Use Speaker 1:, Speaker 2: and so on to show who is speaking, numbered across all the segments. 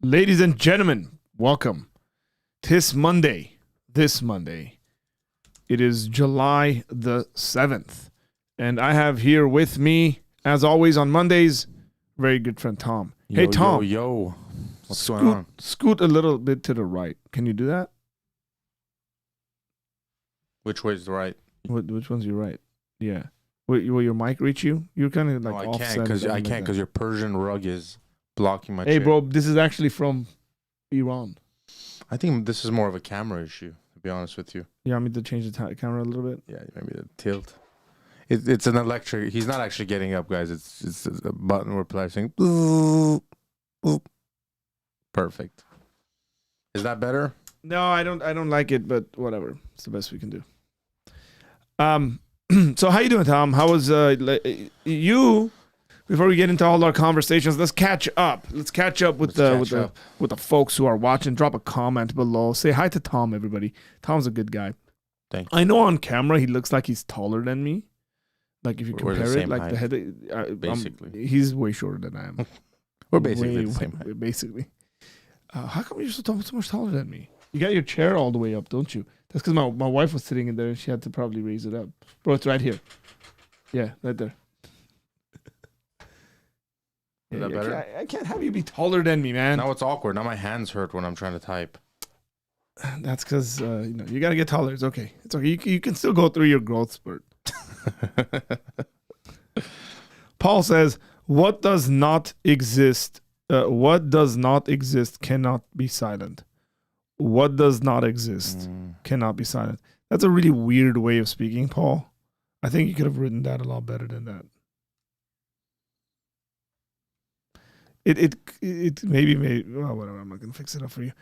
Speaker 1: Ladies and gentlemen, welcome. This Monday, it is July the 7th. And I have here with me, as always on Mondays, very good friend Tom. Hey, Tom.
Speaker 2: Yo. What's going on?
Speaker 1: Scoot a little bit to the right. Can you do that?
Speaker 2: Which way is the right?
Speaker 1: Which one's your right? Yeah. Will your mic reach you? You're kind of like offset.
Speaker 2: I can't because your Persian rug is blocking my
Speaker 1: Hey,
Speaker 2: chair.
Speaker 1: bro, this is actually from Iran.
Speaker 2: I think this is more of a camera issue, to be honest with you.
Speaker 1: You want me to change the camera a little bit?
Speaker 2: Yeah, maybe the tilt. It's an electric. He's not actually getting up, guys. It's a button we're pressing. Perfect. Is that better?
Speaker 1: No, I don't like it, but whatever. It's the best we can do. So how you doing, Tom? How was you? Before we get into all our conversations, let's catch up. Let's catch up with the folks who are watching. Drop a comment below. Say hi to Tom, everybody. Tom's a good guy.
Speaker 2: Thank you.
Speaker 1: I know on camera he looks like he's taller than me. Like if you compare it, like
Speaker 2: height,
Speaker 1: the head,
Speaker 2: basically,
Speaker 1: he's way shorter than I am.
Speaker 2: We're basically the same height.
Speaker 1: Basically. How come you're so much taller than me? You got your chair all the way up, don't you? That's because my wife was sitting in there and she had to probably raise it up. Bro, it's right here. Yeah, right there.
Speaker 2: Is that better?
Speaker 1: I can't have you be taller than me, man.
Speaker 2: Now it's awkward. Now my hands hurt when I'm trying to type.
Speaker 1: That's because you got to get taller. It's okay. It's okay. You can still go through your growth spurt. Paul says, what does not exist cannot be silent. What does not exist cannot be silent. That's a really weird way of speaking, Paul. I think you could have written that a lot better than that. It maybe well, whatever. I'm not gonna fix it up for you.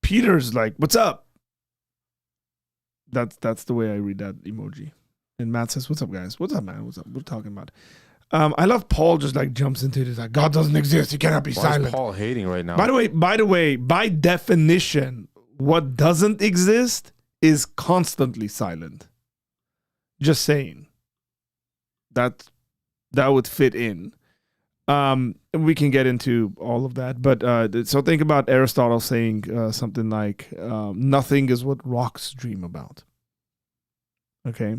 Speaker 1: Peter's like, "What's up?" That's the way I read that emoji. And Matt says, "What's up, guys? What's up, man? What's up? What are we talking about?" I love Paul just like jumps into it. He's like, God doesn't exist. You cannot be silent.
Speaker 2: Why is Paul hating right now?
Speaker 1: By the way, by definition, what doesn't exist is constantly silent. Just saying. That would fit in. We can get into all of that. But so think about Aristotle saying something like, nothing is what rocks dream about. Okay.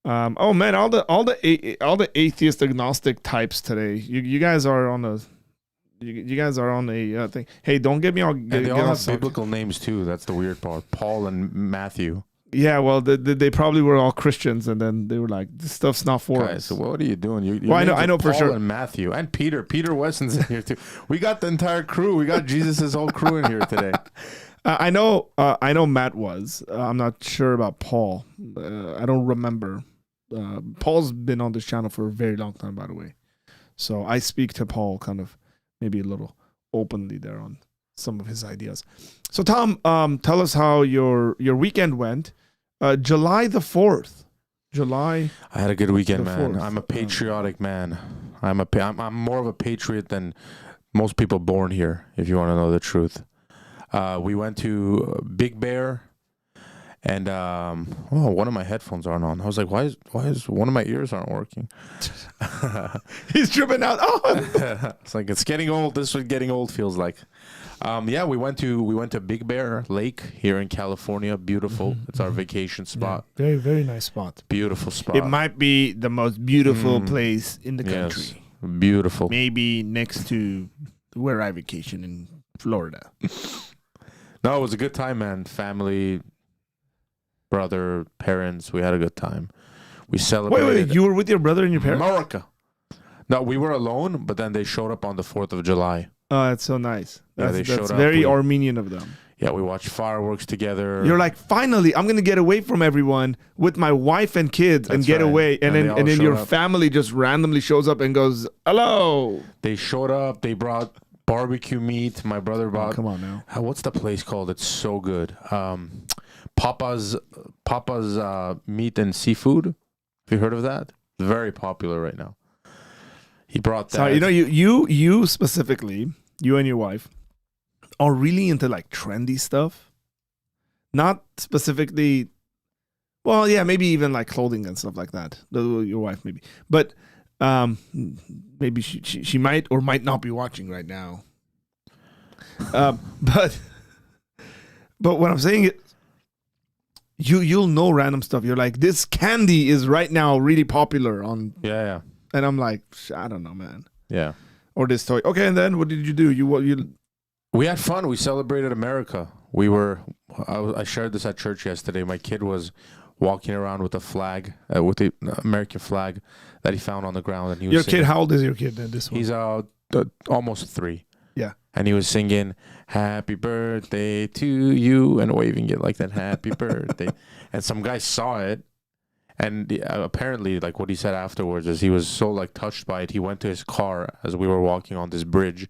Speaker 1: Oh man, all the atheist agnostic types today. You guys are on a thing. Hey, don't get me all.
Speaker 2: And they all have biblical names too. That's the weird part. Paul and Matthew.
Speaker 1: Yeah, well, they probably were all Christians, and then they were like, "This stuff's not for us."
Speaker 2: So what are you doing?
Speaker 1: Well, I know
Speaker 2: Paul
Speaker 1: for sure.
Speaker 2: And Matthew and Peter. Peter Wesson's in here too. We got the entire crew. We got Jesus's whole crew in here today.
Speaker 1: I know Matt was. I'm not sure about Paul. I don't remember. Paul's been on this channel for a very long time, by the way. So I speak to Paul kind of maybe a little openly there on some of his ideas. So Tom, tell us how your weekend went. July the 4th. I
Speaker 2: had a good weekend, man. I'm a patriotic man. I'm more of a patriot than most people born here, if you want to know the truth. We went to Big Bear. And one of my headphones aren't on. I was like, why is one of my ears aren't working?
Speaker 1: He's tripping out.
Speaker 2: Oh. It's like it's getting old. This is what getting old feels like. We went to Big Bear Lake here in California. Beautiful. Mm-hmm. It's our vacation spot.
Speaker 1: Yeah, very, very nice spot.
Speaker 2: Beautiful spot.
Speaker 1: It might be the most beautiful place in the country.
Speaker 2: Yes. Beautiful.
Speaker 1: Maybe next to where I vacation in Florida.
Speaker 2: No, it was a good time, man. Family, brother, parents, we had a good time. We celebrated.
Speaker 1: Wait, you were with your brother and your parents?
Speaker 2: America. No, we were alone, but then they showed up on the 4th of July.
Speaker 1: Oh, that's so nice. That's
Speaker 2: up.
Speaker 1: very Armenian of them.
Speaker 2: Yeah, we watched fireworks together.
Speaker 1: You're like, finally, I'm going to get away from everyone with my wife and kids and get away. And then your family just randomly shows up and goes, hello.
Speaker 2: They showed up. They brought barbecue meat. My brother bought.
Speaker 1: Come on now.
Speaker 2: What's the place called? It's so good. Papa's Meat and Seafood. Have you heard of that? Very popular right now. He brought that.
Speaker 1: Sorry, you specifically, you and your wife are really into like trendy stuff. Not specifically, well, yeah, maybe even like clothing and stuff like that. Your wife maybe. But Maybe she might or might not be watching right now. But what I'm saying is, you'll know random stuff. You're like, this candy is right now really popular on.
Speaker 2: Yeah.
Speaker 1: And I'm like, I don't know, man.
Speaker 2: Yeah.
Speaker 1: Or this toy. Okay, and then what did you do?
Speaker 2: We had fun. We celebrated America. I shared this at church yesterday. My kid was walking around with a flag, with the American flag that he found on the ground. And he was
Speaker 1: your
Speaker 2: singing.
Speaker 1: Kid, how old is your kid then? This one?
Speaker 2: He's almost 3.
Speaker 1: Yeah.
Speaker 2: And he was singing, "Happy birthday to you," and waving it like that, "Happy birthday." And some guy saw it. And apparently, like what he said afterwards is he was so like touched by it. He went to his car as we were walking on this bridge,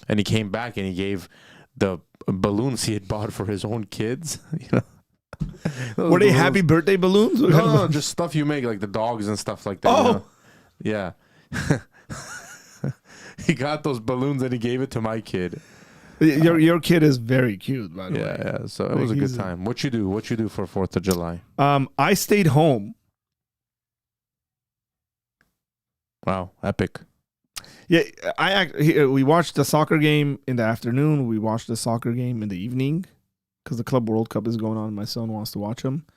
Speaker 2: and he came back and he gave the balloons he had bought for his own kids.
Speaker 1: Were they happy birthday balloons?
Speaker 2: No, just stuff you make, like the dogs and stuff like that.
Speaker 1: Oh,
Speaker 2: yeah. He got those balloons and he gave it to my kid.
Speaker 1: Your kid is very cute, by the way.
Speaker 2: Yeah. So it was a good time. What you do for 4th of July?
Speaker 1: I stayed home.
Speaker 2: Wow, epic.
Speaker 1: Yeah, we watched the soccer game in the afternoon. We watched the soccer game in the evening because the Club World Cup is going on. My son wants to watch them.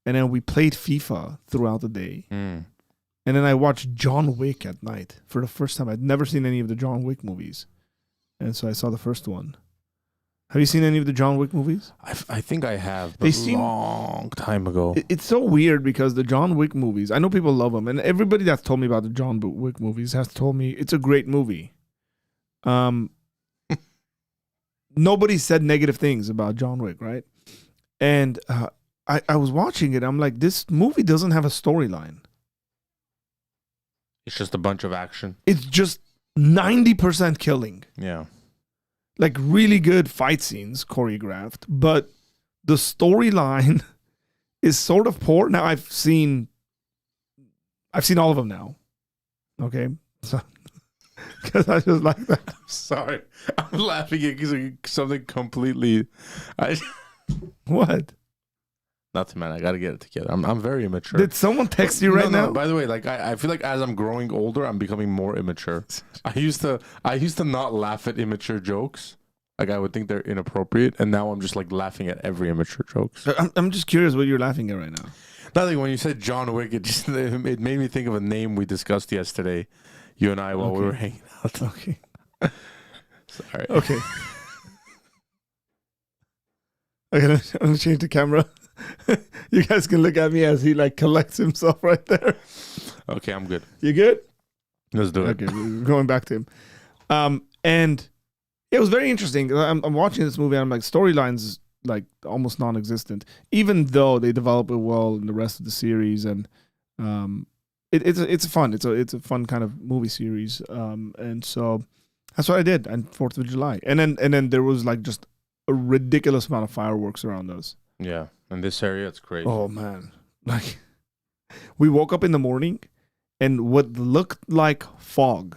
Speaker 1: And then we played FIFA throughout the day. And then I watched John Wick at night for the first time. I'd never seen any of the John Wick movies. And so I saw the first one. Have you seen any of the John Wick movies?
Speaker 2: I think I have, but a long time ago.
Speaker 1: It's so weird because the John Wick movies, I know people love them. And everybody that's told me about the John Wick movies has told me it's a great movie. Nobody said negative things about John Wick, right? And I was watching it. I'm like, this movie doesn't have a storyline.
Speaker 2: It's just a bunch of action.
Speaker 1: It's just 90% killing.
Speaker 2: Yeah.
Speaker 1: Like really good fight scenes choreographed, but the storyline is sort of poor. Now I've seen all of them now. Okay. So because I just like that.
Speaker 2: I'm sorry. I'm laughing at something completely
Speaker 1: What?
Speaker 2: Nothing, man. I got to get it together. I'm very immature.
Speaker 1: Did someone text you right now?
Speaker 2: By the way, like I feel like as I'm growing older, I'm becoming more immature. I used to not laugh at immature jokes. Like I would think they're inappropriate, and now I'm just like laughing at every immature jokes.
Speaker 1: I'm just curious what you're laughing at right now.
Speaker 2: Nothing. When you said John Wick, it made me think of a name we discussed yesterday, you and I, while we were hanging out.
Speaker 1: Okay.
Speaker 2: Sorry.
Speaker 1: Okay. I'm gonna change the camera. You guys can look at me as he like collects himself right there.
Speaker 2: Okay, I'm good.
Speaker 1: You good?
Speaker 2: Let's do it.
Speaker 1: Okay, we're going back to him. And it was very interesting. I'm watching this movie and I'm like, storyline's like almost non-existent, even though they develop it well in the rest of the series. And it's fun. It's a fun kind of movie series. And so that's what I did on 4th of July. And then there was like just a ridiculous amount of fireworks around us.
Speaker 2: Yeah. In this area, it's crazy.
Speaker 1: Oh, man. Like, we woke up in the morning, and what looked like fog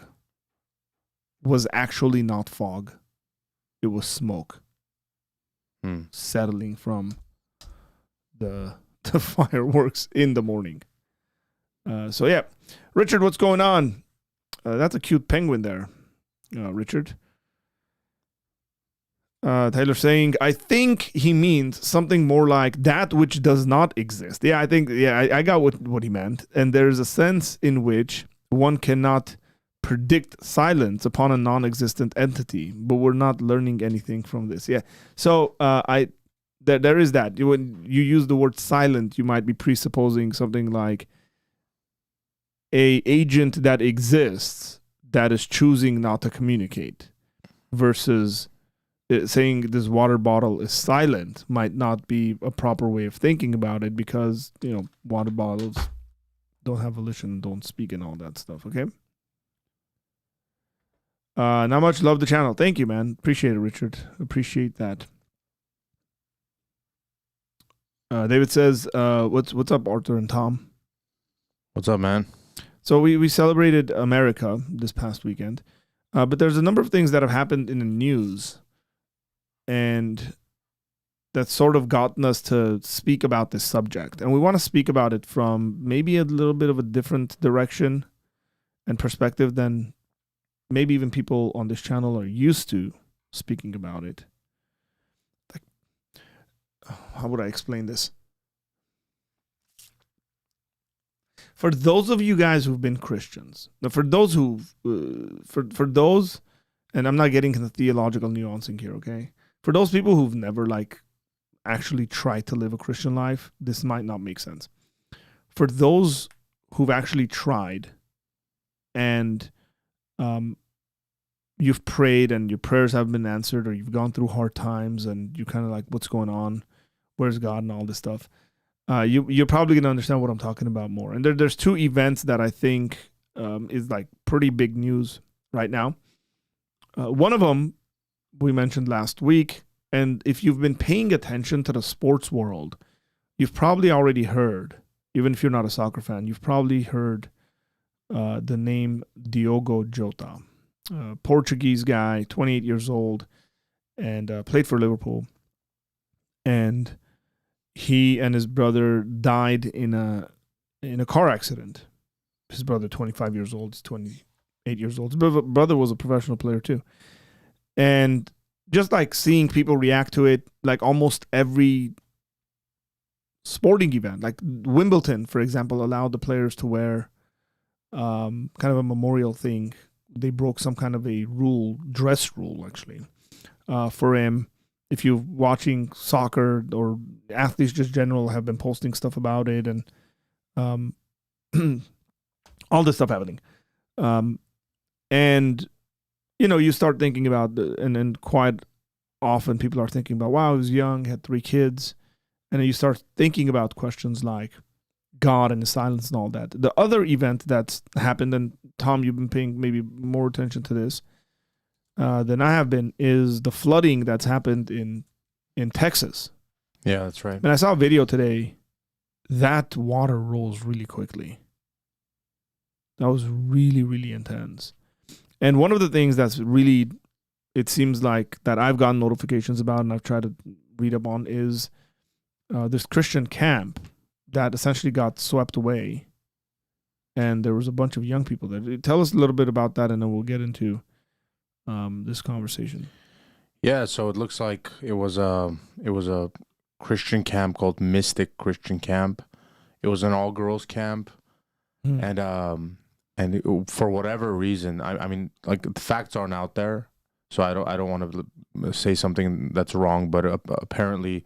Speaker 1: was actually not fog. It was smoke settling from the fireworks in the morning. So, yeah. Richard, what's going on? That's a cute penguin there, Richard. Taylor saying, I think he means something more like that which does not exist. Yeah, I got what he meant. And there's a sense in which one cannot predict silence upon a non-existent entity, but we're not learning anything from this. Yeah. So there is that. When you use the word silent, you might be presupposing something like a agent that exists that is choosing not to communicate versus saying this water bottle is silent might not be a proper way of thinking about it because, water bottles don't have volition, don't speak and all that stuff, okay? Not much love the channel. Thank you, man. Appreciate it, Richard. Appreciate that. David says, what's up, Arthur and Tom?
Speaker 2: What's up, man?
Speaker 1: So we celebrated America this past weekend, but there's a number of things that have happened in the news and that's sort of gotten us to speak about this subject. And we want to speak about it from maybe a little bit of a different direction. and perspective than maybe even people on this channel are used to speaking about it. Like, how would I explain this? For those of you guys who've been Christians, for those for those, and I'm not getting into theological nuancing here, okay? For those people who've never like actually tried to live a Christian life, this might not make sense. For those who've actually tried, and you've prayed and your prayers have been answered, or you've gone through hard times and you're kind of like, what's going on? Where's God and all this stuff? You're probably going to understand what I'm talking about more. And there's two events that I think is like pretty big news right now. One of them we mentioned last week, and if you've been paying attention to the sports world, you've probably already heard, even if you're not a soccer fan, you've probably heard the name Diogo Jota, Portuguese guy, 28 years old, and played for Liverpool. And he and his brother died in a car accident. His brother, 25 years old, he's 28 years old. His brother was a professional player too. And just like seeing people react to it, like almost every sporting event, like Wimbledon, for example, allowed the players to wear kind of a memorial thing. They broke some kind of a rule, dress rule, actually, for him. If you're watching soccer, or athletes just general have been posting stuff about it, and all this stuff happening. And, you know, you start thinking about, and then quite often people are thinking about, wow, he was young, had 3 kids. And then you start thinking about questions like God and the silence and all that. The other event that's happened, and Tom, you've been paying maybe more attention to this than I have been, is the flooding that's happened in Texas.
Speaker 2: Yeah, that's right.
Speaker 1: And I saw a video today. That water rolls really quickly. That was really, really intense. And one of the things that's really, it seems like, that I've gotten notifications about and I've tried to read up on is this Christian camp that essentially got swept away. And there was a bunch of young people there. Tell us a little bit about that, and then we'll get into this conversation.
Speaker 2: Yeah, so it looks like it was a Christian camp called Mystic Christian Camp. It was an all-girls camp, and for whatever reason, I mean, like, the facts aren't out there, so I don't want to say something that's wrong, but apparently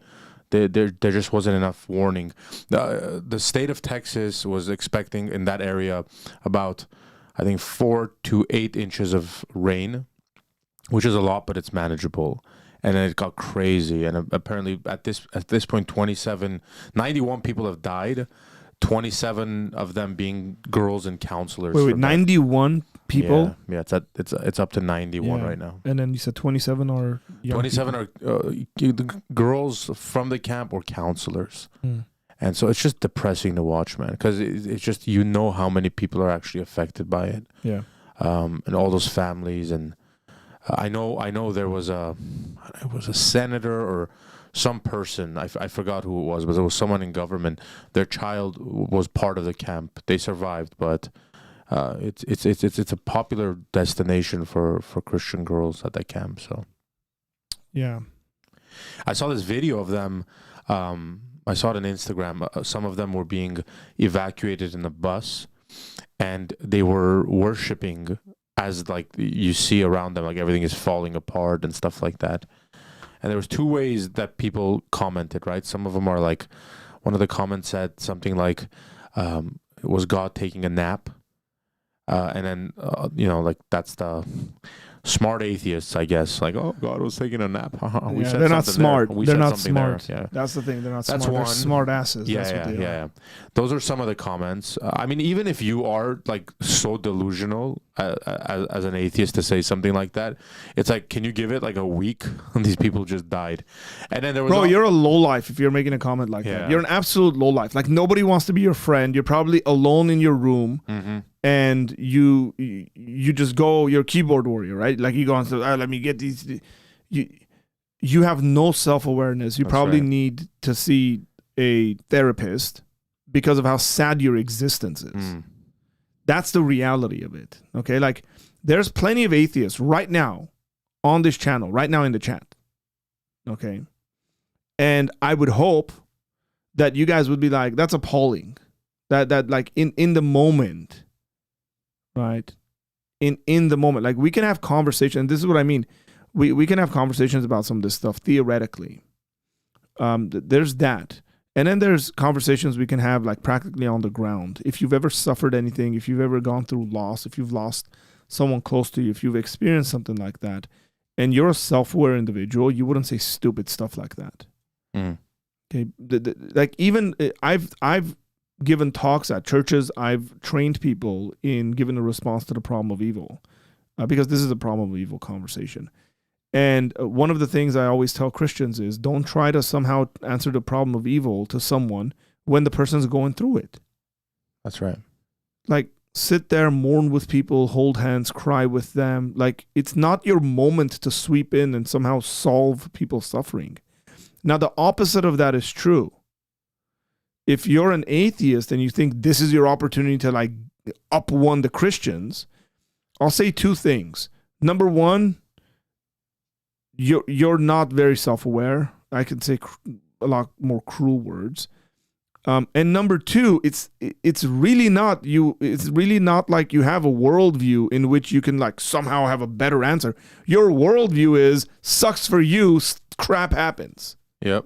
Speaker 2: there just wasn't enough warning. The state of Texas was expecting in that area about, I think, 4 to 8 inches of rain, which is a lot, but it's manageable. And then it got crazy. And apparently at this point, 91 people have died, 27 of them being girls and counselors.
Speaker 1: Wait, 91 people?
Speaker 2: Yeah, it's up to 91 right now.
Speaker 1: And then you said 27 are young
Speaker 2: 27 people. Are girls from the camp or counselors. And so it's just depressing to watch, man, because it's just, you know how many people are actually affected by it.
Speaker 1: Yeah.
Speaker 2: And all those families. And I know there was a senator or some person, I forgot who it was, but there was someone in government. Their child was part of the camp. They survived, but it's a popular destination for Christian girls at that camp. So
Speaker 1: yeah,
Speaker 2: I saw this video of them. I saw it on Instagram. Some of them were being evacuated in a bus, and they were worshiping as, like, you see around them, like everything is falling apart and stuff like that. And there was 2 ways that people commented, right? Some of them are like, one of the comments said something like, was God taking a nap? And then, like, that's the smart atheists, I guess. Like, oh, God was taking a nap.
Speaker 1: They're not smart.
Speaker 2: They're
Speaker 1: not smart.
Speaker 2: Yeah.
Speaker 1: That's the thing. They're not
Speaker 2: That's
Speaker 1: smart.
Speaker 2: one.
Speaker 1: They're smart asses.
Speaker 2: Yeah,
Speaker 1: That's what they are.
Speaker 2: Those are some of the comments. I mean, even if you are, like, so delusional as an atheist to say something like that, it's like, can you give it like a week? And these people just died. And then there was...
Speaker 1: Bro, you're a lowlife if you're making a comment like that. You're an absolute lowlife. Like, nobody wants to be your friend. You're probably alone in your room.
Speaker 2: Mm-hmm.
Speaker 1: And you just go, you're a keyboard warrior, right? Like, you go and say, let me get these. You have no self-awareness. You probably need to see a therapist because of how sad your existence is. That's the reality of it. Okay, like there's plenty of atheists right now on this channel, right now in the chat. Okay, and I would hope that you guys would be like, that's appalling. That like in the moment, right? In the moment, like we can have conversations. This is what I mean. We can have conversations about some of this stuff theoretically. There's that. And then there's conversations we can have like practically on the ground. If you've ever suffered anything, if you've ever gone through loss, if you've lost someone close to you, if you've experienced something like that, and you're a self-aware individual, you wouldn't say stupid stuff like that. Okay, like even I've given talks at churches. I've trained people in giving a response to the problem of evil, because this is a problem of evil conversation. And one of the things I always tell Christians is don't try to somehow answer the problem of evil to someone when the person's going through it.
Speaker 2: That's right.
Speaker 1: Like sit there, mourn with people, hold hands, cry with them. Like it's not your moment to sweep in and somehow solve people's suffering. Now, the opposite of that is true. If you're an atheist and you think this is your opportunity to like up one the Christians, I'll say two things. Number one, you're not very self-aware. I can say a lot more cruel words. And number two, it's really not you. It's really not like you have a worldview in which you can like somehow have a better answer. Your worldview is sucks for you. Crap happens.
Speaker 2: Yep.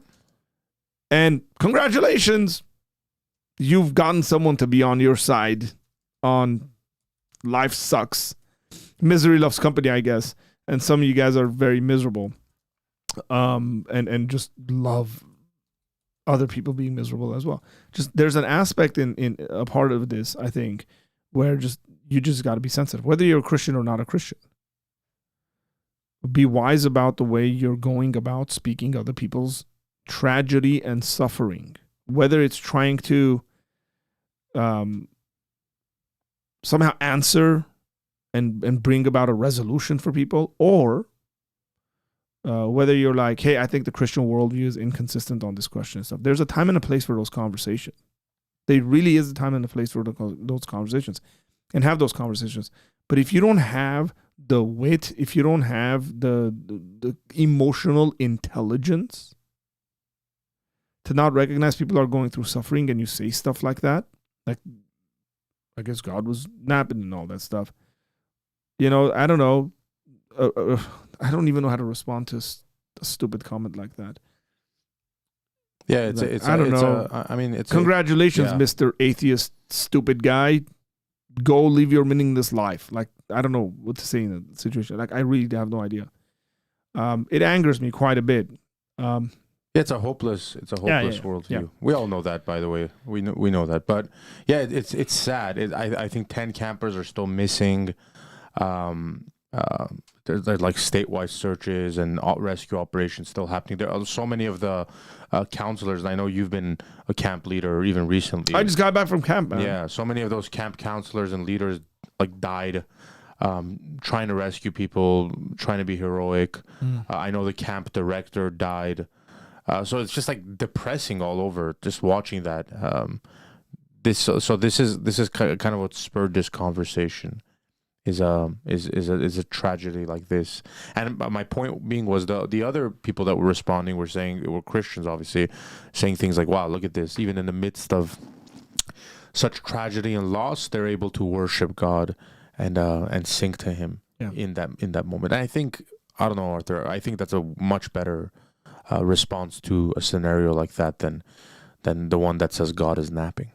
Speaker 1: And congratulations, you've gotten someone to be on your side on life sucks. Misery loves company, I guess. And some of you guys are very miserable. And just love other people being miserable as well. Just there's an aspect in a part of this, I think, where you just got to be sensitive, whether you're a Christian or not a Christian. Be wise about the way you're going about speaking other people's tragedy and suffering, whether it's trying to somehow answer and bring about a resolution for people, or whether you're like, hey, I think the Christian worldview is inconsistent on this question and stuff. There's a time and a place for those conversations. There really is a time and a place for those conversations, and have those conversations. But if you don't have the wit, if you don't have the emotional intelligence to not recognize people are going through suffering, and you say stuff like that, like, I guess God was napping and all that stuff. You know, I don't know. I don't even know how to respond to a stupid comment like that.
Speaker 2: Yeah, I don't know.
Speaker 1: Congratulations, Mr. Atheist, stupid guy. Go live your meaningless life. Like, I don't know what to say in a situation. Like, I really have no idea. It angers me quite a bit.
Speaker 2: It's a hopeless worldview. Yeah. We all know that, by the way. We know that. But yeah, it's sad. I think 10 campers are still missing. There's like statewide searches and rescue operations still happening. There are so many of the counselors, and I know you've been a camp leader even recently.
Speaker 1: I just got back from camp, man.
Speaker 2: Yeah, so many of those camp counselors and leaders like died trying to rescue people, trying to be heroic. I know the camp director died. So it's just like depressing all over just watching that. This is kind of what spurred this conversation. Is a tragedy like this. And my point being was the other people that were responding were Christians, obviously, saying things like, wow, look at this. Even in the midst of such tragedy and loss, they're able to worship God and sing to him in that moment. And I think, I don't know, Arthur, I think that's a much better response to a scenario like that than the one that says God is napping.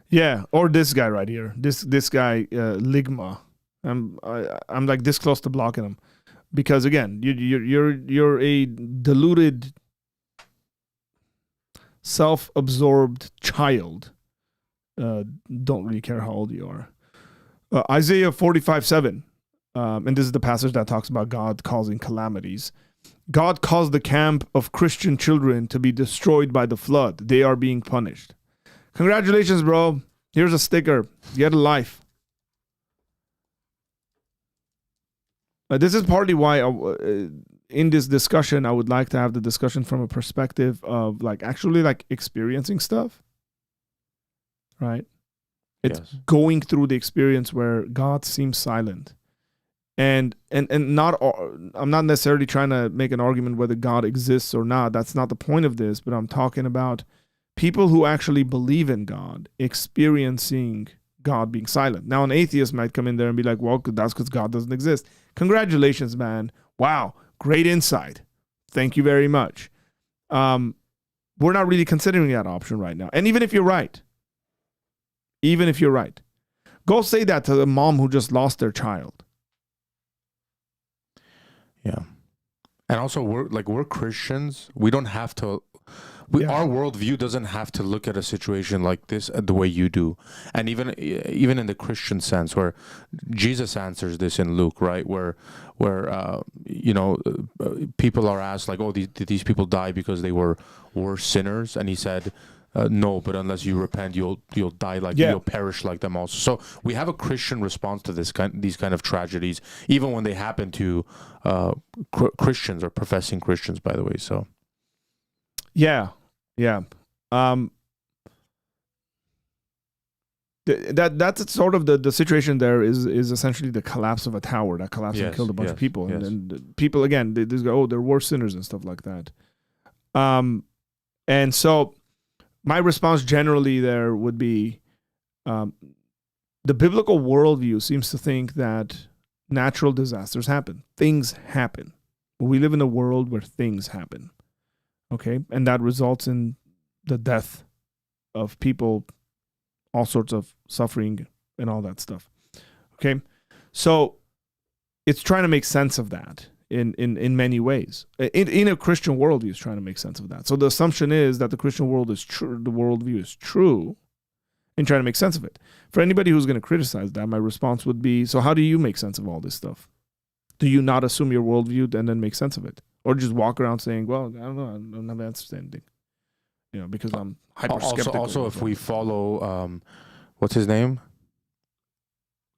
Speaker 1: Yeah, or this guy right here. This guy, Ligma. I'm like this close to blocking him, because again, you're a deluded, self-absorbed child. Don't really care how old you are. Isaiah 45:7, and this is the passage that talks about God causing calamities. God caused the camp of Christian children to be destroyed by the flood. They are being punished. Congratulations, bro. Here's a sticker. Get a life. This is partly why in this discussion, I would like to have the discussion from a perspective of like actually like experiencing stuff. Right? It's
Speaker 2: Yes.
Speaker 1: going through the experience where God seems silent. And not I'm not necessarily trying to make an argument whether God exists or not. That's not the point of this, but I'm talking about people who actually believe in God experiencing God being silent. Now, an atheist might come in there and be like, well, that's because God doesn't exist. Congratulations, man. Wow, great insight. Thank you very much. We're not really considering that option right now. And even if you're right, go say that to the mom who just lost their child.
Speaker 2: Yeah. And also, we're Christians. We don't have to. Our worldview doesn't have to look at a situation like this the way you do. And even in the Christian sense, where Jesus answers this in Luke, right? Where people are asked like, oh, did these people die because they were sinners? And he said, no, but unless you repent, you'll die you'll perish like them also. So we have a Christian response to these kind of tragedies, even when they happen to Christians or professing Christians, by the way. So
Speaker 1: yeah. That's sort of the situation. There is essentially the collapse of a tower that collapsed and killed a bunch of people, and people again they go, oh, they're worse sinners and stuff like that. And so my response generally there would be, the biblical worldview seems to think that natural disasters happen. Things happen. We live in a world where things happen. Okay? And that results in the death of people, all sorts of suffering and all that stuff. Okay? So it's trying to make sense of that in many ways. In a Christian worldview, it's trying to make sense of that. So the assumption is that the Christian world is true, the worldview is true, and trying to make sense of it. For anybody who's going to criticize that, my response would be, so how do you make sense of all this stuff? Do you not assume your worldview and then make sense of it? Or just walk around saying, well, I don't know, I don't have answers to anything. Because I'm hyper-skeptical.
Speaker 2: Also, if we follow, what's his name?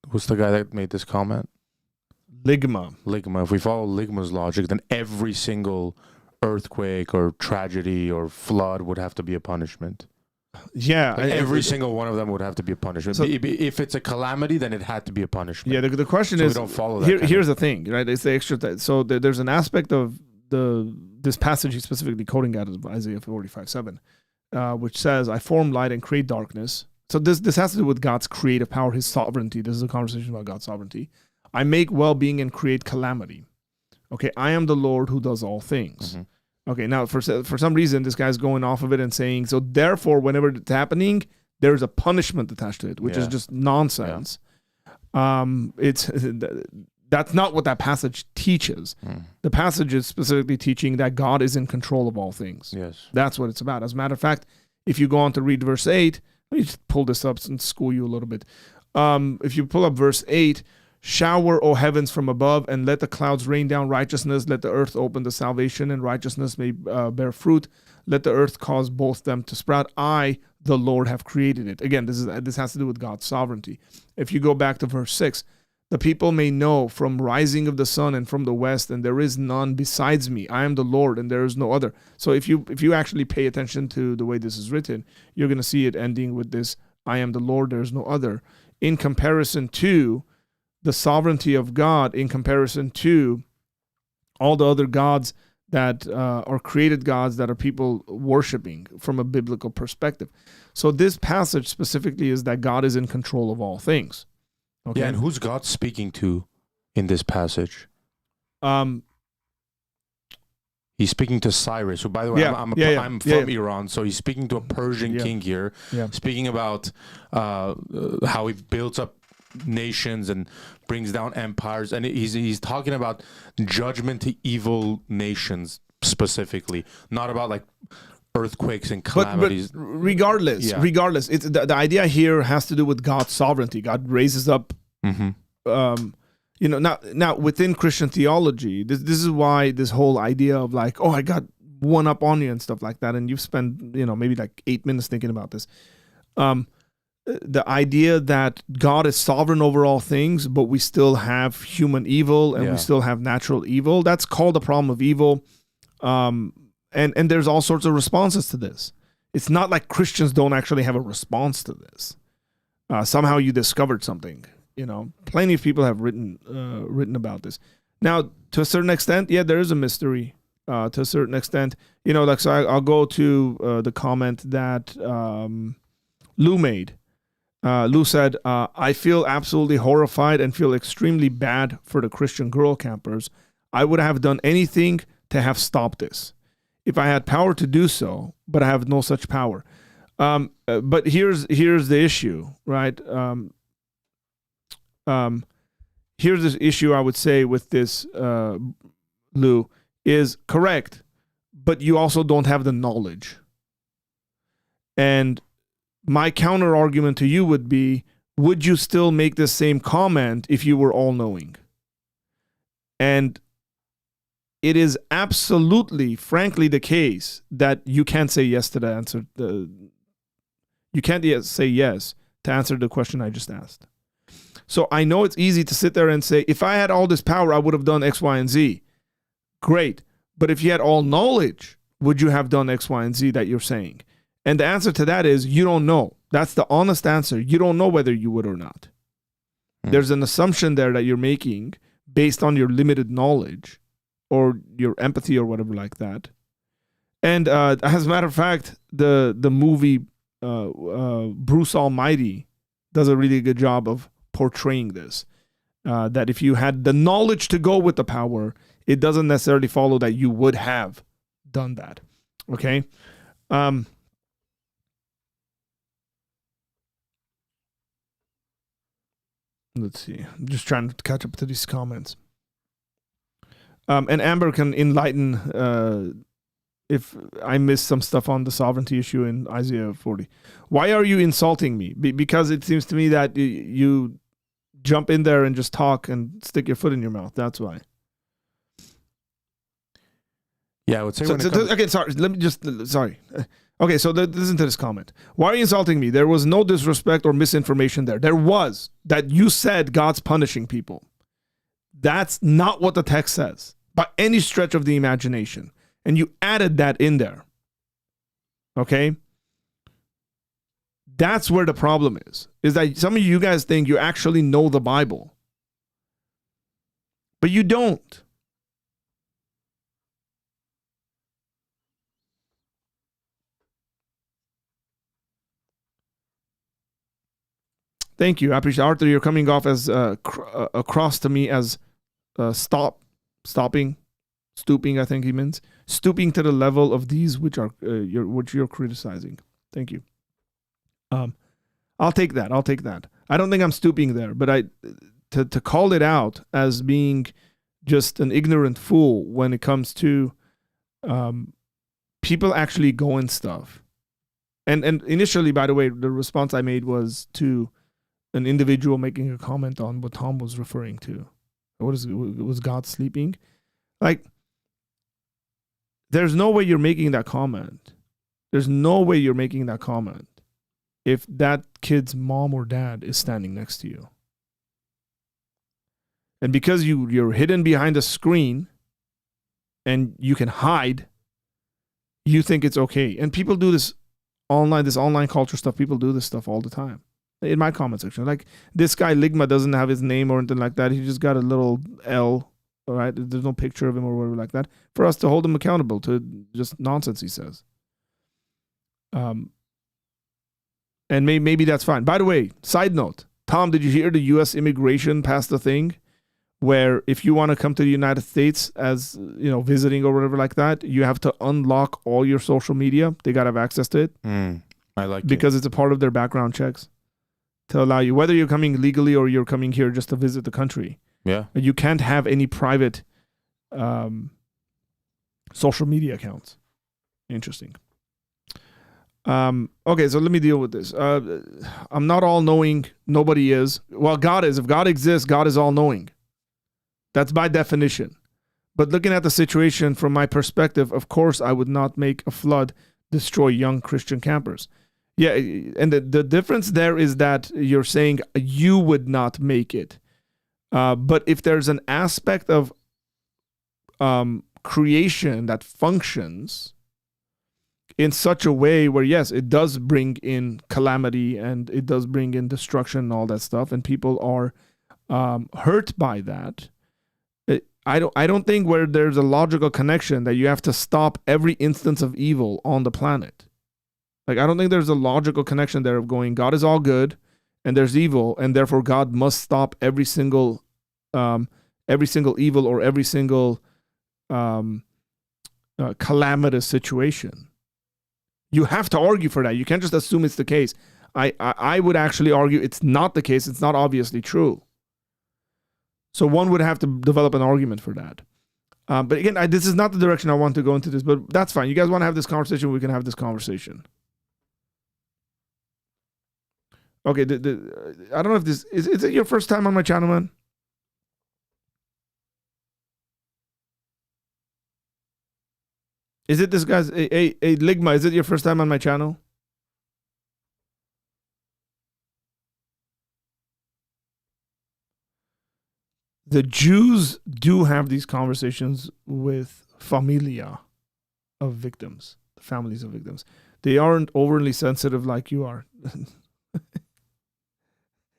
Speaker 2: Who's the guy that made this comment?
Speaker 1: Ligma.
Speaker 2: If we follow Ligma's logic, then every single earthquake or tragedy or flood would have to be a punishment.
Speaker 1: Yeah.
Speaker 2: Every single one of them would have to be a punishment. So, if it's a calamity, then it had to be a punishment.
Speaker 1: Yeah, the question is,
Speaker 2: we don't follow that.
Speaker 1: Here's the thing, right? It's the extra. So there's an aspect of this passage he's specifically quoting out of Isaiah 45:7, which says, I form light and create darkness. So this has to do with God's creative power, his sovereignty. This is a conversation about God's sovereignty. I make well-being and create calamity. Okay, I am the Lord who does all things. Mm-hmm. Okay, now for some reason, this guy's going off of it and saying, so therefore, whenever it's happening, there's a punishment attached to it, which is just nonsense. Yeah. That's not what that passage teaches. The passage is specifically teaching that God is in control of all things.
Speaker 2: Yes.
Speaker 1: That's what it's about. As a matter of fact, if you go on to read verse 8, let me just pull this up and school you a little bit. If you pull up verse 8, shower, O heavens, from above, and let the clouds rain down righteousness. Let the earth open to salvation, and righteousness may bear fruit. Let the earth cause both them to sprout. I, the Lord, have created it. Again, this has to do with God's sovereignty. If you go back to verse 6, the people may know from rising of the sun and from the west, and there is none besides me. I am the Lord, and there is no other. So if you actually pay attention to the way this is written, you're going to see it ending with this, I am the Lord, there is no other. In comparison to the sovereignty of God, in comparison to all the other gods that are created gods that are people worshiping from a biblical perspective. So this passage specifically is that God is in control of all things. Okay?
Speaker 2: Yeah, and who's God speaking to in this passage? He's speaking to Cyrus, who, by the way, I'm from Iran, so he's speaking to a Persian king here, speaking about how he builds up nations and brings down empires, and he's talking about judgment to evil nations specifically, not about like earthquakes and calamities.
Speaker 1: But regardless, it's the idea here has to do with God's sovereignty. God raises up, now within Christian theology, this is why this whole idea of like, oh, I got one up on you and stuff like that, and you've spent maybe like 8 minutes thinking about this. The idea that God is sovereign over all things, but we still have human evil and we still have natural evil. That's called the problem of evil. And there's all sorts of responses to this. It's not like Christians don't actually have a response to this. somehow you discovered something. Plenty of people have written about this. Now, to a certain extent, yeah, there is a mystery. To a certain extent, so I'll go to the comment that Lou made. Lou said, I feel absolutely horrified and feel extremely bad for the Christian girl campers. I would have done anything to have stopped this if I had power to do so, but I have no such power. But here's the issue, right? Here's this issue I would say with this, Lou, is correct, but you also don't have the knowledge. And my counter argument to you would be, would you still make the same comment if you were all-knowing? And it is absolutely, frankly, the case that you can't say yes to the answer. You can't say yes to answer the question I just asked. So I know it's easy to sit there and say, if I had all this power, I would have done X, Y, and Z. Great. But if you had all knowledge, would you have done X, Y, and Z that you're saying? And the answer to that is you don't know. That's the honest answer. You don't know whether you would or not. There's an assumption there that you're making based on your limited knowledge or your empathy or whatever like that. And as a matter of fact, the movie Bruce Almighty does a really good job of portraying this. That if you had the knowledge to go with the power, it doesn't necessarily follow that you would have done that. Okay? Let's see. I'm just trying to catch up to these comments. And Amber can enlighten if I missed some stuff on the sovereignty issue in Isaiah 40. Why are you insulting me? Because it seems to me that you jump in there and just talk and stick your foot in your mouth. That's why.
Speaker 2: Yeah, I would say
Speaker 1: okay, sorry. Let me just... Sorry. Okay, so listen to this comment. Why are you insulting me? There was no disrespect or misinformation there. There was. That you said God's punishing people. That's not what the text says, by any stretch of the imagination. And you added that in there. Okay? That's where the problem is that some of you guys think you actually know the Bible. But you don't. Thank you. I appreciate it. Arthur, you're coming off as across to me as stooping, I think he means. Stooping to the level of these which are which you're criticizing. Thank you. I'll take that. I don't think I'm stooping there, but to call it out as being just an ignorant fool when it comes to people actually going stuff. And initially, by the way, the response I made was to an individual making a comment on what Tom was referring to. Was God sleeping? Like, there's no way you're making that comment. There's no way you're making that comment if that kid's mom or dad is standing next to you. And because you're hidden behind a screen and you can hide, you think it's okay. And people do this online culture stuff. People do this stuff all the time. In my comment section, like this guy Ligma doesn't have his name or anything like that. He just got a little L, all right? There's no picture of him or whatever like that for us to hold him accountable to just nonsense he says. And maybe that's fine. By the way, side note, Tom, did you hear the U.S. immigration passed a thing where if you want to come to the United States as, visiting or whatever like that, you have to unlock all your social media. They got to have access to it.
Speaker 2: I like
Speaker 1: because it's a part of their background checks. To allow you, whether you're coming legally or you're coming here just to visit the country. Yeah. You can't have any private social media accounts. Interesting. Okay, so let me deal with this. I'm not all-knowing. Nobody is. Well, God is. If God exists, God is all-knowing. That's by definition. But looking at the situation from my perspective, of course, I would not make a flood destroy young Christian campers. Yeah, and the difference there is that you're saying you would not make it. But if there's an aspect of creation that functions, in such a way where, yes, it does bring in calamity and it does bring in destruction and all that stuff, and people are hurt by that. I don't think where there's a logical connection that you have to stop every instance of evil on the planet. Like, I don't think there's a logical connection there of going, God is all good and there's evil, and therefore God must stop every single evil or every single calamitous situation. You have to argue for that. You can't just assume it's the case. I would actually argue it's not the case. It's not obviously true. So one would have to develop an argument for that. But again, this is not the direction I want to go into this, but that's fine. You guys want to have this conversation, we can have this conversation. Okay, I don't know if this... Is it your first time on my channel, man? Is it this guy's... Hey, Ligma, is it your first time on my channel? The Jews do have these conversations with familia of victims, the families of victims. They aren't overly sensitive like you are.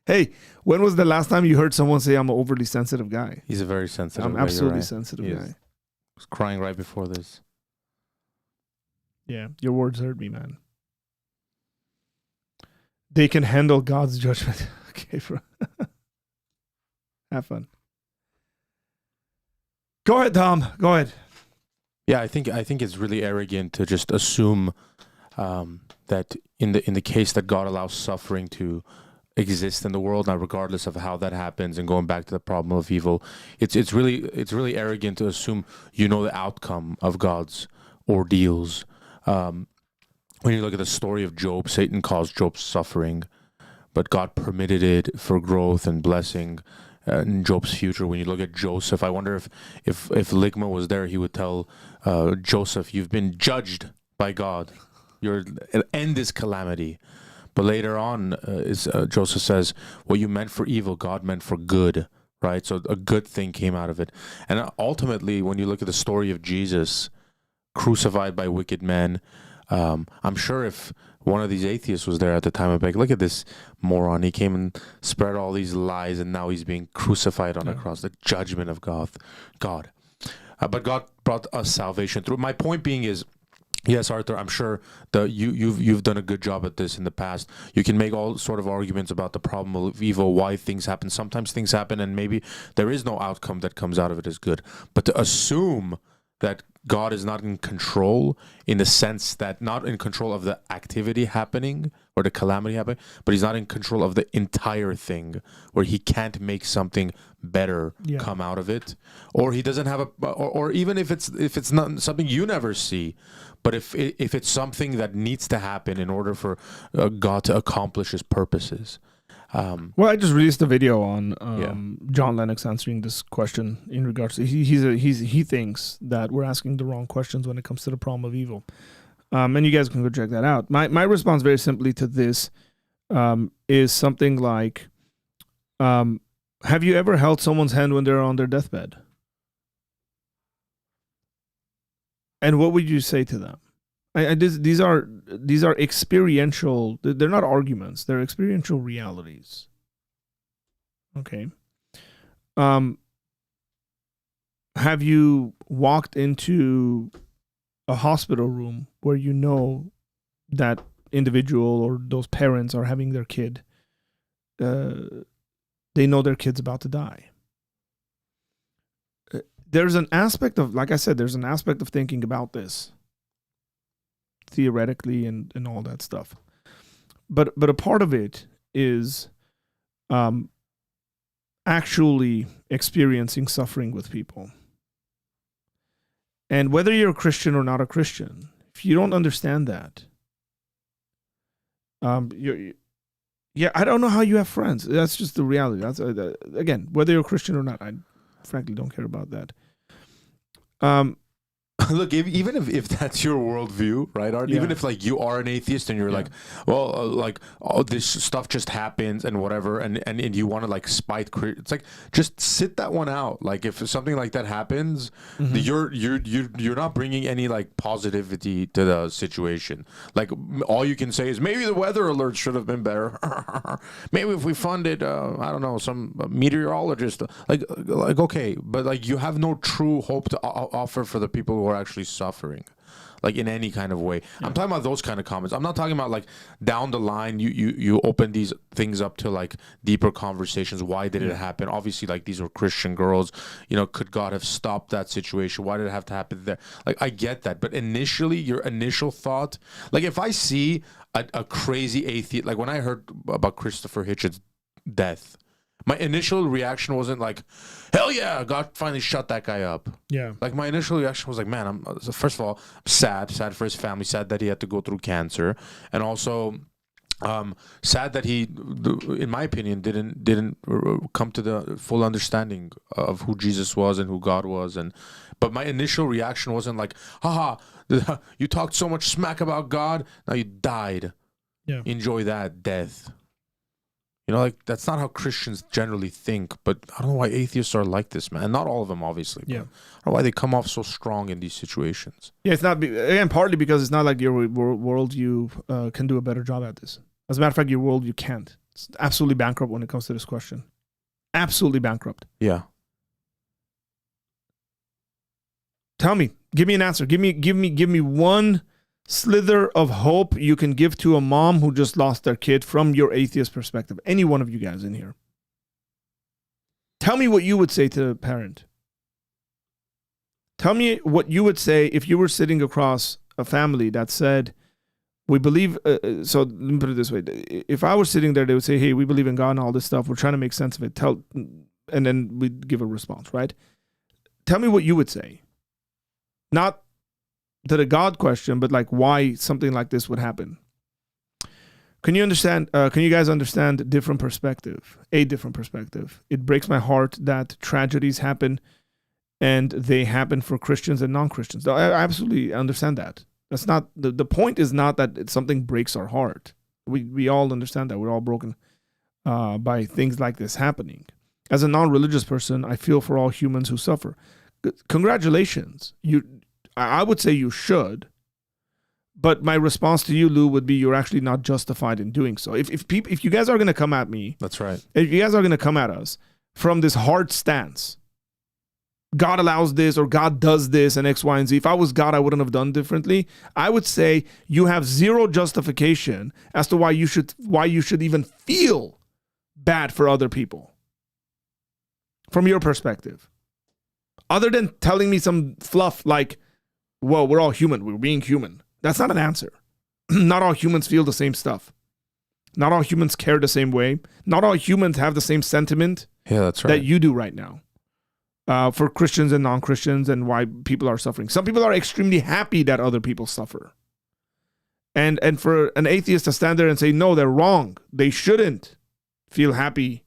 Speaker 1: Hey, when was the last time you heard someone say I'm an overly sensitive guy?
Speaker 2: He's a very sensitive guy.
Speaker 1: I'm absolutely sensitive guy.
Speaker 2: I was crying right before this.
Speaker 1: Yeah, your words hurt me, man. They can handle God's judgment. Okay, bro. Have fun. Go ahead, Tom. Go ahead.
Speaker 2: Yeah, I think it's really arrogant to just assume that in the case that God allows suffering to exist in the world, now regardless of how that happens, and going back to the problem of evil, it's really arrogant to assume you know the outcome of God's ordeals. When you look at the story of Job, Satan caused Job's suffering, but God permitted it for growth and blessing in Job's future. When you look at Joseph, I wonder if Ligma was there, he would tell Joseph, "You've been judged by God. End this calamity." But later on, Joseph says, "What you meant for evil, God meant for good." Right? So a good thing came out of it. And ultimately, when you look at the story of Jesus, crucified by wicked men, I'm sure if one of these atheists was there at the time, I'd be like, look at this moron. He came and spread all these lies, and now he's being crucified on a cross, the judgment of God. But God brought us salvation through. My point being is, yes, Arthur, I'm sure that you've done a good job at this in the past. You can make all sort of arguments about the problem of evil, why things happen. Sometimes things happen and maybe there is no outcome that comes out of it as good. But to assume that God is not in control, in the sense that not in control of the activity happening or the calamity happening, but he's not in control of the entire thing, where he can't make something better come out of it, or he doesn't have or even if it's not something you never see, but if it's something that needs to happen in order for God to accomplish his purposes.
Speaker 1: Well, I just released a video on John Lennox answering this question in regards to he thinks that we're asking the wrong questions when it comes to the problem of evil, and you guys can go check that out. My response very simply to this is something like, have you ever held someone's hand when they're on their deathbed? And what would you say to them? These are experiential. They're not arguments. They're experiential realities. Okay. Have you walked into a hospital room where you know that individual or those parents are having their kid? They know their kid's about to die. There's an aspect of, like I said, there's an aspect of thinking about this theoretically and all that stuff, but a part of it is actually experiencing suffering with people. And whether you're a Christian or not a Christian, if you don't understand that, I don't know how you have friends. That's just the reality. That's again, whether you're a Christian or not, I frankly don't care about that.
Speaker 2: Look, even if that's your worldview, right, Art?
Speaker 1: Yeah.
Speaker 2: Even if like you are an atheist and you're like, well, like this stuff just happens and whatever, and you want to like spite, it's like just sit that one out. Like if something like that happens, you're not bringing any like positivity to the situation. Like all you can say is maybe the weather alert should have been better. Maybe if we funded, I don't know, some meteorologist. Like okay, but like you have no true hope to offer for the people who are actually suffering, like in any kind of way. I'm talking about those kind of comments. I'm not talking about like down the line you open these things up to like deeper conversations. Why did it happen? Obviously, like these were Christian girls. You know, could God have stopped that situation? Why did it have to happen there? Like I get that, but initially, your initial thought, like if I see a crazy atheist, like when I heard about Christopher Hitchens' death, my initial reaction wasn't like, hell yeah, God finally shut that guy up.
Speaker 1: Yeah.
Speaker 2: Like my initial reaction was like, man, first of all, I'm sad for his family, sad that he had to go through cancer. And also sad that he, in my opinion, didn't come to the full understanding of who Jesus was and who God was. But my initial reaction wasn't like, haha, you talked so much smack about God, now you died.
Speaker 1: Yeah.
Speaker 2: Enjoy that death. You know, like that's not how Christians generally think, but I don't know why atheists are like this, man. And not all of them, obviously.
Speaker 1: Yeah.
Speaker 2: I don't know why they come off so strong in these situations.
Speaker 1: Yeah, it's not, again, partly because it's not like your world you can do a better job at this. As a matter of fact, your world you can't. It's absolutely bankrupt when it comes to this question. Absolutely bankrupt.
Speaker 2: Yeah.
Speaker 1: Tell me, give me an answer. Give me one slither of hope you can give to a mom who just lost their kid from your atheist perspective. Any one of you guys in here. Tell me what you would say to a parent. Tell me what you would say if you were sitting across a family that said, we believe, so let me put it this way. If I was sitting there, they would say, hey, we believe in God and all this stuff. We're trying to make sense of it. And then we'd give a response, right? Tell me what you would say. Not to the God question, but like why something like this would happen. Can you understand? Can you guys understand a different perspective? It breaks my heart that tragedies happen and they happen for Christians and non-Christians. I absolutely understand that. That's not the point is not that something breaks our heart. We all understand that. We're all broken by things like this happening. As a non-religious person, I feel for all humans who suffer. Congratulations. I would say you should, but my response to you, Lou, would be you're actually not justified in doing so. If you guys are going to come at me,
Speaker 2: that's right.
Speaker 1: If you guys are going to come at us from this hard stance, God allows this or God does this and X, Y, and Z. If I was God, I wouldn't have done differently. I would say you have zero justification as to why you should even feel bad for other people from your perspective. Other than telling me some fluff like, well, we're all human. We're being human. That's not an answer. Not all humans feel the same stuff. Not all humans care the same way. Not all humans have the same sentiment that you do right now. For Christians and non-Christians and why people are suffering. Some people are extremely happy that other people suffer. And for an atheist to stand there and say, no, they're wrong. They shouldn't feel happy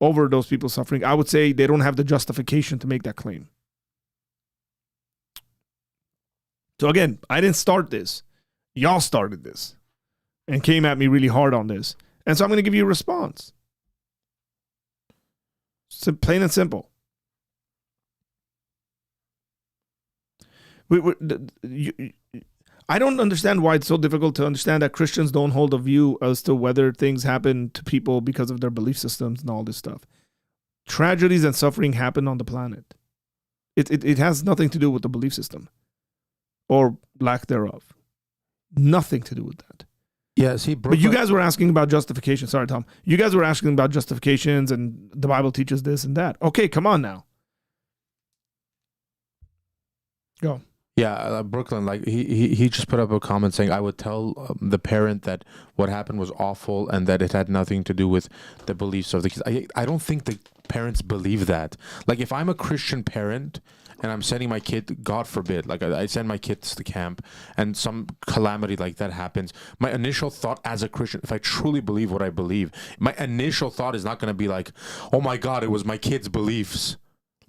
Speaker 1: over those people suffering. I would say they don't have the justification to make that claim. So again, I didn't start this. Y'all started this and came at me really hard on this. And so I'm going to give you a response. Plain and simple. I don't understand why it's so difficult to understand that Christians don't hold a view as to whether things happen to people because of their belief systems and all this stuff. Tragedies and suffering happen on the planet. It has nothing to do with the belief system or lack thereof. Nothing to do with that.
Speaker 2: Yeah, see,
Speaker 1: but you guys were asking about justification. Sorry, Tom. You guys were asking about justifications and the Bible teaches this and that. Okay, come on now. Go.
Speaker 2: Yeah, Brooklyn, like he just put up a comment saying, I would tell the parent that what happened was awful and that it had nothing to do with the beliefs of the kids. I don't think the parents believe that. Like if I'm a Christian parent and I'm sending my kid, God forbid, like I send my kids to camp and some calamity like that happens, my initial thought as a Christian, if I truly believe what I believe, my initial thought is not going to be like, oh my God, it was my kid's beliefs.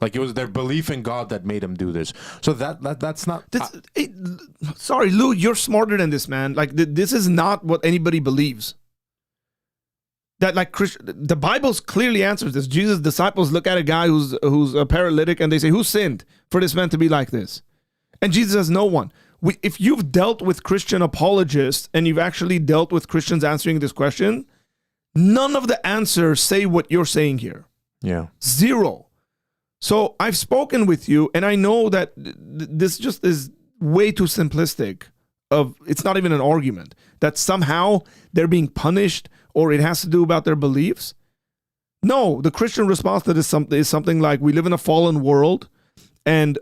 Speaker 2: Like it was their belief in God that made them do this. So that's not.
Speaker 1: Sorry, Lou, you're smarter than this, man. Like this is not what anybody believes. That like the Bible clearly answers this. Jesus' disciples look at a guy who's a paralytic and they say, "Who sinned for this man to be like this?" And Jesus says, "No one." If you've dealt with Christian apologists and you've actually dealt with Christians answering this question, none of the answers say what you're saying here.
Speaker 2: Yeah.
Speaker 1: Zero. So I've spoken with you, and I know that this just is way too simplistic. It's not even an argument that somehow they're being punished or it has to do about their beliefs. No, the Christian response to this is something like, we live in a fallen world, and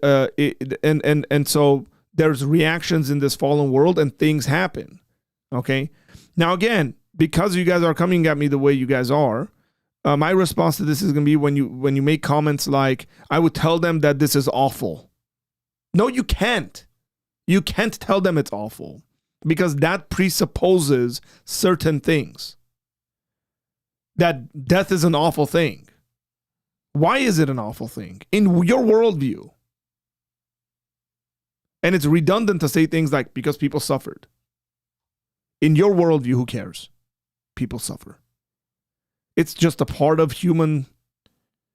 Speaker 1: so there's reactions in this fallen world, and things happen. Okay. Now again, because you guys are coming at me the way you guys are, my response to this is going to be when you make comments like, I would tell them that this is awful. No, you can't. You can't tell them it's awful because that presupposes certain things. That death is an awful thing. Why is it an awful thing? In your worldview. And it's redundant to say things like, because people suffered. In your worldview, who cares? People suffer. It's just a part of human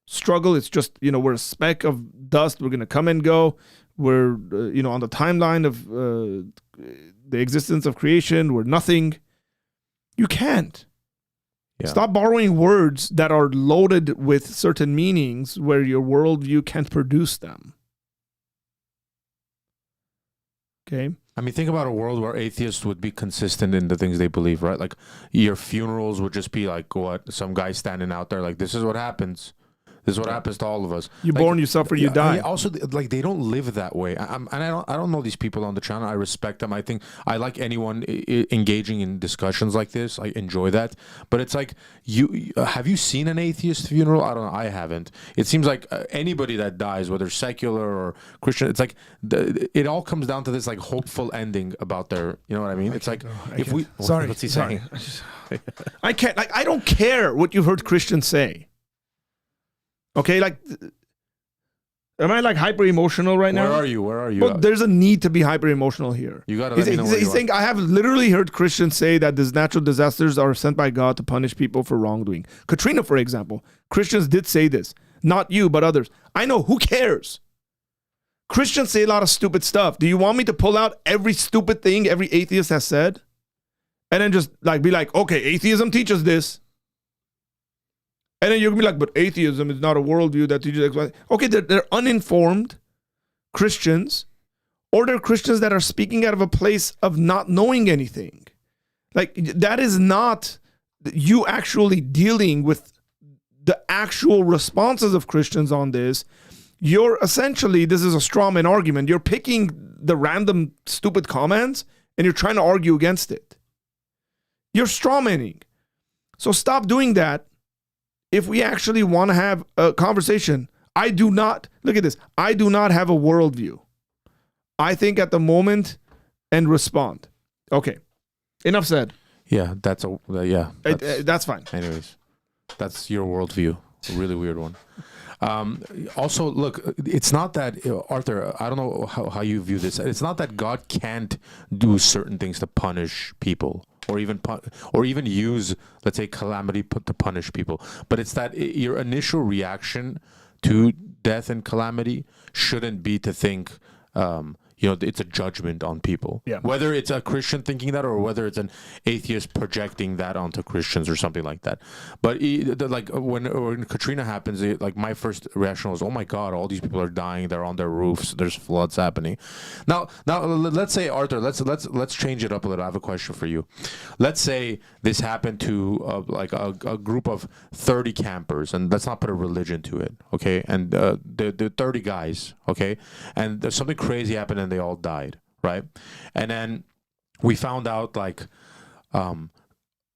Speaker 1: struggle. It's just, we're a speck of dust. We're going to come and go. We're, on the timeline of the existence of creation. We're nothing. You can't. Yeah. Stop borrowing words that are loaded with certain meanings where your worldview can't produce them. Okay?
Speaker 2: I mean, think about a world where atheists would be consistent in the things they believe, right? Like your funerals would just be like what? Some guy standing out there like, this is what happens. This is what happens to all of us.
Speaker 1: You're born, you suffer, you die.
Speaker 2: Also, like they don't live that way. I don't know these people on the channel. I respect them. I think I like anyone engaging in discussions like this. I enjoy that. But it's like, have you seen an atheist funeral? I don't know. I haven't. It seems like anybody that dies, whether secular or Christian, it's like it all comes down to this like hopeful ending about their. You know what I mean? It's like if we.
Speaker 1: Sorry,
Speaker 2: what's he saying?
Speaker 1: I can't. Like I don't care what you've heard Christians say. Okay, like, am I like hyper emotional right now?
Speaker 2: Where are you?
Speaker 1: Well, there's a need to be hyper emotional here.
Speaker 2: You gotta let me know where
Speaker 1: he's saying, I have literally heard Christians say that these natural disasters are sent by God to punish people for wrongdoing. Katrina, for example, Christians did say this. Not you, but others. I know, who cares? Christians say a lot of stupid stuff. Do you want me to pull out every stupid thing every atheist has said? And then just like be like, okay, atheism teaches this. And then you're going to be like, but atheism is not a worldview that teaches X, Y. Okay, they're uninformed Christians, or they're Christians that are speaking out of a place of not knowing anything. Like, that is not you actually dealing with the actual responses of Christians on this. You're essentially, this is a straw man argument. You're picking the random stupid comments and you're trying to argue against it. You're straw manning. So stop doing that. If we actually want to have a conversation, I do not have a worldview. I think at the moment and respond. Okay. Enough said.
Speaker 2: Yeah, that's
Speaker 1: fine.
Speaker 2: Anyways, that's your worldview. A really weird one. Also, look, it's not that, Arthur, I don't know how you view this. It's not that God can't do certain things to punish people or even use, let's say, calamity to punish people. But it's that your initial reaction to death and calamity shouldn't be to think, it's a judgment on people.
Speaker 1: Yeah.
Speaker 2: Whether it's a Christian thinking that or whether it's an atheist projecting that onto Christians or something like that. But like when Katrina happens, like my first reaction was, oh my God, all these people are dying. They're on their roofs. There's floods happening. Now let's say, Arthur, let's change it up a little. I have a question for you. Let's say this happened to like a group of 30 campers, and let's not put a religion to it, okay? And the 30 guys, okay? And there's something crazy happened and they all died, right? And then we found out like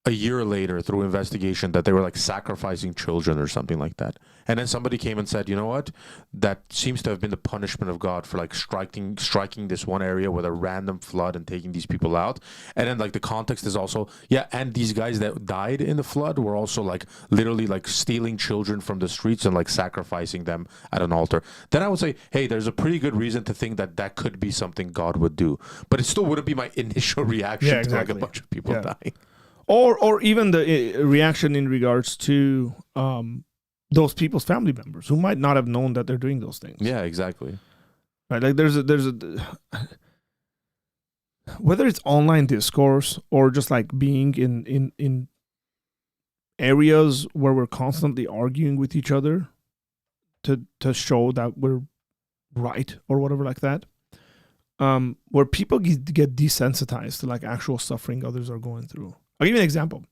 Speaker 2: a year later through investigation that they were like sacrificing children or something like that. And then somebody came and said, you know what? That seems to have been the punishment of God for like striking this one area with a random flood and taking these people out. And then like the context is also, yeah, and these guys that died in the flood were also like literally like stealing children from the streets and like sacrificing them at an altar. Then I would say, hey, there's a pretty good reason to think that that could be something God would do. But it still wouldn't be my initial reaction to like a bunch of people dying.
Speaker 1: Or even the reaction in regards to those people's family members who might not have known that they're doing those things.
Speaker 2: Yeah, exactly.
Speaker 1: Right, like there's a whether it's online discourse or just like being in areas where we're constantly arguing with each other to show that we're right or whatever like that, where people get desensitized to like actual suffering others are going through. I'll give you an example.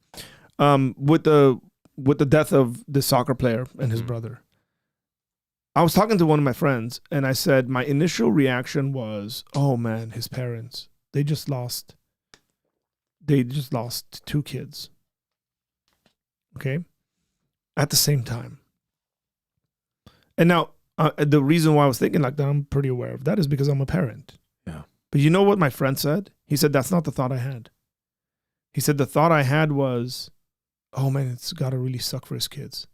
Speaker 1: With the death of the soccer player and his brother, I was talking to one of my friends and I said my initial reaction was, oh man, his parents, they just lost 2 kids. Okay? At the same time. And now the reason why I was thinking like that, I'm pretty aware of that, is because I'm a parent.
Speaker 2: Yeah.
Speaker 1: But you know what my friend said? He said, that's not the thought I had. He said, the thought I had was, oh man, it's got to really suck for his kids.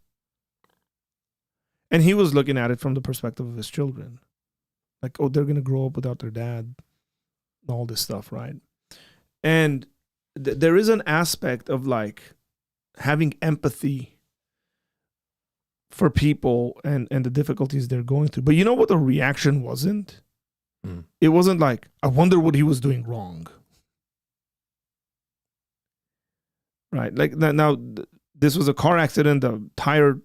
Speaker 1: And he was looking at it from the perspective of his children. Like, oh, they're going to grow up without their dad, all this stuff, right? And there is an aspect of like having empathy for people and the difficulties they're going through. But you know what the reaction wasn't? It wasn't like, I wonder what he was doing wrong. Right, like now, this was a car accident. The tire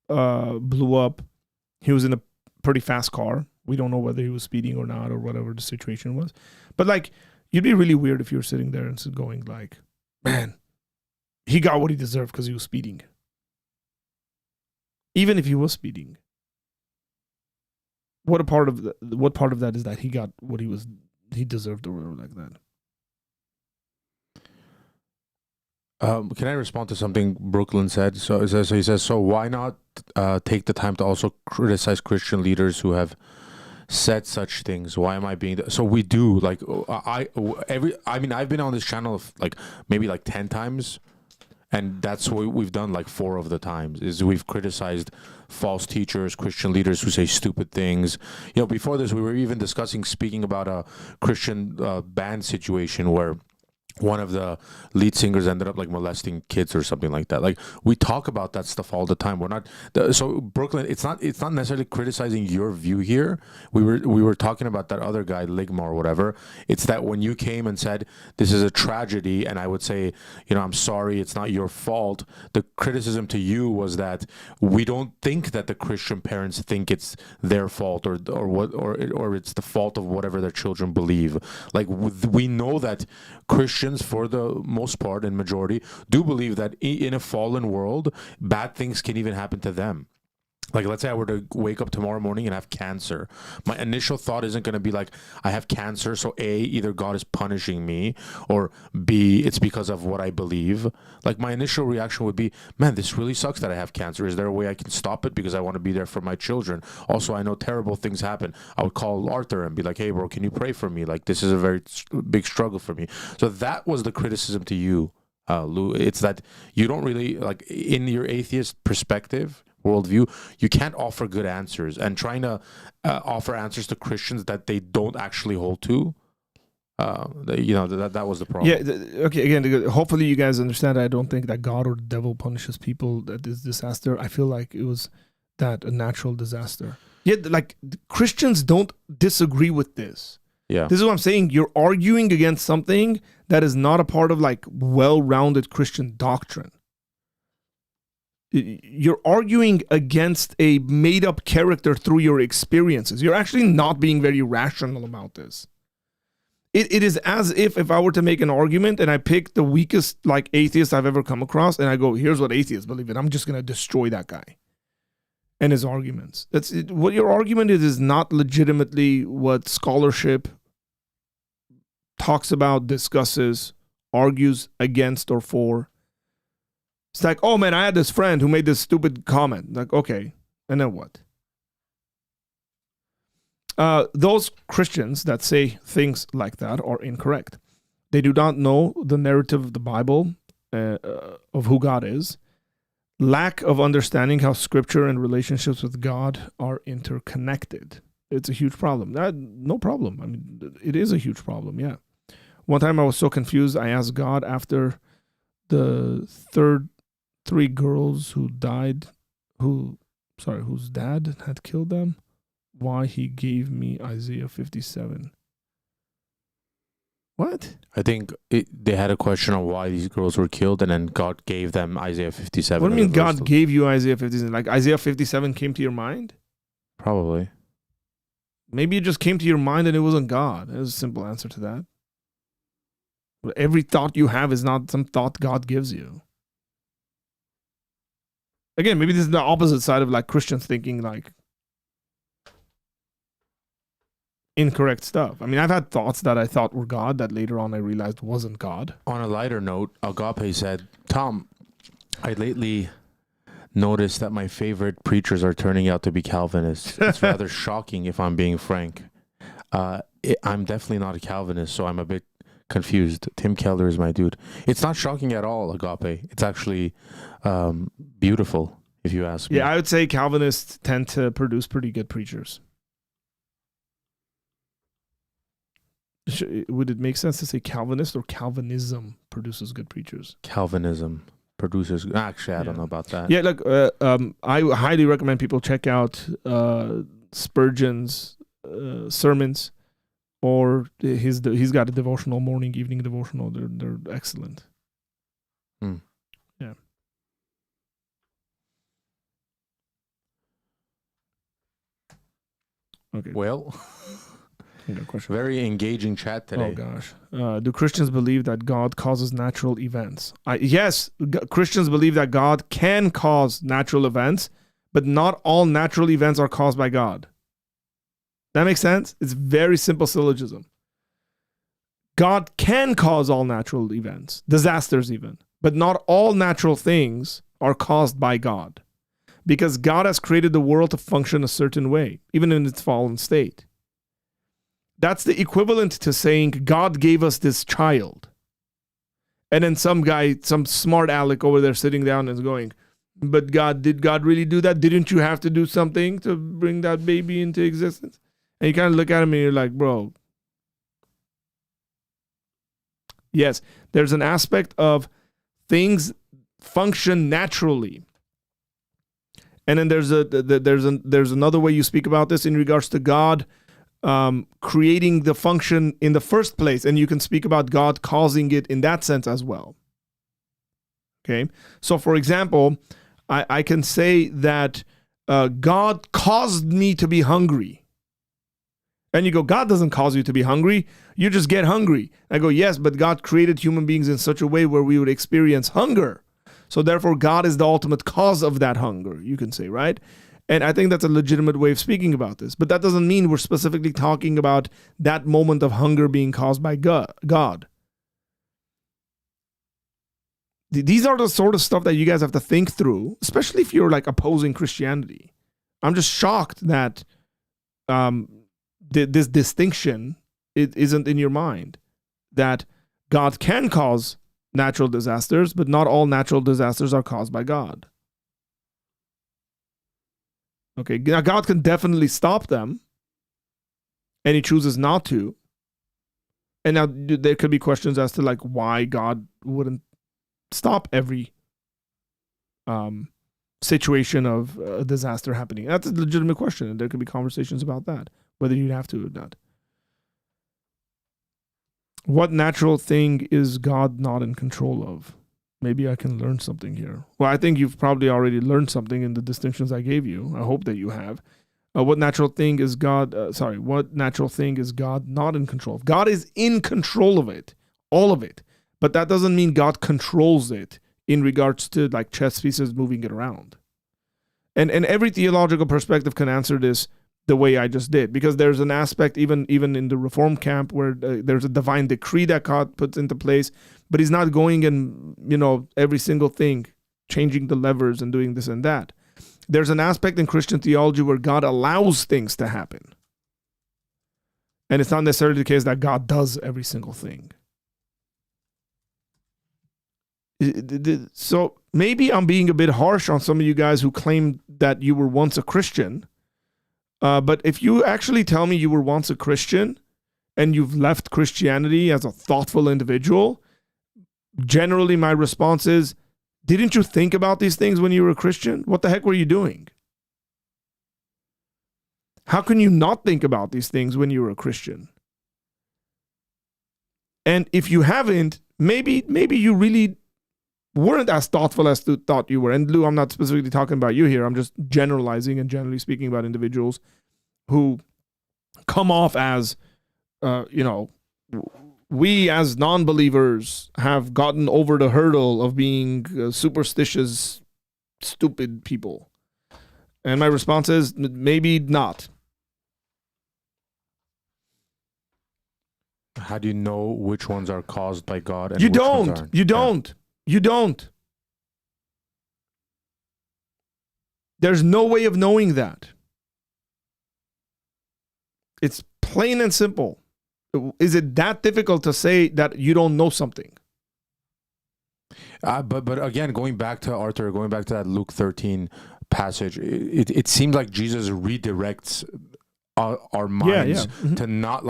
Speaker 1: blew up. He was in a pretty fast car. We don't know whether he was speeding or not or whatever the situation was. But like, you'd be really weird if you were sitting there and going like, man, he got what he deserved because he was speeding. Even if he was speeding, what part of that is that he got what he deserved or whatever like that?
Speaker 2: Can I respond to something Brooklyn said? So he says, so why not take the time to also criticize Christian leaders who have said such things? Why am I being so we do like I've been on this channel like maybe like 10 times, and that's what we've done like 4 of the times is we've criticized false teachers, Christian leaders who say stupid things. You know, before this we were even speaking about a Christian band situation where one of the lead singers ended up like molesting kids or something like that. Like we talk about that stuff all the time. We're not so Brooklyn. It's not necessarily criticizing your view here. We were talking about that other guy Ligma or whatever. It's that when you came and said this is a tragedy, and I would say, you know, I'm sorry, it's not your fault. The criticism to you was that we don't think that the Christian parents think it's their fault or it's the fault of whatever their children believe. Like we know that Christians, for the most part and majority, do believe that in a fallen world, bad things can even happen to them. Like, let's say I were to wake up tomorrow morning and have cancer. My initial thought isn't going to be like, I have cancer, so A, either God is punishing me, or B, it's because of what I believe. Like, my initial reaction would be, man, this really sucks that I have cancer. Is there a way I can stop it? Because I want to be there for my children. Also, I know terrible things happen. I would call Arthur and be like, hey, bro, can you pray for me? Like, this is a very big struggle for me. So that was the criticism to you, Lou. It's that you don't really, like, in your atheist perspective, worldview, you can't offer good answers, and trying to offer answers to Christians that they don't actually hold to, that was the problem.
Speaker 1: Yeah. Okay. Again, hopefully you guys understand. I don't think that God or the devil punishes people that this disaster. I feel like it was a natural disaster. Yet, like, Christians don't disagree with this.
Speaker 2: Yeah.
Speaker 1: This is what I'm saying. You're arguing against something that is not a part of like well-rounded Christian doctrine. You're arguing against a made-up character through your experiences. You're actually not being very rational about this. It is as if I were to make an argument and I pick the weakest like atheist I've ever come across and I go, here's what atheists believe in. I'm just going to destroy that guy and his arguments. What your argument is not legitimately what scholarship talks about, discusses, argues against or for. It's like, oh man, I had this friend who made this stupid comment. Like, okay, and then what? Those Christians that say things like that are incorrect. They do not know the narrative of the Bible of who God is. Lack of understanding how Scripture and relationships with God are interconnected. It's a huge problem. No problem. I mean, it is a huge problem, yeah. One time I was so confused, I asked God after the three girls who died, whose dad had killed them, why he gave me Isaiah 57. What?
Speaker 2: I think they had a question on why these girls were killed, and then God gave them Isaiah 57.
Speaker 1: What do you mean God gave you Isaiah 57? Like Isaiah 57 came to your mind?
Speaker 2: Probably.
Speaker 1: Maybe it just came to your mind and it wasn't God. There's a simple answer to that. But every thought you have is not some thought God gives you. Again, maybe this is the opposite side of like Christians thinking like incorrect stuff. I mean, I've had thoughts that I thought were God that later on I realized wasn't God.
Speaker 2: On a lighter note, Agape said, Tom, I lately noticed that my favorite preachers are turning out to be Calvinists. It's rather shocking if I'm being frank. I'm definitely not a Calvinist, so I'm a bit confused. Tim Keller is my dude. It's not shocking at all, Agape. It's actually beautiful, if you ask me.
Speaker 1: Yeah, I would say Calvinists tend to produce pretty good preachers. Would it make sense to say Calvinist or Calvinism produces good preachers?
Speaker 2: Calvinism produces... Actually, I don't know about that.
Speaker 1: Yeah, look, I highly recommend people check out Spurgeon's sermons, or he's got a devotional, morning, evening devotional. They're excellent. Yeah. Okay.
Speaker 2: Well... Very engaging chat today.
Speaker 1: Oh gosh. Do Christians believe that God causes natural events? Yes, Christians believe that God can cause natural events, but not all natural events are caused by God. That makes sense? It's very simple syllogism. God can cause all natural events, disasters even, but not all natural things are caused by God, because God has created the world to function a certain way, even in its fallen state. That's the equivalent to saying God gave us this child. And then some guy, some smart aleck over there sitting down and is going, but did God really do that? Didn't you have to do something to bring that baby into existence? And you kind of look at him and you're like, bro. Yes, there's an aspect of things function naturally. And then there's another way you speak about this in regards to God creating the function in the first place, and you can speak about God causing it in that sense as well. Okay, so for example, I can say that God caused me to be hungry. And you go, God doesn't cause you to be hungry, you just get hungry. I go, yes, but God created human beings in such a way where we would experience hunger. So therefore, God is the ultimate cause of that hunger, you can say, right? And I think that's a legitimate way of speaking about this. But that doesn't mean we're specifically talking about that moment of hunger being caused by God. These are the sort of stuff that you guys have to think through, especially if you're like opposing Christianity. I'm just shocked that this distinction isn't in your mind, that God can cause natural disasters, but not all natural disasters are caused by God. Okay, now God can definitely stop them, and he chooses not to. And now there could be questions as to like why God wouldn't stop every situation of a disaster happening. That's a legitimate question, and there could be conversations about that, whether you'd have to or not. What natural thing is God not in control of? Maybe I can learn something here. Well, I think you've probably already learned something in the distinctions I gave you. I hope that you have. What natural thing is God? What natural thing is God not in control of? God is in control of it, all of it. But that doesn't mean God controls it in regards to like chess pieces moving it around. And every theological perspective can answer this the way I just did, because there's an aspect even in the Reform camp where there's a divine decree that God puts into place, but he's not going and every single thing changing the levers and doing this and that. There's an aspect in Christian theology where God allows things to happen. And it's not necessarily the case that God does every single thing. So maybe I'm being a bit harsh on some of you guys who claim that you were once a Christian. But if you actually tell me you were once a Christian and you've left Christianity as a thoughtful individual, generally my response is, didn't you think about these things when you were a Christian? What the heck were you doing? How can you not think about these things when you were a Christian? And if you haven't, maybe you really weren't as thoughtful as you thought you were. And Lou, I'm not specifically talking about you here. I'm just generalizing and generally speaking about individuals who come off as, we as non-believers have gotten over the hurdle of being superstitious, stupid people. And my response is maybe not.
Speaker 2: How do you know which ones are caused by God and
Speaker 1: you
Speaker 2: which ones
Speaker 1: don't.
Speaker 2: aren't?
Speaker 1: You don't. You don't. There's no way of knowing that. It's plain and simple. Is it that difficult to say that you don't know something?
Speaker 2: But again, going back to that Luke 13 passage, it seems like Jesus redirects our minds to not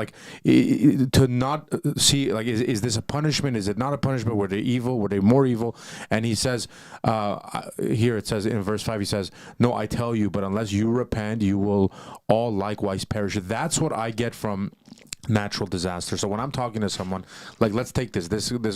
Speaker 2: see, like, is this a punishment? Is it not a punishment? Were they evil? Were they more evil? And he says, here it says in verse 5, he says, no, I tell you, but unless you repent, you will all likewise perish. That's what I get from natural disaster. So when I'm talking to someone, like, let's take this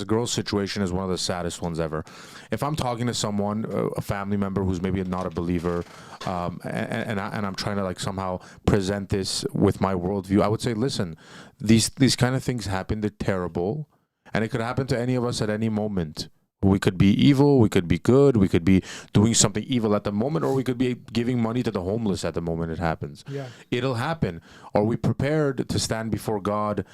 Speaker 2: girl's situation is one of the saddest ones ever. If I'm talking to someone, a family member who's maybe not a believer, and I'm trying to, like, somehow present this with my worldview, I would say, listen, these kind of things happen. They're terrible, and it could happen to any of us at any moment. We could be evil, we could be good, we could be doing something evil at the moment, or we could be giving money to the homeless at the moment it happens. Yeah. It'll happen. Are we prepared to stand before God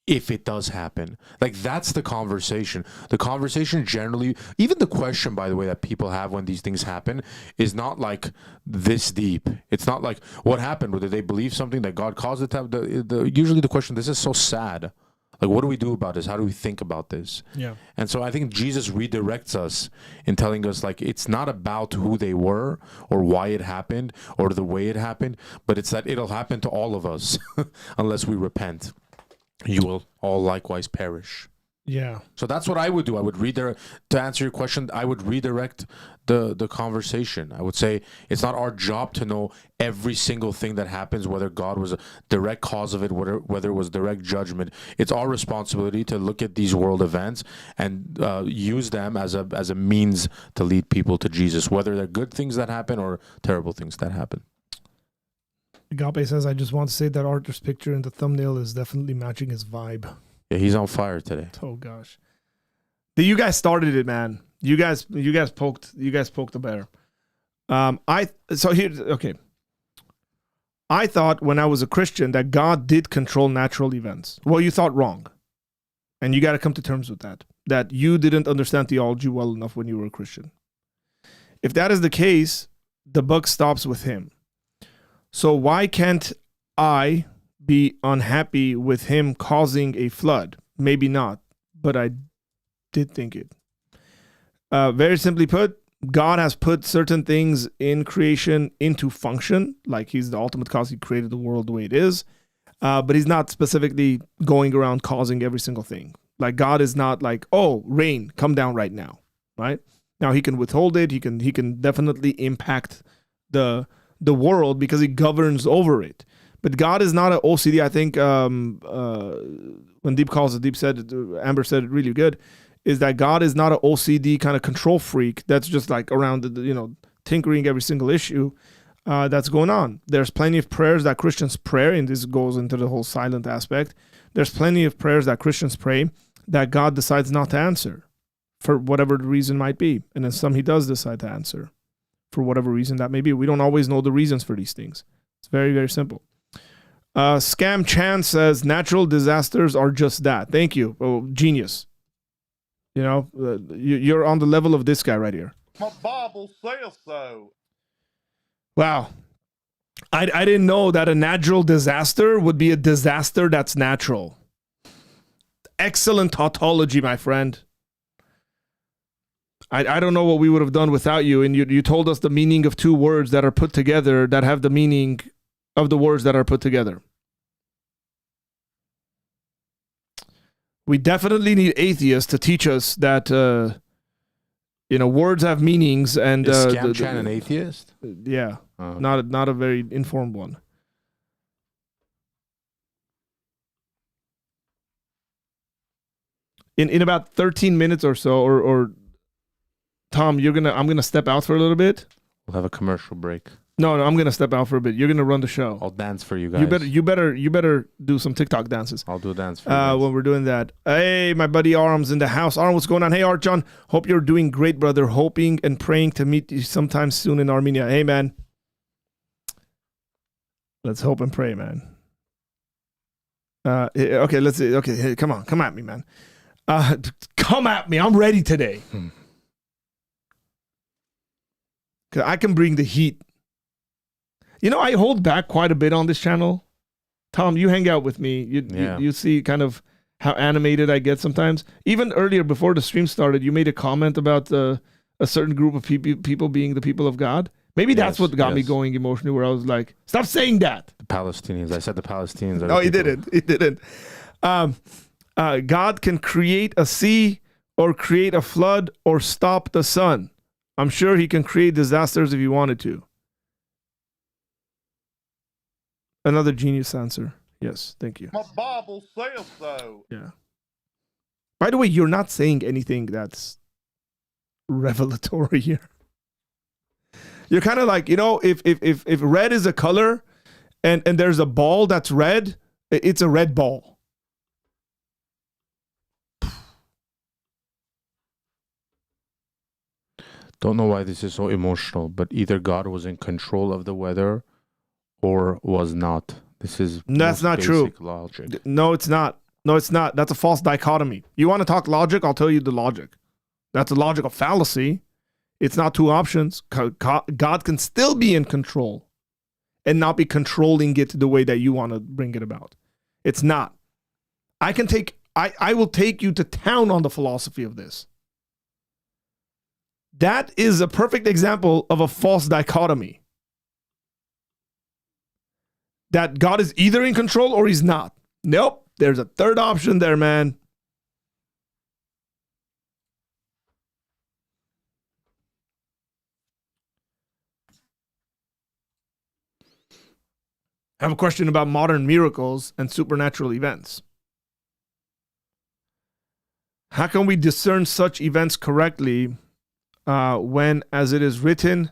Speaker 2: if it does happen? Like, that's the conversation. The conversation generally, even the question, by the way, that people have when these things happen is not like this deep. It's not like, what happened? Did they believe something that God caused it to happen? Usually the question, this is so sad. Like, what do we do about this? How do we think about this? Yeah. And so I think Jesus redirects us in telling us, like, it's not about who they were or why it happened or the way it happened, but it's that it'll happen to all of us unless we repent. You will all likewise perish. Yeah. So that's what I would do. I would redirect, to answer your question, I would redirect the conversation. I would say it's not our job to know every single thing that happens, whether God was a direct cause of it, whether it was direct judgment. It's our responsibility to look at these world events and use them as a means to lead people to Jesus, whether they're good things that happen or terrible things that happen.
Speaker 1: Agape says, I just want to say that Arthur's picture in the thumbnail is definitely matching his vibe.
Speaker 2: Yeah, he's on fire today.
Speaker 1: Oh gosh. You guys started it, man. You guys poked the bear. I thought when I was a Christian that God did control natural events. Well, you thought wrong. And you got to come to terms with that you didn't understand theology well enough when you were a Christian. If that is the case, the buck stops with him. So why can't I be unhappy with him causing a flood? Maybe not, but I did think it. Very simply put, God has put certain things in creation into function, like he's the ultimate cause. He created the world the way it is, but he's not specifically going around causing every single thing. Like, God is not like, oh, rain, come down right now, right? Now he can withhold it. He can definitely impact the world because he governs over it. But God is not an OCD. I think when Deep calls it, Deep said it, Amber said it really good, is that God is not an OCD kind of control freak that's just like around, tinkering every single issue that's going on. There's plenty of prayers that Christians pray, and this goes into the whole silent aspect. There's plenty of prayers that Christians pray that God decides not to answer for whatever the reason might be. And then some he does decide to answer for whatever reason that may be. We don't always know the reasons for these things. It's very, very simple. Scam Chan says natural disasters are just that. Thank you. Oh, genius. You know, you're on the level of this guy right here.
Speaker 3: My Bible says so.
Speaker 1: Wow. I didn't know that a natural disaster would be a disaster that's natural. Excellent tautology, my friend. I don't know what we would have done without you. And you told us the meaning of two words that are put together that have the meaning of the words that are put together. We definitely need atheists to teach us that, words have meanings. And
Speaker 2: is Scam Chan an atheist?
Speaker 1: Yeah, not a very informed one. In about 13 minutes or so, or Tom, I'm gonna step out for a little bit.
Speaker 2: We'll have a commercial break.
Speaker 1: No, I'm gonna step out for a bit. You're gonna run the show.
Speaker 2: I'll dance for you guys.
Speaker 1: You better do some TikTok dances.
Speaker 2: I'll do a dance for you
Speaker 1: when we're doing that. Hey, my buddy Arm's in the house. Arm, what's going on? Hey, Art John. Hope you're doing great, brother. Hoping and praying to meet you sometime soon in Armenia. Hey, man. Let's hope and pray, man. Okay, let's see. Okay, hey, come at me, man. Come at me. I'm ready today. I can bring the heat. You know, I hold back quite a bit on this channel. Tom, you hang out with me. You see kind of how animated I get sometimes. Even earlier, before the stream started, you made a comment about a certain group of people being the people of God. Maybe that's what got me going emotionally, where I was like, stop saying that.
Speaker 2: The Palestinians. I said the Palestinians are
Speaker 1: No, he didn't. He didn't. God can create a sea or create a flood or stop the sun. I'm sure he can create disasters if he wanted to. Another genius answer. Yes, thank you.
Speaker 3: My Bible says so.
Speaker 1: Yeah. By the way, you're not saying anything that's revelatory here. You're kind of like, if red is a color and there's a ball that's red, it's a red ball.
Speaker 2: Don't know why this is so emotional, but either God was in control of the weather or was not. That's
Speaker 1: not true.
Speaker 2: Logic.
Speaker 1: No, it's not. That's a false dichotomy. You want to talk logic? I'll tell you the logic. That's a logical fallacy. It's not two options. God can still be in control and not be controlling it the way that you want to bring it about. It's not. I will take you to town on the philosophy of this. That is a perfect example of a false dichotomy. That God is either in control or he's not. Nope. There's a third option there, man. I have a question about modern miracles and supernatural events. How can we discern such events correctly when, as it is written,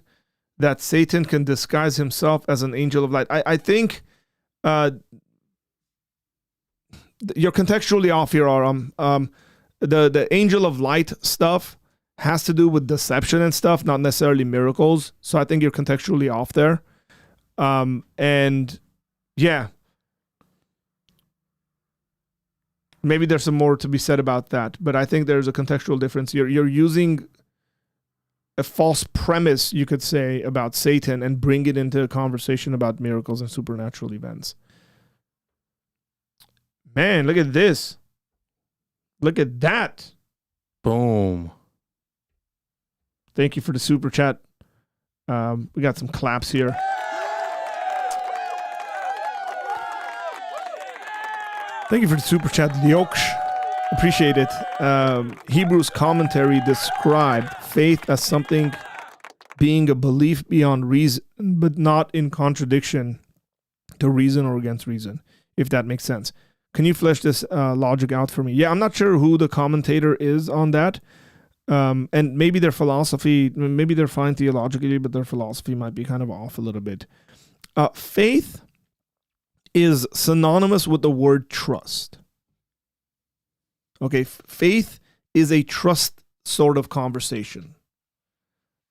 Speaker 1: that Satan can disguise himself as an angel of light? I think you're contextually off here, Aram. The angel of light stuff has to do with deception and stuff, not necessarily miracles. So I think you're contextually off there. And yeah, maybe there's some more to be said about that, but I think there's a contextual difference. You're using a false premise, you could say, about Satan and bring it into a conversation about miracles and supernatural events. Man, look at this. Look at that.
Speaker 2: Boom.
Speaker 1: Thank you for the super chat. We got some claps here. Thank you for the super chat, Leoksh. Appreciate it. Hebrews commentary described faith as something being a belief beyond reason, but not in contradiction to reason or against reason, if that makes sense. Can you flesh this logic out for me? Yeah, I'm not sure who the commentator is on that. And maybe their philosophy, maybe they're fine theologically, but their philosophy might be kind of off a little bit. Faith is synonymous with the word trust. Okay, faith is a trust sort of conversation.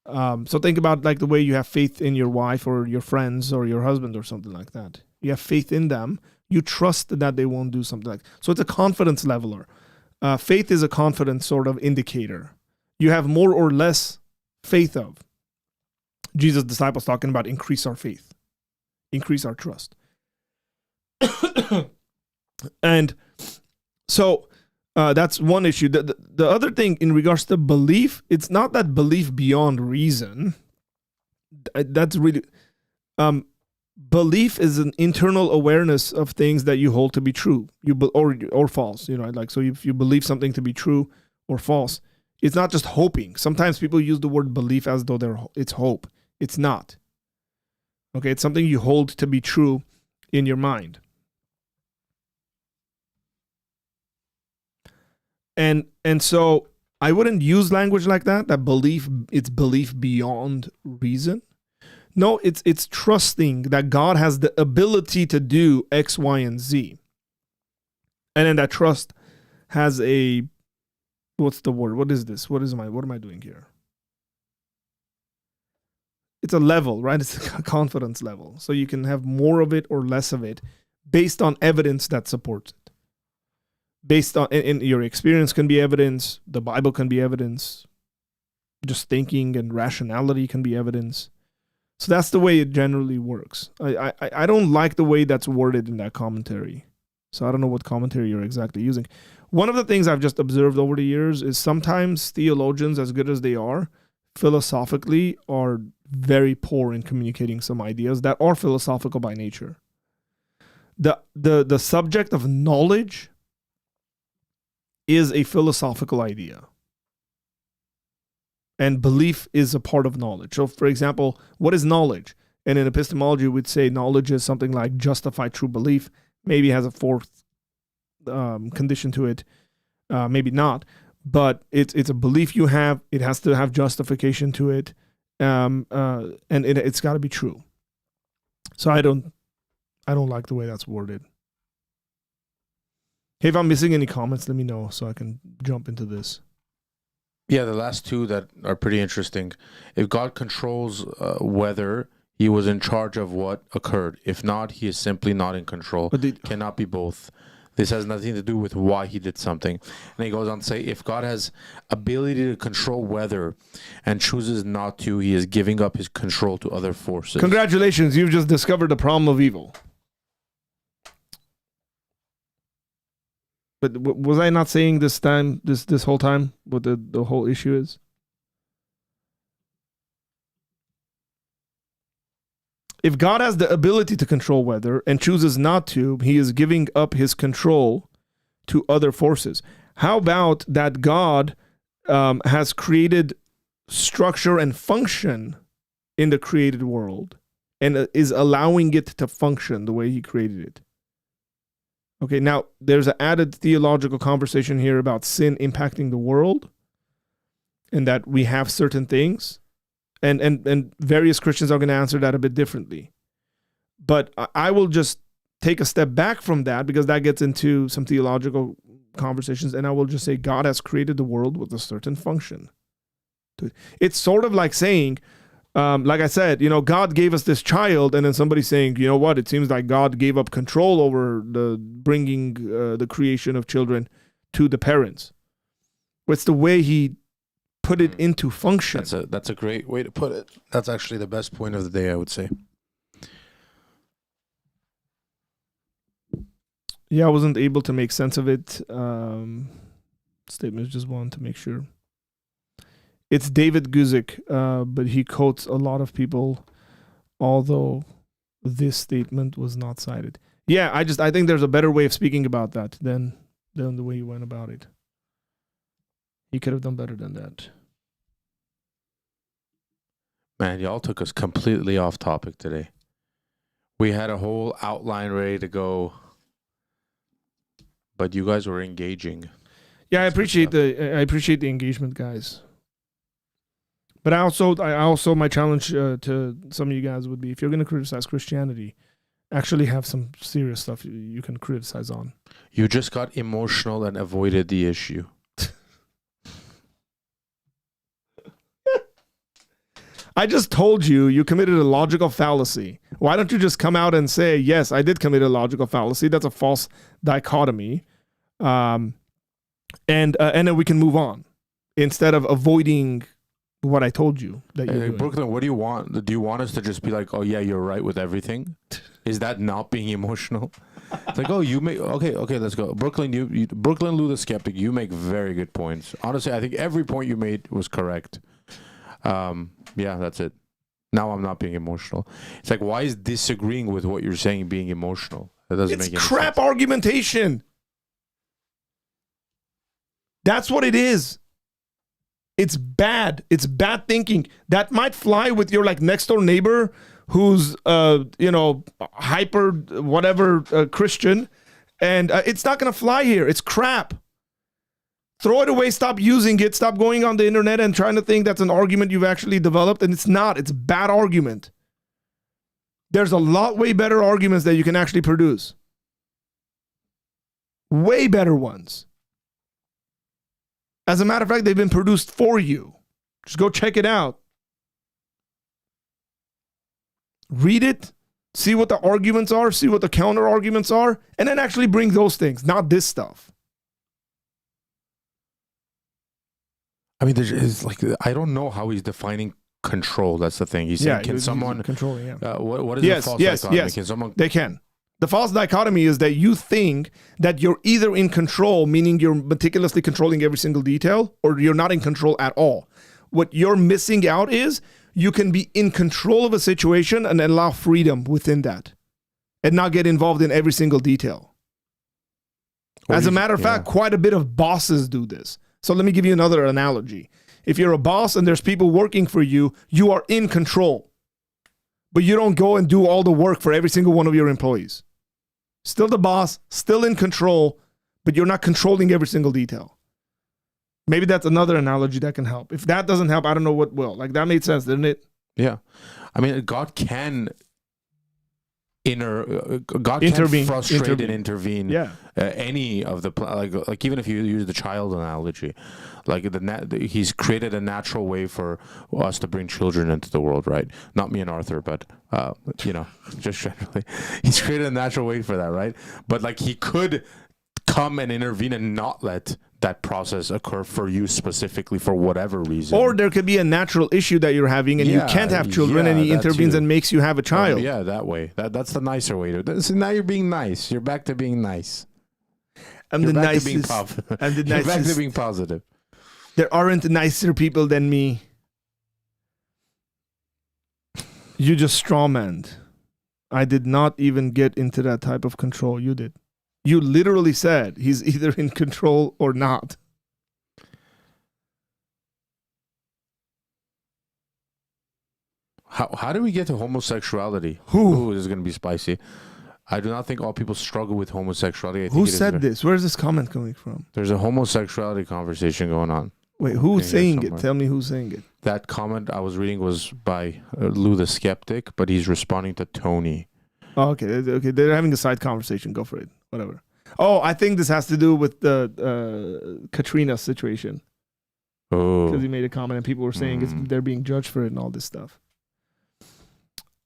Speaker 1: So think about like the way you have faith in your wife or your friends or your husband or something like that. You have faith in them. You trust that they won't do something like that. So it's a confidence leveler. faith is a confidence sort of indicator. You have more or less faith of. Jesus' disciples talking about increase our faith, increase our trust. And so that's one issue. The other thing in regards to belief, it's not that belief beyond reason. That's really... belief is an internal awareness of things that you hold to be true, or false. Like, so if you believe something to be true or false, it's not just hoping. Sometimes people use the word belief as though it's hope. It's not. Okay, it's something you hold to be true in your mind. And so I wouldn't use language like that it's belief beyond reason. No, it's trusting that God has the ability to do X, Y, and Z. And then that trust has a, what's the word? What is this? What am I doing here? It's a level, right? It's a confidence level. So you can have more of it or less of it based on evidence that supports it. Based on, in your experience can be evidence, the Bible can be evidence, just thinking and rationality can be evidence. So that's the way it generally works. I don't like the way that's worded in that commentary. So I don't know what commentary you're exactly using. One of the things I've just observed over the years is sometimes theologians, as good as they are, philosophically are very poor in communicating some ideas that are philosophical by nature. The subject of knowledge is a philosophical idea. And belief is a part of knowledge. So, for example, what is knowledge? And in epistemology, we'd say knowledge is something like justified true belief. Maybe has a fourth condition to it. Maybe not. But it's a belief you have. It has to have justification to it. And it's got to be true. So I don't like the way that's worded. Hey, if I'm missing any comments, let me know so I can jump into this.
Speaker 2: Yeah, the last two that are pretty interesting. If God controls weather, he was in charge of what occurred. If not, he is simply not in control. Cannot be both. This has nothing to do with why he did something. And he goes on to say, if God has ability to control weather and chooses not to, he is giving up his control to other forces.
Speaker 1: Congratulations, you've just discovered the problem of evil. But was I not saying this whole time what the whole issue is? If God has the ability to control weather and chooses not to, he is giving up his control to other forces. How about that God has created structure and function in the created world and is allowing it to function the way he created it? Okay, now there's an added theological conversation here about sin impacting the world and that we have certain things. And various Christians are going to answer that a bit differently. But I will just take a step back from that because that gets into some theological conversations. And I will just say God has created the world with a certain function. It's sort of like saying, like I said, God gave us this child, and then somebody saying, you know what, it seems like God gave up control over the bringing the creation of children to the parents. It's the way he put it into function.
Speaker 2: That's a great way to put it. That's actually the best point of the day, I would say.
Speaker 1: Yeah, I wasn't able to make sense of it. Statements just wanted to make sure. It's David Guzik, but he quotes a lot of people, although this statement was not cited. Yeah, I think there's a better way of speaking about that than the way he went about it. He could have done better than that.
Speaker 2: Man, y'all took us completely off topic today. We had a whole outline ready to go, but you guys were engaging.
Speaker 1: Yeah, I appreciate the engagement, guys. But I also my challenge to some of you guys would be, if you're going to criticize Christianity, actually have some serious stuff you can criticize on.
Speaker 2: You just got emotional and avoided the issue.
Speaker 1: I just told you committed a logical fallacy. Why don't you just come out and say, yes, I did commit a logical fallacy. That's a false dichotomy. And and then we can move on instead of avoiding what I told you that you're doing.
Speaker 2: Brooklyn, what do you want? Do you want us to just be like, oh yeah, you're right with everything? Is that not being emotional? It's like, oh, you make okay, let's go. Brooklyn, you Brooklyn Lou the Skeptic, you make very good points. Honestly, I think every point you made was correct. Yeah, that's it. Now I'm not being emotional. It's like, why is disagreeing with what you're saying being emotional? That doesn't make any sense. It's
Speaker 1: crap argumentation. That's what it is. It's bad. It's bad thinking. That might fly with your like next door neighbor who's hyper whatever Christian, and it's not gonna fly here. It's crap. Throw it away. Stop using it. Stop going on the internet and trying to think that's an argument you've actually developed, and it's not. It's a bad argument. There's a lot way better arguments that you can actually produce. Way better ones. As a matter of fact, they've been produced for you. Just go check it out. Read it, see what the arguments are, see what the counter arguments are, and then actually bring those things, not this stuff.
Speaker 2: I mean, there's like, I don't know how he's defining control. That's the thing. He's saying, can someone
Speaker 1: control? Yeah.
Speaker 2: What is the false dichotomy?
Speaker 1: Yes.
Speaker 2: Can someone?
Speaker 1: They can. The false dichotomy is that you think that you're either in control, meaning you're meticulously controlling every single detail, or you're not in control at all. What you're missing out is you can be in control of a situation and allow freedom within that and not get involved in every single detail. As a matter of fact, quite a bit of bosses do this. So let me give you another analogy. If you're a boss and there's people working for you, you are in control, but you don't go and do all the work for every single one of your employees. Still the boss, still in control, but you're not controlling every single detail. Maybe that's another analogy that can help. If that doesn't help, I don't know what will. Like, that made sense, didn't it?
Speaker 2: Yeah. I mean, God can frustrate and intervene.
Speaker 1: Yeah.
Speaker 2: Any of the like even if you use the child analogy, like he's created a natural way for us to bring children into the world, right? Not me and Arthur, but just generally, he's created a natural way for that, right? But like, he could come and intervene and not let that process occur for you specifically for whatever reason.
Speaker 1: Or there could be a natural issue that you're having and you can't have children, and he intervenes and makes you have a child.
Speaker 2: Yeah, that way. That's the nicer way to. So now you're being nice. You're back to being nice.
Speaker 1: You're back to
Speaker 2: being positive.
Speaker 1: There aren't nicer people than me. You just strawmanned. I did not even get into that type of control. You did. You literally said he's either in control or not.
Speaker 2: How do we get to homosexuality?
Speaker 1: Who?
Speaker 2: This is going to be spicy. I do not think all people struggle with homosexuality.
Speaker 1: Who said this? Where's this comment coming from?
Speaker 2: There's a homosexuality conversation going on.
Speaker 1: Wait, who's saying it? Tell me who's saying it.
Speaker 2: That comment I was reading was by Lou the Skeptic, but he's responding to Tony.
Speaker 1: Oh, okay. They're having a side conversation. Go for it. Whatever. Oh, I think this has to do with the Katrina situation.
Speaker 2: Oh.
Speaker 1: Because he made a comment and people were saying they're being judged for it and all this stuff.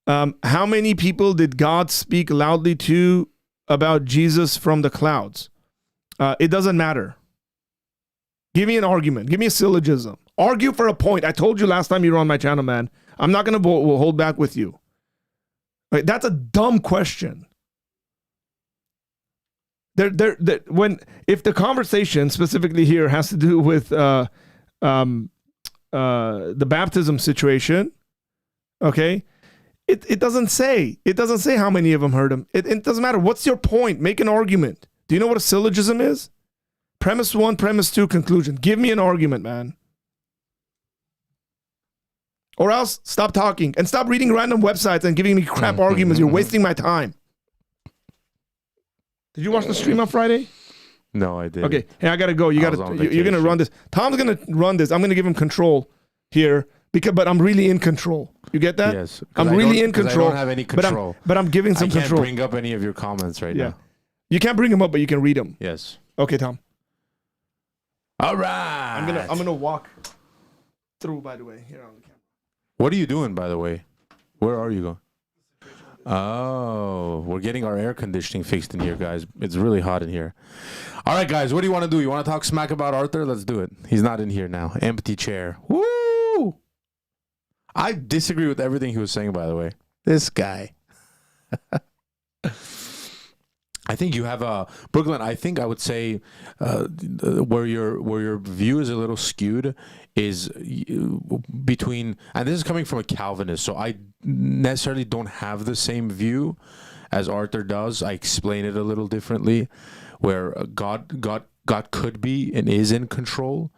Speaker 1: How many people did God speak loudly to about Jesus from the clouds? It doesn't matter. Give me an argument. Give me a syllogism. Argue for a point. I told you last time you were on my channel, man. I'm not going to hold back with you. Right, that's a dumb question. If the conversation specifically here has to do with the baptism situation, okay, it doesn't say how many of them heard him. It doesn't matter. What's your point? Make an argument. Do you know what a syllogism is? Premise 1, premise 2, conclusion. Give me an argument, man. Or else stop talking and stop reading random websites and giving me crap arguments. You're wasting my time. Did you watch the stream on Friday?
Speaker 2: No, I didn't.
Speaker 1: Okay, hey, I gotta go. You're gonna run this. Tom's gonna run this. I'm gonna give him control here but I'm really in control. You get that?
Speaker 2: Yes.
Speaker 1: I'm really in control.
Speaker 2: I don't have any control.
Speaker 1: But I'm giving some control.
Speaker 2: I can't bring up any of your comments right now.
Speaker 1: You can't bring them up, but you can read them.
Speaker 2: Yes.
Speaker 1: Okay, Tom.
Speaker 2: All right.
Speaker 1: I'm gonna walk through. By the way, here on the camera.
Speaker 2: What are you doing, by the way? Where are you going? Oh, we're getting our air conditioning fixed in here, guys. It's really hot in here. All right, guys, what do you want to do? You want to talk smack about Arthur? Let's do it. He's not in here now. Empty chair. Woo! I disagree with everything he was saying, by the way. This guy. I think you have Brooklyn. I think I would say where your view is a little skewed is between, and this is coming from a Calvinist, so I necessarily don't have the same view as Arthur does. I explain it a little differently, where God could be and is in control,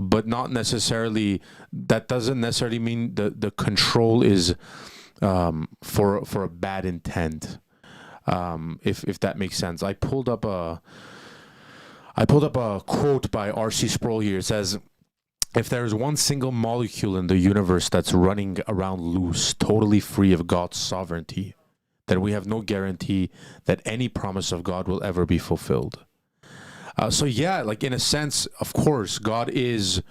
Speaker 2: but not necessarily. That doesn't necessarily mean the control is for a bad intent. If that makes sense. I pulled up a quote by R.C. Sproul here. It says, if there is one single molecule in the universe that's running around loose, totally free of God's sovereignty, then we have no guarantee that any promise of God will ever be fulfilled. So yeah, like in a sense, of course, God is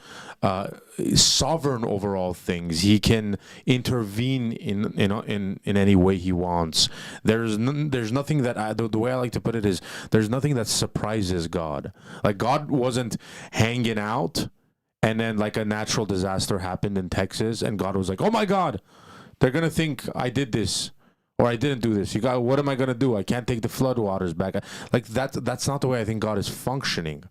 Speaker 2: sovereign over all things. He can intervene in any way he wants. There's nothing that the way I like to put it is there's nothing that surprises God. Like God wasn't hanging out, and then like a natural disaster happened in Texas, and God was like, "Oh my God, they're gonna think I did this." Or I didn't do this. What am I going to do? I can't take the flood waters back. Like that's not the way I think God is functioning.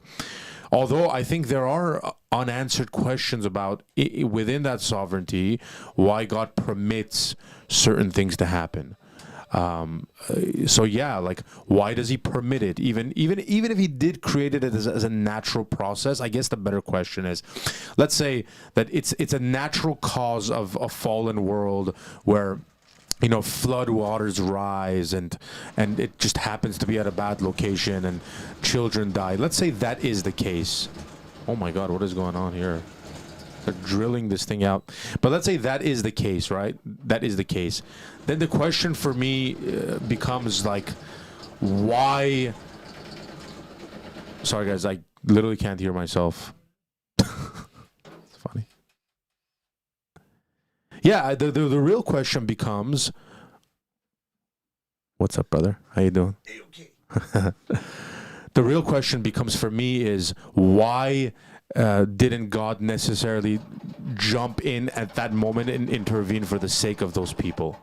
Speaker 2: Although I think there are unanswered questions about within that sovereignty, why God permits certain things to happen. So yeah, like why does he permit it? Even if he did create it as a natural process, I guess the better question is, let's say that it's a natural cause of a fallen world where, you know, flood waters rise and it just happens to be at a bad location and children die. Let's say that is the case. Oh my God, what is going on here? They're drilling this thing out. But let's say that is the case, right? That is the case. Then the question for me becomes like, why? Sorry guys, I literally can't hear myself. It's funny. Yeah, the real question becomes, what's up, brother? How you doing? Hey, okay. The real question becomes for me is, why didn't God necessarily jump in at that moment and intervene for the sake of those people?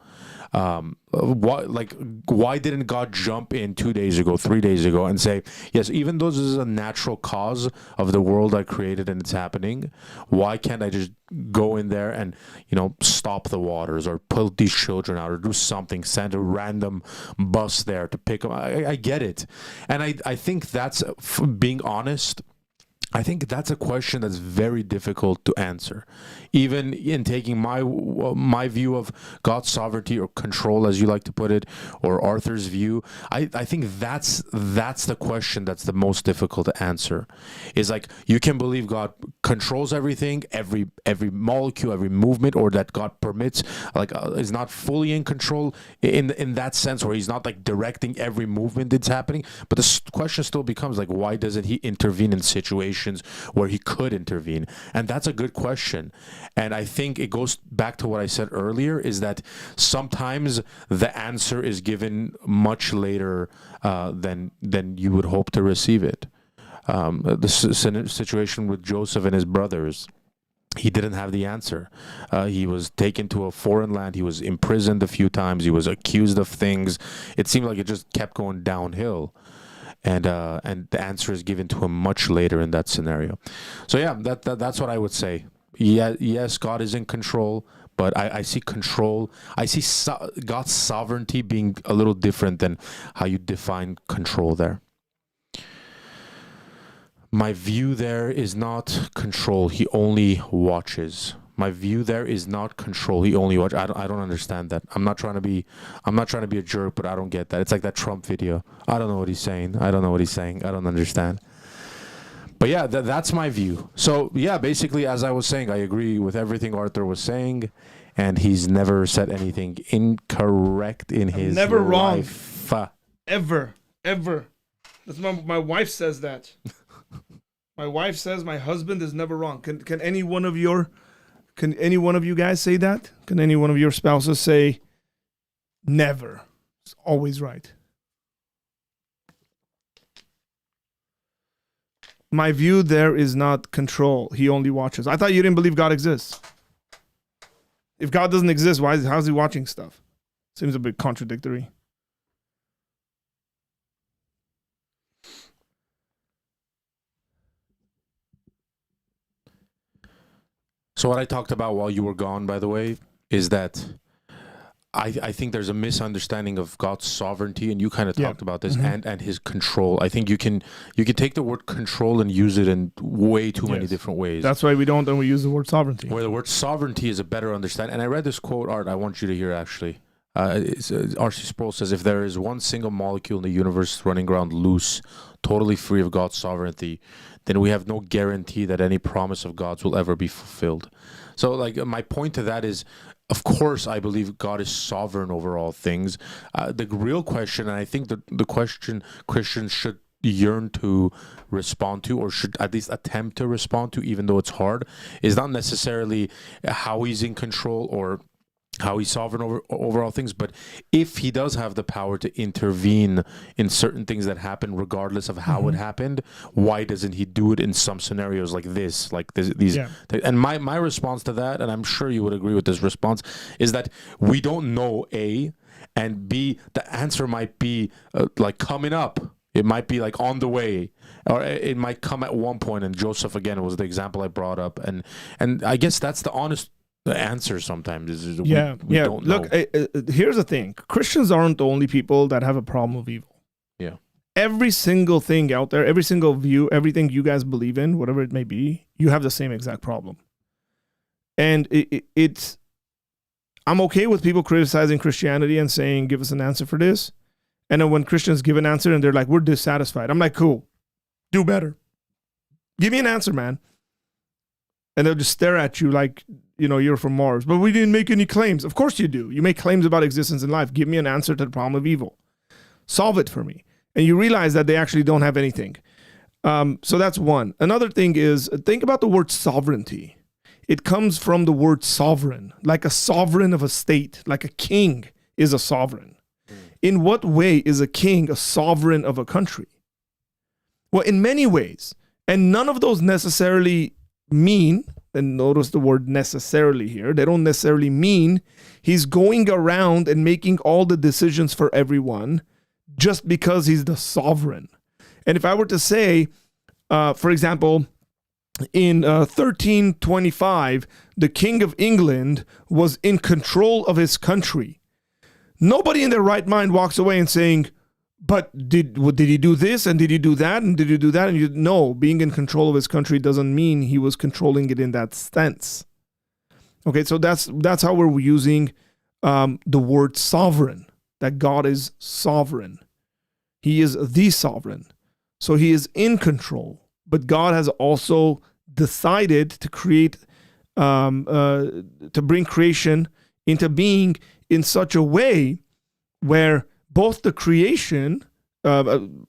Speaker 2: Why didn't God jump in 2 days ago, 3 days ago, and say, yes, even though this is a natural cause of the world I created and it's happening, why can't I just go in there and, you know, stop the waters or pull these children out or do something, send a random bus there to pick them? I get it. And I think that's, being honest, I think that's a question that's very difficult to answer. Even in taking my view of God's sovereignty or control, as you like to put it, or Arthur's view, I think that's the question that's the most difficult to answer. Is like, you can believe God controls everything, every molecule, every movement, or that God permits, like is not fully in control in that sense, where he's not like directing every movement that's happening. But the question still becomes like, why doesn't he intervene in situations where he could intervene? And that's a good question. And I think it goes back to what I said earlier, is that sometimes the answer is given much later than you would hope to receive it. The situation with Joseph and his brothers, he didn't have the answer. He was taken to a foreign land. He was imprisoned a few times. He was accused of things. It seemed like it just kept going downhill. And the answer is given to him much later in that scenario. So yeah, that's what I would say. Yeah, yes, God is in control, but I see control. I see God's sovereignty being a little different than how you define control there. My view there is not control. He only watches. My view there is not control. He only watches. I don't understand that. I'm not trying to be a jerk, but I don't get that. It's like that Trump video. I don't know what he's saying. I don't understand. But yeah, that's my view. So yeah, basically, as I was saying, I agree with everything Arthur was saying, and he's never said anything incorrect in his
Speaker 1: never
Speaker 2: life.
Speaker 1: Wrong. Ever. That's my wife says that. My wife says my husband is never wrong. Can any one of you guys say that? Can any one of your spouses say Never. It's always right. My view there is not control. He only watches. I thought you didn't believe God exists. If God doesn't exist, how's he watching stuff? Seems a bit contradictory.
Speaker 2: So what I talked about while you were gone, by the way, is that I think there's a misunderstanding of God's sovereignty, and you kind of talked about this, and his control. I think you can take the word control and use it in way too many different ways.
Speaker 1: That's why we don't, and we use the word sovereignty.
Speaker 2: Where the word sovereignty is a better understanding. And I read this quote, Art, I want you to hear actually. R.C. Sproul says, if there is one single molecule in the universe running around loose, totally free of God's sovereignty, then we have no guarantee that any promise of God's will ever be fulfilled. So, like, my point to that is, of course, I believe God is sovereign over all things. The real question, and I think the question Christians should yearn to respond to, or should at least attempt to respond to, even though it's hard, is not necessarily how he's in control or how he's sovereign over all things, but if he does have the power to intervene in certain things that happen, regardless of how it happened, why doesn't he do it in some scenarios like this, these? Yeah. And my response to that, and I'm sure you would agree with this response, is that we don't know, A, and B, the answer might be like coming up. It might be like on the way, or it might come at one point. And Joseph, again, was the example I brought up, and I guess that's the honest. The answer sometimes is we don't know.
Speaker 1: Look, here's the thing. Christians aren't the only people that have a problem with evil.
Speaker 2: Yeah.
Speaker 1: Every single thing out there, every single view, everything you guys believe in, whatever it may be, you have the same exact problem. And it's, I'm okay with people criticizing Christianity and saying, give us an answer for this. And then when Christians give an answer and they're like, we're dissatisfied. I'm like, cool, do better. Give me an answer, man. And they'll just stare at you like, you know, you're from Mars. But we didn't make any claims. Of course you do. You make claims about existence in life. Give me an answer to the problem of evil. Solve it for me. And you realize that they actually don't have anything. So that's one. Another thing is, think about the word sovereignty. It comes from the word sovereign, like a sovereign of a state, like a king is a sovereign. In what way is a king a sovereign of a country? Well, in many ways. And none of those necessarily mean, and notice the word necessarily here, they don't necessarily mean he's going around and making all the decisions for everyone just because he's the sovereign. And if I were to say, for example, in 1325, the King of England was in control of his country, nobody in their right mind walks away and saying, but did he do this and did he do that and did he do that? And no, being in control of his country doesn't mean he was controlling it in that sense. Okay, so that's how we're using the word sovereign, that God is sovereign. He is the sovereign. So he is in control. But God has also decided to create, to bring creation into being in such a way where both the creation,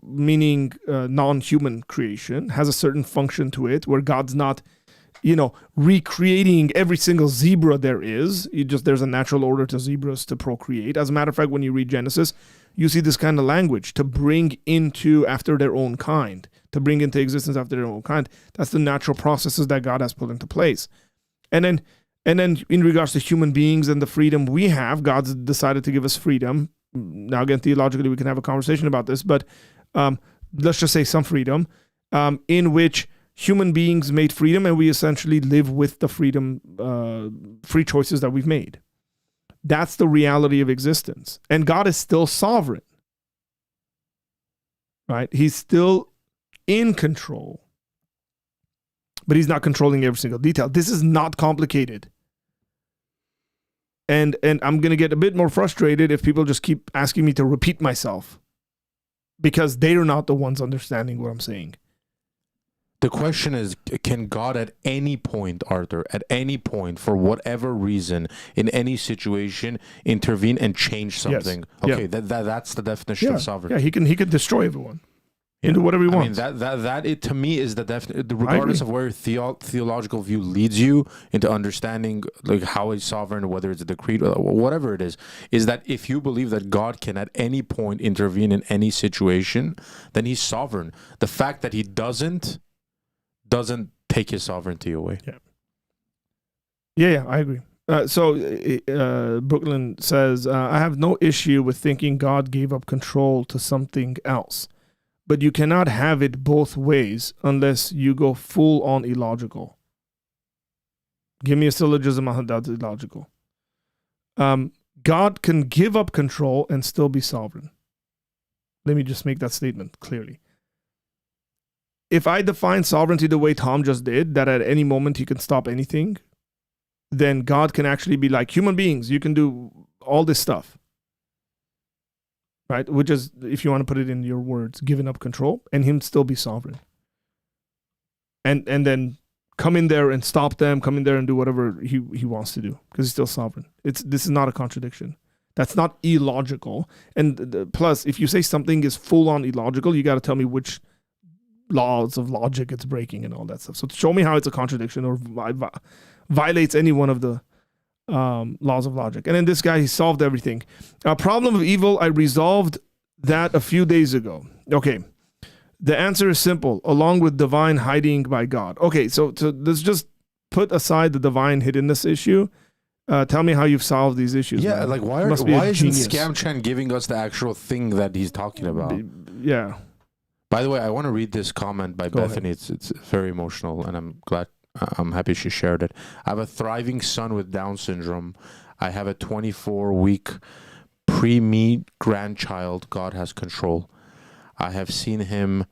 Speaker 1: meaning non-human creation, has a certain function to it, where God's not, recreating every single zebra there is. There's a natural order to zebras to procreate. As a matter of fact, when you read Genesis, you see this kind of language, to bring into after their own kind, to bring into existence after their own kind. That's the natural processes that God has put into place. And then in regards to human beings and the freedom we have, God's decided to give us freedom. Now, again, theologically, we can have a conversation about this, but let's just say some freedom in which human beings made freedom, and we essentially live with the freedom, free choices that we've made. That's the reality of existence. And God is still sovereign, right? He's still in control, but he's not controlling every single detail. This is not complicated. And I'm going to get a bit more frustrated if people just keep asking me to repeat myself, because they're not the ones understanding what I'm saying.
Speaker 2: The question is, can God at any point, Arthur, at any point, for whatever reason, in any situation, intervene and change something?
Speaker 1: Yes.
Speaker 2: Okay, that's the definition of sovereignty.
Speaker 1: Yeah, he can destroy everyone. and do whatever he
Speaker 2: I
Speaker 1: wants.
Speaker 2: mean, that it to me is the definite, regardless of where your theological view leads you into understanding like how he's sovereign, whether it's a decree or whatever it is that if you believe that God can at any point intervene in any situation, then he's sovereign. The fact that he doesn't take his sovereignty away.
Speaker 1: Yeah, I agree. Brooklyn says, I have no issue with thinking God gave up control to something else. But you cannot have it both ways unless you go full on illogical. Give me a syllogism on that's illogical. God can give up control and still be sovereign. Let me just make that statement clearly. If I define sovereignty the way Tom just did, that at any moment he can stop anything, then God can actually be like human beings. You can do all this stuff. Right? Which is, if you want to put it in your words, giving up control and him still be sovereign. And then come in there and stop them, come in there and do whatever he wants to do because he's still sovereign. This is not a contradiction. That's not illogical. And plus, if you say something is full on illogical, you got to tell me which laws of logic it's breaking and all that stuff. So show me how it's a contradiction or violates any one of the laws of logic. And then this guy, he solved everything. Problem of evil, I resolved that a few days ago. Okay. The answer is simple, along with divine hiding by God. Okay, so let's just put aside the divine hiddenness issue. Tell me how you've solved these issues.
Speaker 2: Yeah,
Speaker 1: man.
Speaker 2: like why isn't Scam Chan giving us the actual thing that he's talking about?
Speaker 1: Yeah.
Speaker 2: By the way, I want to read this comment by Bethany.
Speaker 1: Ahead.
Speaker 2: It's very emotional, and I'm happy she shared it. I have a thriving son with Down syndrome. I have a 24-week pre-me grandchild. God has control. I have seen him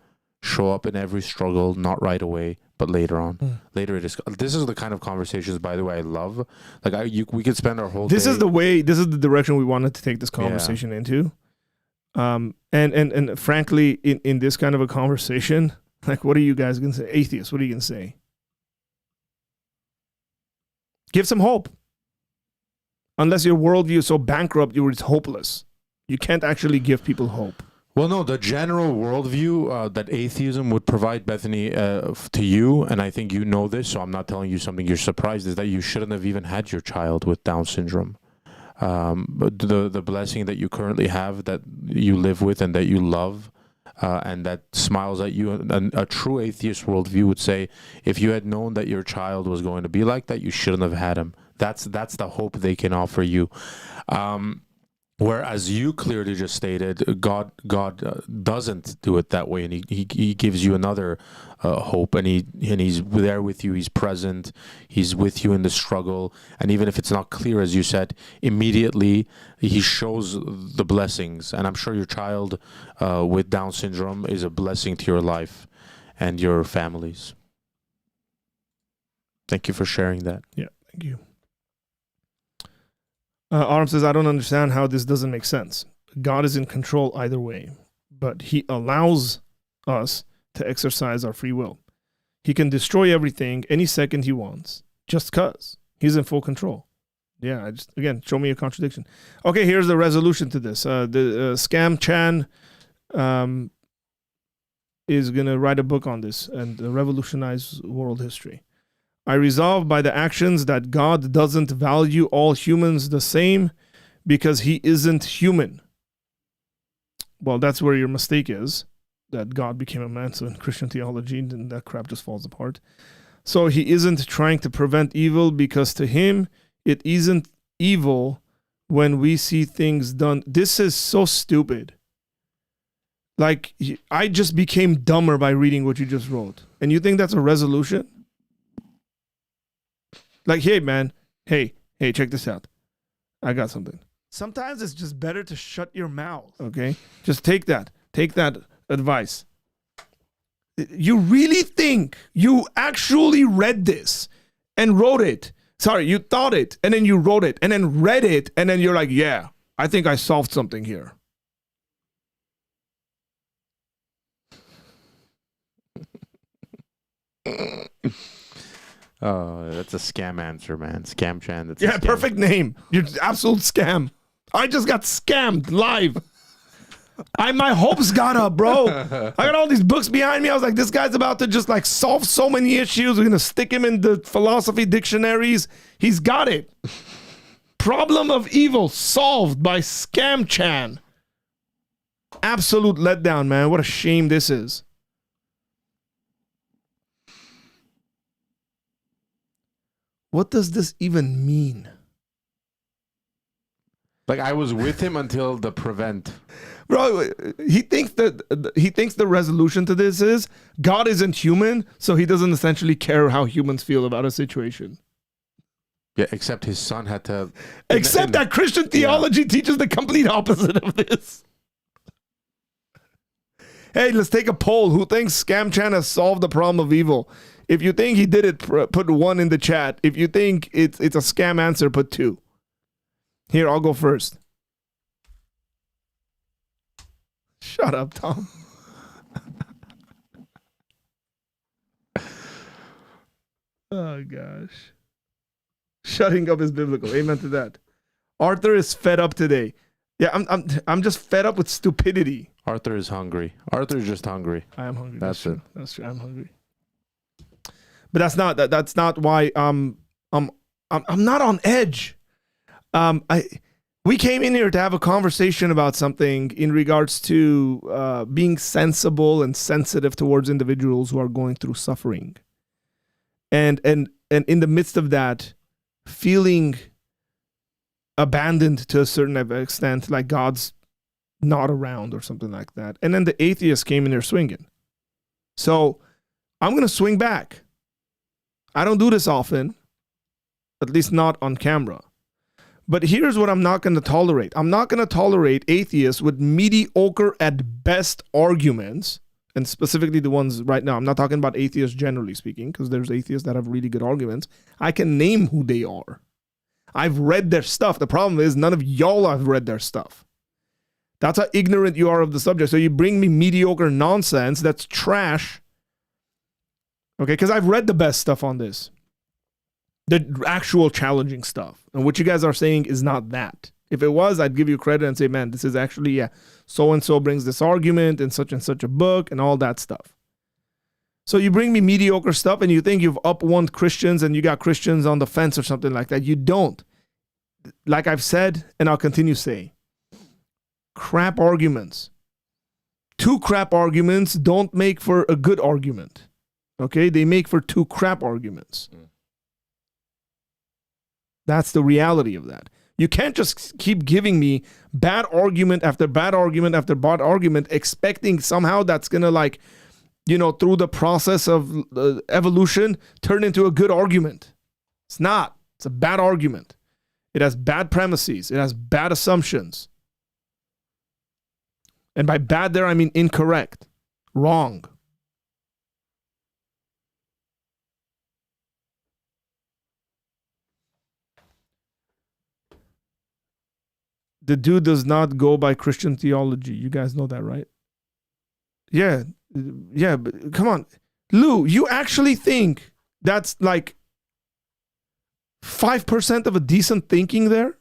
Speaker 2: show up in every struggle, not right away, but later on. Later it is. This is the kind of conversations, by the way, I love. Like we could spend our whole day.
Speaker 1: This is the direction we wanted to take this conversation into. And frankly, in this kind of a conversation, like, what are you guys going to say? Atheists, what are you going to say? Give some hope. Unless your worldview is so bankrupt, it's hopeless. You can't actually give people hope.
Speaker 2: Well, no, the general worldview that atheism would provide, Bethany, to you, and I think you know this, so I'm not telling you something you're surprised, is that you shouldn't have even had your child with Down syndrome. But the blessing that you currently have, that you live with and that you love, and that smiles at you, and a true atheist worldview would say, if you had known that your child was going to be like that, you shouldn't have had him. That's the hope they can offer you. Whereas you clearly just stated, God doesn't do it that way, and he gives you another hope, and he's there with you. He's present. He's with you in the struggle, and even if it's not clear, as you said, immediately he shows the blessings. And I'm sure your child with Down syndrome is a blessing to your life and your families. Thank you for sharing that.
Speaker 1: Yeah, thank you. Arm says, I don't understand how this doesn't make sense. God is in control either way, but he allows us to exercise our free will. He can destroy everything any second he wants, just because he's in full control. Yeah, again, show me a contradiction. Okay, here's the resolution to this. The Scam Chan is going to write a book on this and revolutionize world history. I resolve by the actions that God doesn't value all humans the same because he isn't human. Well, that's where your mistake is, that God became a man. So in Christian theology, then that crap just falls apart. So he isn't trying to prevent evil because to him, it isn't evil when we see things done. This is so stupid. Like, I just became dumber by reading what you just wrote. And you think that's a resolution? Like, hey, man, hey, check this out. I got something. Sometimes it's just better to shut your mouth, okay? Just take that advice. You really think you actually read this and wrote it? Sorry, you thought it, and then you wrote it, and then read it, and then you're like, yeah, I think I solved something here.
Speaker 2: Oh, that's a scam answer, man. Scam Chan. That's
Speaker 1: yeah, perfect name. You're absolute scam. I just got scammed live. My hopes got up, bro. I got all these books behind me. I was like, this guy's about to just like solve so many issues. We're going to stick him in the philosophy dictionaries. He's got it. Problem of evil solved by Scam Chan. Absolute letdown, man. What a shame this is. What does this even mean?
Speaker 2: Like, I was with him until the prevent.
Speaker 1: Bro, he thinks the resolution to this is God isn't human, so he doesn't essentially care how humans feel about a situation.
Speaker 2: Yeah, except his son had to...
Speaker 1: Except that Christian theology teaches the complete opposite of this. Hey, let's take a poll. Who thinks Scam Chan has solved the problem of evil? If you think he did it, put 1 in the chat. If you think it's a scam answer, put 2. Here, I'll go first. Shut up, Tom. Oh, gosh. Shutting up is biblical. Amen to that. Arthur is fed up today. Yeah, I'm just fed up with stupidity.
Speaker 2: Arthur is hungry. Arthur is just hungry.
Speaker 1: I am hungry.
Speaker 2: That's it.
Speaker 1: That's true. I'm hungry. But that's not why I'm not on edge. We came in here to have a conversation about something in regards to being sensible and sensitive towards individuals who are going through suffering. And in the midst of that, feeling abandoned to a certain extent, like God's not around or something like that. And then the atheist came in there swinging. So I'm going to swing back. I don't do this often, at least not on camera. But here's what I'm not going to tolerate. I'm not going to tolerate atheists with mediocre at best arguments, and specifically the ones right now. I'm not talking about atheists generally speaking, because there's atheists that have really good arguments. I can name who they are. I've read their stuff. The problem is none of y'all have read their stuff. That's how ignorant you are of the subject. So you bring me mediocre nonsense that's trash. Okay, because I've read the best stuff on this. The actual challenging stuff. And what you guys are saying is not that. If it was, I'd give you credit and say, man, this is actually, yeah, so-and-so brings this argument in such and such a book and all that stuff. So you bring me mediocre stuff and you think you've up-won Christians and you got Christians on the fence or something like that. You don't. Like I've said, and I'll continue saying, crap arguments. 2 crap arguments don't make for a good argument. Okay? They make for 2 crap arguments. That's the reality of that. You can't just keep giving me bad argument after bad argument after bad argument, expecting somehow that's going to, like, you know, through the process of evolution, turn into a good argument. It's not. It's a bad argument. It has bad premises. It has bad assumptions. And by bad there, I mean incorrect, wrong. The dude does not go by Christian theology. You guys know that, right? Yeah, but come on. Lou, you actually think that's like 5% of a decent thinking there?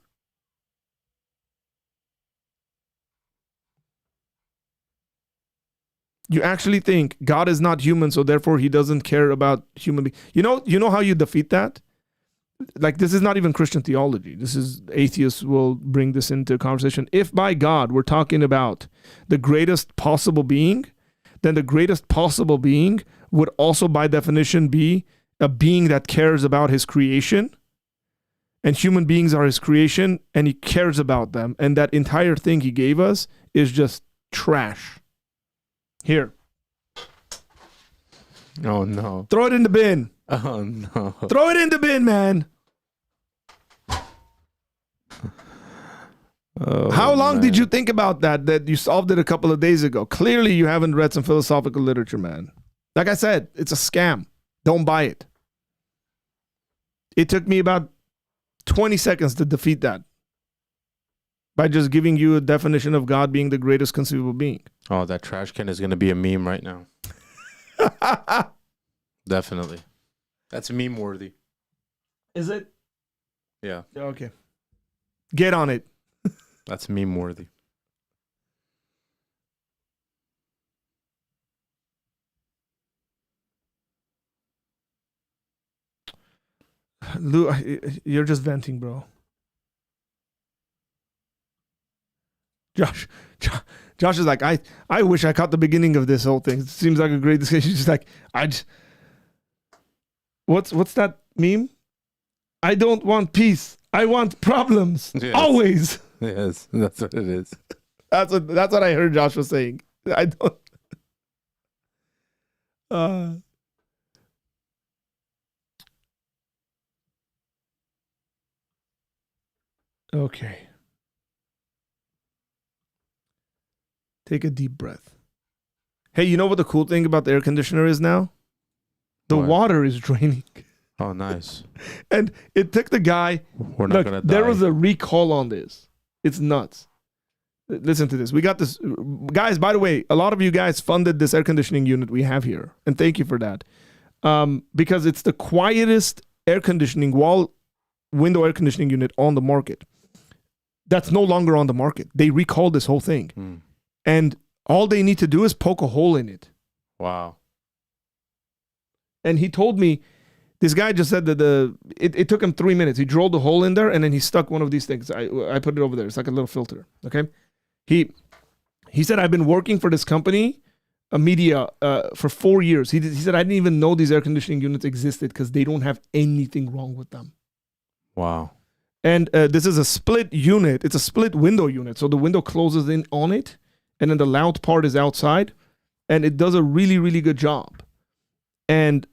Speaker 1: You actually think God is not human, so therefore he doesn't care about human beings. You know how you defeat that? Like, this is not even Christian theology. This is, atheists will bring this into conversation. If by God we're talking about the greatest possible being, then the greatest possible being would also by definition be a being that cares about his creation. And human beings are his creation, and he cares about them. And that entire thing he gave us is just trash. Here.
Speaker 2: Oh, no.
Speaker 1: Throw it in the bin.
Speaker 2: Oh, no.
Speaker 1: Throw it in the bin, man.
Speaker 2: Oh,
Speaker 1: How long
Speaker 2: man.
Speaker 1: did you think about that you solved it a couple of days ago? Clearly, you haven't read some philosophical literature, man. Like I said, it's a scam. Don't buy it. It took me about 20 seconds to defeat that by just giving you a definition of God being the greatest conceivable being.
Speaker 2: Oh, that trash can is going to be a meme right now. Definitely. That's meme worthy.
Speaker 1: Is it?
Speaker 2: Yeah.
Speaker 1: Okay. Get on it.
Speaker 2: That's meme worthy.
Speaker 1: Lou, you're just venting, bro. Josh is like, I wish I caught the beginning of this whole thing. It seems like a great discussion. He's just like, what's that meme? I don't want peace. I want problems. Yes. Always.
Speaker 2: Yes, that's what it is.
Speaker 1: That's what I heard Josh was saying. I don't. Okay. Take a deep breath. Hey, you know what the cool thing about the air conditioner is now? The water is draining.
Speaker 2: Oh, nice.
Speaker 1: And it took the guy.
Speaker 2: We're not going to die.
Speaker 1: There was a recall on this. It's nuts. Listen to this. We got this. Guys, by the way, a lot of you guys funded this air conditioning unit we have here. And thank you for that. Because it's the quietest air conditioning, window air conditioning unit on the market. That's no longer on the market. They recalled this whole thing. And all they need to do is poke a hole in it.
Speaker 2: Wow.
Speaker 1: And he told me, this guy just said that it took him 3 minutes. He drilled a hole in there and then he stuck one of these things. I put it over there. It's like a little filter. Okay. He said, I've been working for this company, media, for 4 years. He said, I didn't even know these air conditioning units existed because they don't have anything wrong with them.
Speaker 2: Wow.
Speaker 1: And this is a split unit. It's a split window unit. So the window closes in on it. And then the loud part is outside. And it does a really, really good job. And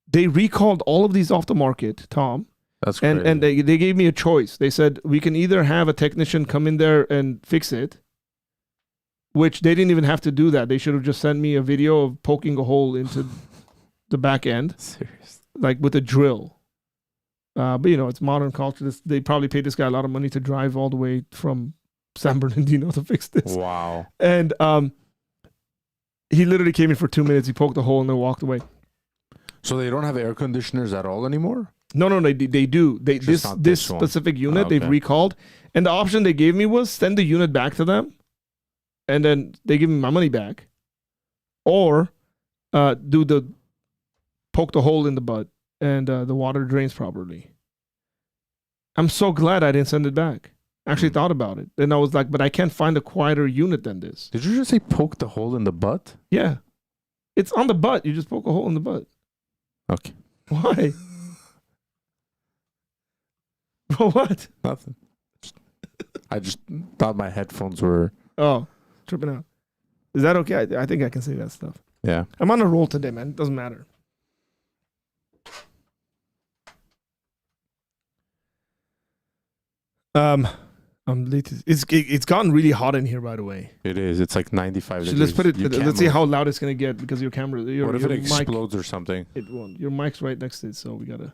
Speaker 1: they recalled all of these off the market, Tom.
Speaker 2: That's great.
Speaker 1: And they gave me a choice. They said, we can either have a technician come in there and fix it, which they didn't even have to do that. They should have just sent me a video of poking a hole into the back end.
Speaker 2: Seriously.
Speaker 1: Like with a drill. But, it's modern culture. They probably paid this guy a lot of money to drive all the way from San Bernardino to fix this.
Speaker 2: Wow.
Speaker 1: And he literally came in for 2 minutes. He poked a hole and then walked away.
Speaker 2: So they don't have air conditioners at all anymore?
Speaker 1: No, they do. This specific unit they've recalled. And the option they gave me was send the unit back to them. And then they give me my money back. Or do the poke the hole in the butt and the water drains properly. I'm so glad I didn't send it back. Actually thought about it. And I was like, but I can't find a quieter unit than this.
Speaker 2: Did you just say poke the hole in the butt?
Speaker 1: Yeah. It's on the butt. You just poke a hole in the butt.
Speaker 2: Okay.
Speaker 1: Why? Bro, what?
Speaker 2: Nothing. I just thought my headphones were...
Speaker 1: Oh, tripping out. Is that okay? I think I can say that stuff.
Speaker 2: Yeah.
Speaker 1: I'm on a roll today, man. It doesn't matter. I'm late. It's gotten really hot in here, by the way.
Speaker 2: It is. It's like 95 degrees.
Speaker 1: Let's put it. Let's see how loud it's gonna get because your camera.
Speaker 2: What if
Speaker 1: your
Speaker 2: it
Speaker 1: mic
Speaker 2: explodes or something?
Speaker 1: It won't. Your mic's right next to it, so we gotta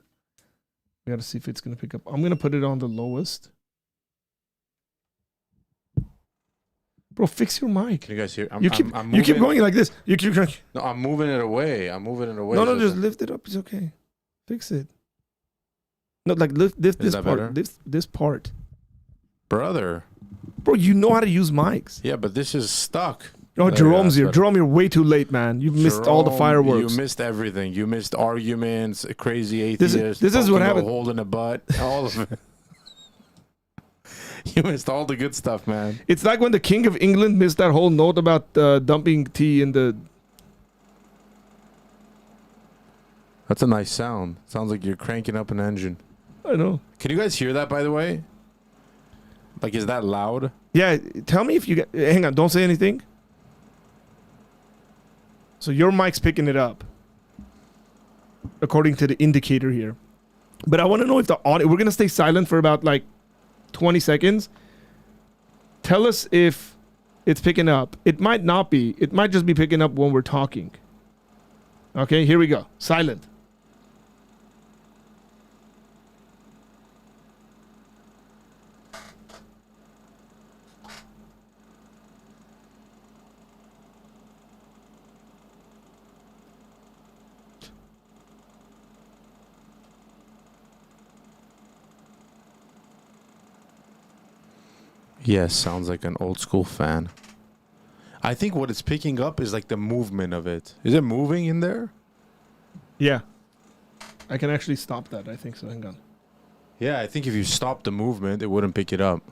Speaker 1: see if it's gonna pick up. I'm gonna put it on the lowest. Bro, fix your mic.
Speaker 2: Can you guys hear?
Speaker 1: You keep going like this. You keep going.
Speaker 2: No, I'm moving it away.
Speaker 1: No, just lift it up. It's okay. Fix it. No, like lift this part.
Speaker 2: Better?
Speaker 1: This part.
Speaker 2: Brother.
Speaker 1: Bro, you know how to use mics.
Speaker 2: Yeah, but this is stuck.
Speaker 1: Oh, Jerome's here. Jerome, you're way too late, man. You've missed all the fireworks.
Speaker 2: You missed everything. You missed arguments, crazy atheists.
Speaker 1: This is what happened.
Speaker 2: Holding a butt. All of it. You missed all the good stuff, man.
Speaker 1: It's like when the King of England missed that whole note about dumping tea in the...
Speaker 2: That's a nice sound. Sounds like you're cranking up an engine.
Speaker 1: I know.
Speaker 2: Can you guys hear that, by the way? Like, is that loud?
Speaker 1: Yeah, tell me if you get... Hang on, don't say anything. So your mic's picking it up, according to the indicator here. But I want to know if the audio... We're going to stay silent for about, 20 seconds. Tell us if it's picking up. It might not be. It might just be picking up when we're talking. Okay, here we go. Silent.
Speaker 2: Yes, sounds like an old school fan. I think what it's picking up is like the movement of it. Is it moving in there?
Speaker 1: Yeah. I can actually stop that. I think so. Hang on.
Speaker 2: Yeah, I think if you stop the movement, it wouldn't pick it up.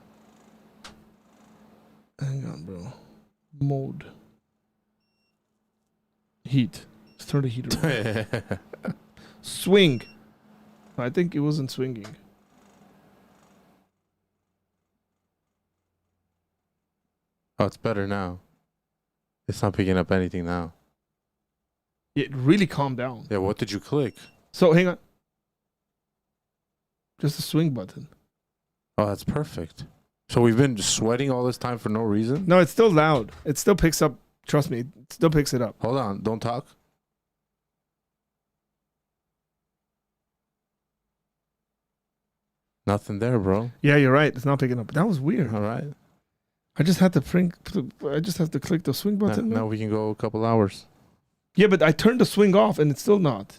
Speaker 1: Hang on, bro. Mode. Heat. Let's turn the heater on. Swing. I think it wasn't swinging.
Speaker 2: Oh, it's better now. It's not picking up anything now.
Speaker 1: It really calmed down.
Speaker 2: Yeah, what did you click?
Speaker 1: So, hang on. Just the swing button.
Speaker 2: Oh, that's perfect. So we've been sweating all this time for no reason?
Speaker 1: No, it's still loud. It still picks up. Trust me, it still picks it up.
Speaker 2: Hold on, don't talk. Nothing there, bro.
Speaker 1: Yeah, you're right. It's not picking up. That was weird.
Speaker 2: All right.
Speaker 1: I just had to click the swing button.
Speaker 2: Now we can go a couple hours.
Speaker 1: Yeah, but I turned the swing off and it's still not.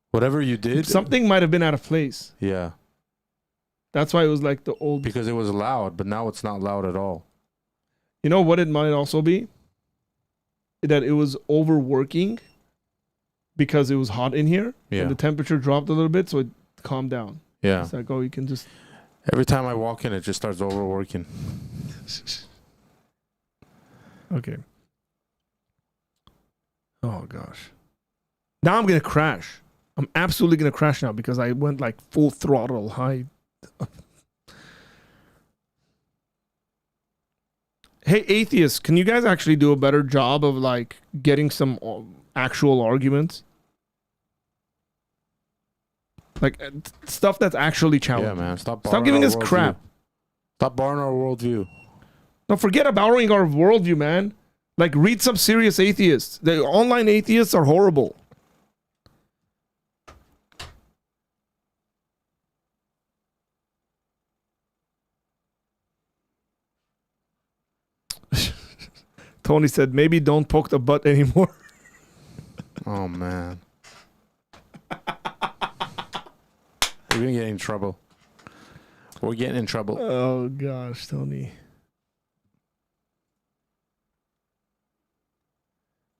Speaker 2: Whatever you did.
Speaker 1: Something might have been out of place.
Speaker 2: Yeah.
Speaker 1: That's why it was like the old.
Speaker 2: Because it was loud, but now it's not loud at all.
Speaker 1: You know what it might also be? That it was overworking because it was hot in here.
Speaker 2: Yeah.
Speaker 1: And the temperature dropped a little bit, so it calmed down.
Speaker 2: Yeah.
Speaker 1: It's like, oh, you can just.
Speaker 2: Every time I walk in, it just starts overworking.
Speaker 1: Okay. Oh, gosh. Now I'm going to crash. I'm absolutely going to crash now because I went like full throttle high. Hey, atheists, can you guys actually do a better job of like getting some actual arguments? Like stuff that's actually challenging.
Speaker 2: Yeah, man. Stop
Speaker 1: giving us crap.
Speaker 2: Stop borrowing our worldview.
Speaker 1: No, forget about borrowing our worldview, man. Like, read some serious atheists. The online atheists are horrible. Tony said, maybe don't poke the butt anymore.
Speaker 2: Oh, man. We're going to get in trouble. We're getting in trouble.
Speaker 1: Oh, gosh, Tony.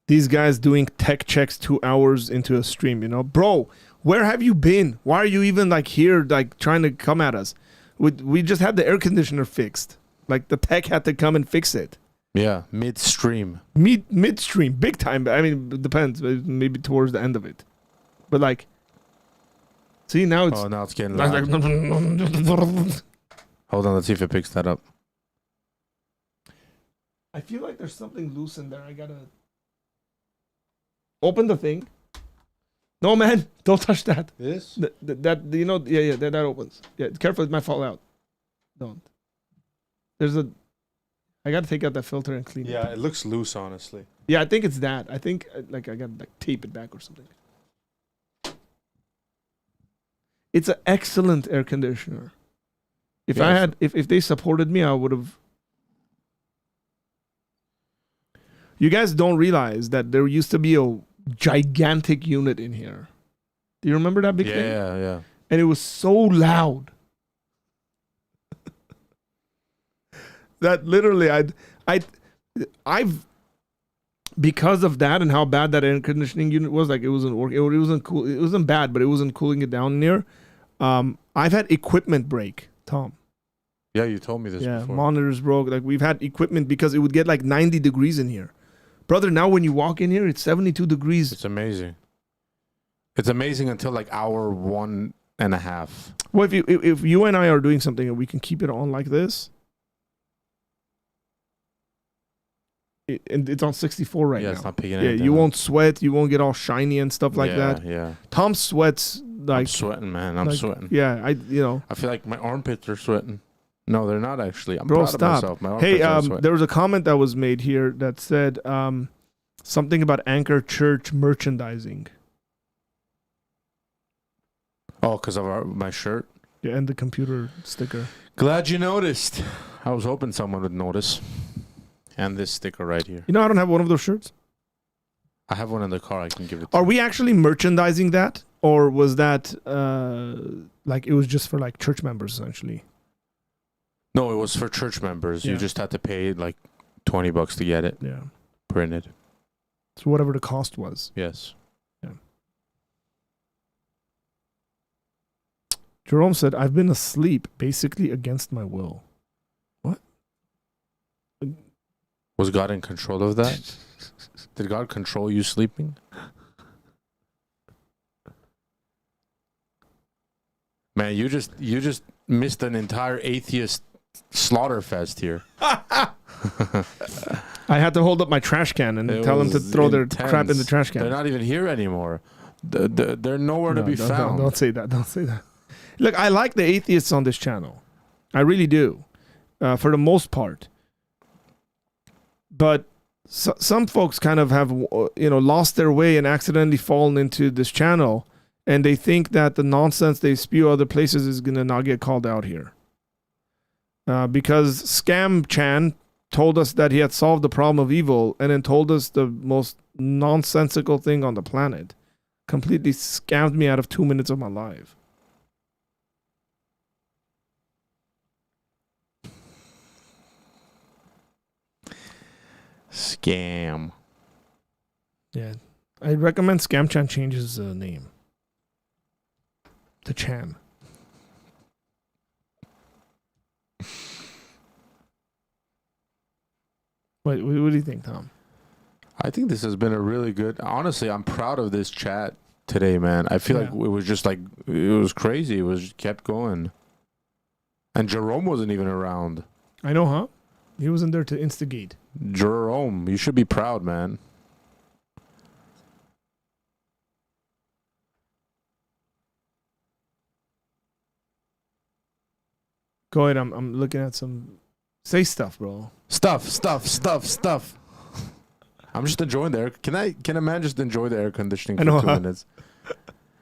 Speaker 1: These guys doing tech checks 2 hours into a stream, you know? Bro, where have you been? Why are you even, like, here, like, trying to come at us? We just had the air conditioner fixed. Like, the tech had to come and fix it.
Speaker 2: Yeah, midstream.
Speaker 1: Midstream, big time. I mean, it depends. Maybe towards the end of it. But, like, see, now it's...
Speaker 2: Oh, now it's getting loud. Hold on, let's see if it picks that up.
Speaker 1: I feel like there's something loose in there. I gotta... Open the thing. No, man, don't touch that.
Speaker 2: This?
Speaker 1: That you know, yeah, that opens. Yeah, careful, it might fall out. Don't. There's a. I gotta take out that filter and clean it.
Speaker 2: Yeah, it looks loose, honestly.
Speaker 1: Yeah, I think it's that. I think like I gotta like tape it back or something. It's an excellent air conditioner. If I had, if they supported me, I would have. You guys don't realize that there used to be a gigantic unit in here. Do you remember that big thing?
Speaker 2: Yeah.
Speaker 1: And it was so loud that literally I've because of that and how bad that air conditioning unit was, like it wasn't working. It wasn't cool. It wasn't bad, but it wasn't cooling it down in here. I've had equipment break, Tom.
Speaker 2: Yeah, you told me this before.
Speaker 1: Monitors broke. Like we've had equipment because it would get like 90 degrees in here. Brother, now when you walk in here, it's 72 degrees.
Speaker 2: It's amazing. It's amazing until like hour 1.5.
Speaker 1: Well, if you and I are doing something and we can keep it on like this, and it's on 64 right now.
Speaker 2: Yeah, it's not picking anything.
Speaker 1: Yeah, you won't sweat. You won't get all shiny and stuff like that.
Speaker 2: Yeah.
Speaker 1: Tom sweats like.
Speaker 2: I'm sweating, man. I'm sweating.
Speaker 1: Yeah, I
Speaker 2: feel like my armpits are sweating. No, they're not actually. I'm
Speaker 1: Bro,
Speaker 2: proud
Speaker 1: stop.
Speaker 2: of myself. My
Speaker 1: Hey,
Speaker 2: armpits are
Speaker 1: there was a comment that was made here that said something about Anchor Church merchandising.
Speaker 2: Oh, because of my shirt?
Speaker 1: Yeah, and the computer sticker.
Speaker 2: Glad you noticed. I was hoping someone would notice. And this sticker right here.
Speaker 1: You know, I don't have one of those shirts.
Speaker 2: I have one in the car. I can give it to
Speaker 1: Are
Speaker 2: you.
Speaker 1: we actually merchandising that? Or was that like it was just for like church members essentially?
Speaker 2: No, it was for church members.
Speaker 1: Yeah.
Speaker 2: You just had to pay like $20 to get it
Speaker 1: Yeah.
Speaker 2: printed.
Speaker 1: So whatever the cost was.
Speaker 2: Yes.
Speaker 1: Yeah. Jerome said, I've been asleep basically against my will. What?
Speaker 2: Was God in control of that? Did God control you sleeping? Man, you just missed an entire atheist slaughter fest here.
Speaker 1: I had to hold up my trash can and tell them to throw their crap in the trash can.
Speaker 2: They're not even here anymore. They're nowhere to be found.
Speaker 1: Don't say that. Don't say that. Look, I like the atheists on this channel. I really do, for the most part. But some folks kind of have, lost their way and accidentally fallen into this channel, and they think that the nonsense they spew other places is going to not get called out here. Because Scam Chan told us that he had solved the problem of evil and then told us the most nonsensical thing on the planet. Completely scammed me out of 2 minutes of my life.
Speaker 2: Scam.
Speaker 1: Yeah. I recommend Scam Chan changes his name to Chan. What do you think, Tom?
Speaker 2: I think this has been a really good... Honestly, I'm proud of this chat today, man. I feel like it was just like... It was crazy. It was kept going. And Jerome wasn't even around.
Speaker 1: I know, huh? He wasn't there to instigate.
Speaker 2: Jerome, you should be proud, man.
Speaker 1: Go ahead. I'm looking at some... Say stuff, bro.
Speaker 2: Stuff. I'm just enjoying the air. Can a man just enjoy the air conditioning for 2 minutes?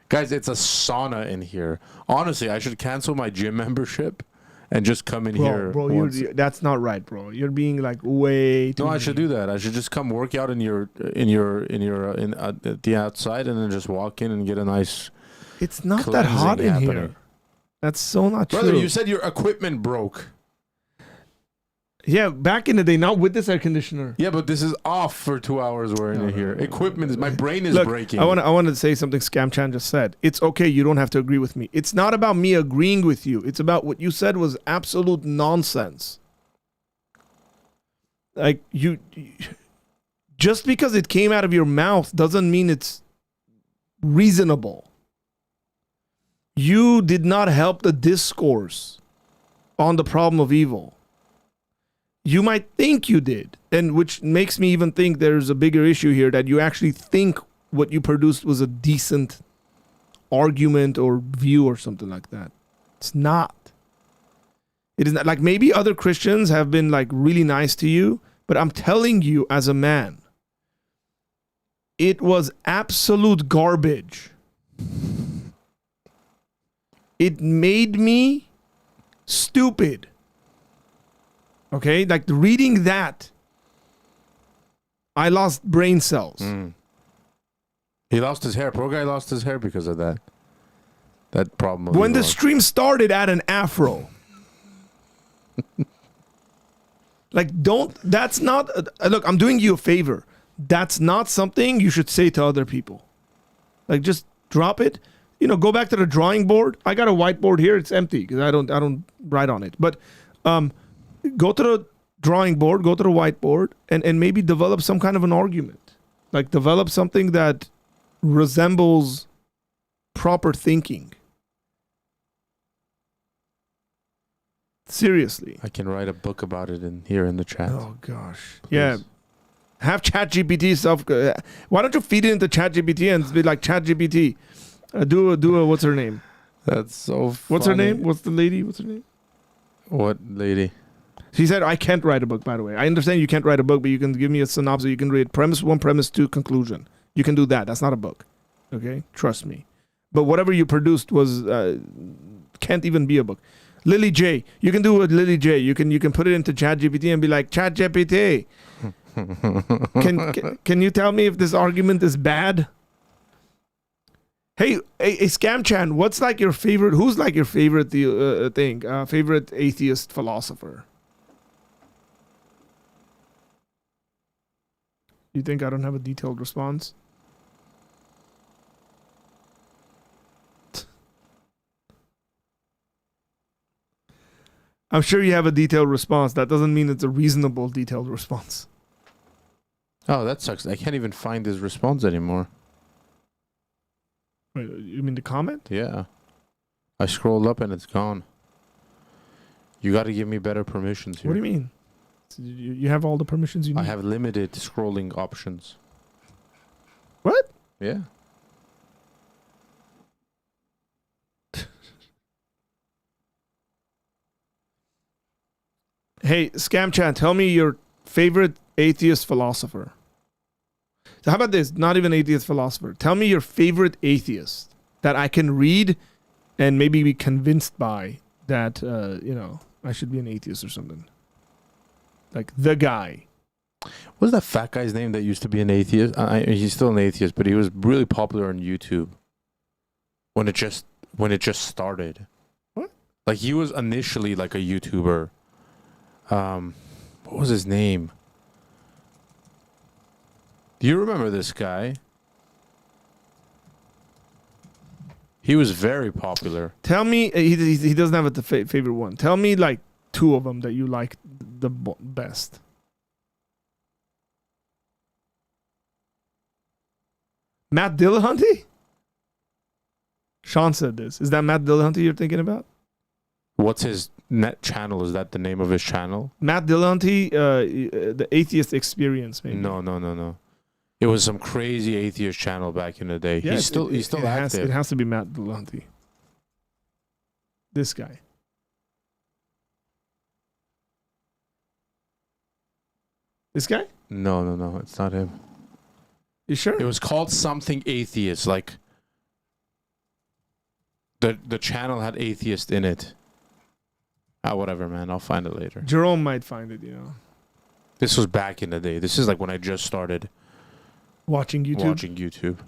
Speaker 2: Guys, it's a sauna in here. Honestly, I should cancel my gym membership and just come in here.
Speaker 1: Bro, that's not right, bro. You're being like way too...
Speaker 2: No, I should do that. I should just come work out in the outside and then just walk in and get a nice...
Speaker 1: It's not that hot in here. That's so not true.
Speaker 2: Brother, you said your equipment broke.
Speaker 1: Yeah, back in the day, not with this air conditioner.
Speaker 2: Yeah, but this is off for 2 hours we're in here. Equipment is... My brain is breaking.
Speaker 1: I want to say something Scam Chan just said. It's okay, you don't have to agree with me. It's not about me agreeing with you. It's about what you said was absolute nonsense. Like, just because it came out of your mouth doesn't mean it's reasonable. You did not help the discourse on the problem of evil. You might think you did, and which makes me even think there's a bigger issue here, that you actually think what you produced was a decent argument or view or something like that. It's not. It is not. Like, maybe other Christians have been like really nice to you, but I'm telling you as a man, it was absolute garbage. It made me stupid. Okay, like reading that, I lost brain cells.
Speaker 2: He lost his hair. Poor guy lost his hair because of that. That problem.
Speaker 1: When the stream started at an afro. Like, that's not, look, I'm doing you a favor. That's not something you should say to other people. Like, just drop it. Go back to the drawing board. I got a whiteboard here. It's empty because I don't write on it. But, go to the drawing board, go to the whiteboard, and maybe develop some kind of an argument. Like, develop something that resembles proper thinking. Seriously.
Speaker 2: I can write a book about it here in the chat.
Speaker 1: Oh, gosh. Please. Yeah. Have ChatGPT stuff. Why don't you feed it into ChatGPT and be like, ChatGPT, do a, what's her name?
Speaker 2: That's so funny.
Speaker 1: What's her name? What's the lady? What's her name?
Speaker 2: What lady?
Speaker 1: She said, I can't write a book, by the way. I understand you can't write a book, but you can give me a synopsis. You can read premise 1, premise 2, conclusion. You can do that. That's not a book. Okay? Trust me. But whatever you produced was can't even be a book. Lily J. You can do a Lily J. You can put it into ChatGPT and be like, ChatGPT, can you tell me if this argument is bad? Hey, Scam Chan, who's like your favorite favorite atheist philosopher? You think I don't have a detailed response? I'm sure you have a detailed response. That doesn't mean it's a reasonable detailed response.
Speaker 2: Oh, that sucks. I can't even find his response anymore.
Speaker 1: Wait, you mean the comment?
Speaker 2: Yeah. I scrolled up and it's gone. You got to give me better permissions here.
Speaker 1: What do you mean? You have all the permissions you need?
Speaker 2: I have limited scrolling options.
Speaker 1: What?
Speaker 2: Yeah.
Speaker 1: Hey, Scamchan, tell me your favorite atheist philosopher. So how about this? Not even atheist philosopher. Tell me your favorite atheist that I can read and maybe be convinced by that, I should be an atheist or something. Like the guy.
Speaker 2: What was that fat guy's name that used to be an atheist? He's still an atheist, but he was really popular on YouTube when it just started.
Speaker 1: What?
Speaker 2: Like he was initially like a YouTuber. What was his name? Do you remember this guy? He was very popular.
Speaker 1: Tell me, he doesn't have a favorite one. Tell me like two of them that you like the best. Matt Dillahunty? Sean said this. Is that Matt Dillahunty you're thinking about?
Speaker 2: What's his net channel? Is that the name of his channel?
Speaker 1: Matt Dillahunty, the Atheist Experience, maybe.
Speaker 2: No. It was some crazy atheist channel back in the day.
Speaker 1: Yeah,
Speaker 2: he's still active.
Speaker 1: It has to be Matt Dillahunty. This guy. This guy?
Speaker 2: No, it's not him.
Speaker 1: You sure?
Speaker 2: It was called something atheist. Like the channel had atheist in it. Whatever, man. I'll find it later.
Speaker 1: Jerome might find it,
Speaker 2: This was back in the day. This is like when I just started
Speaker 1: watching YouTube.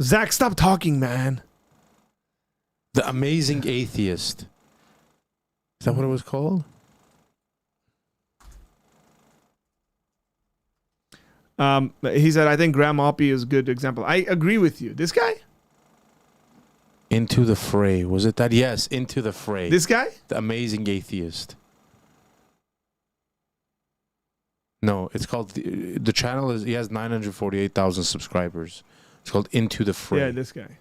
Speaker 1: Zach, stop talking, man.
Speaker 2: The Amazing Atheist. Is that what it was called?
Speaker 1: He said, I think Graham Oppie is a good example. I agree with you. This guy?
Speaker 2: Into the Fray. Was it that? Yes, Into the Fray.
Speaker 1: This guy?
Speaker 2: The Amazing Atheist. No, it's called... The channel is... He has 948,000 subscribers. It's called Into the Fray.
Speaker 1: Yeah, this guy.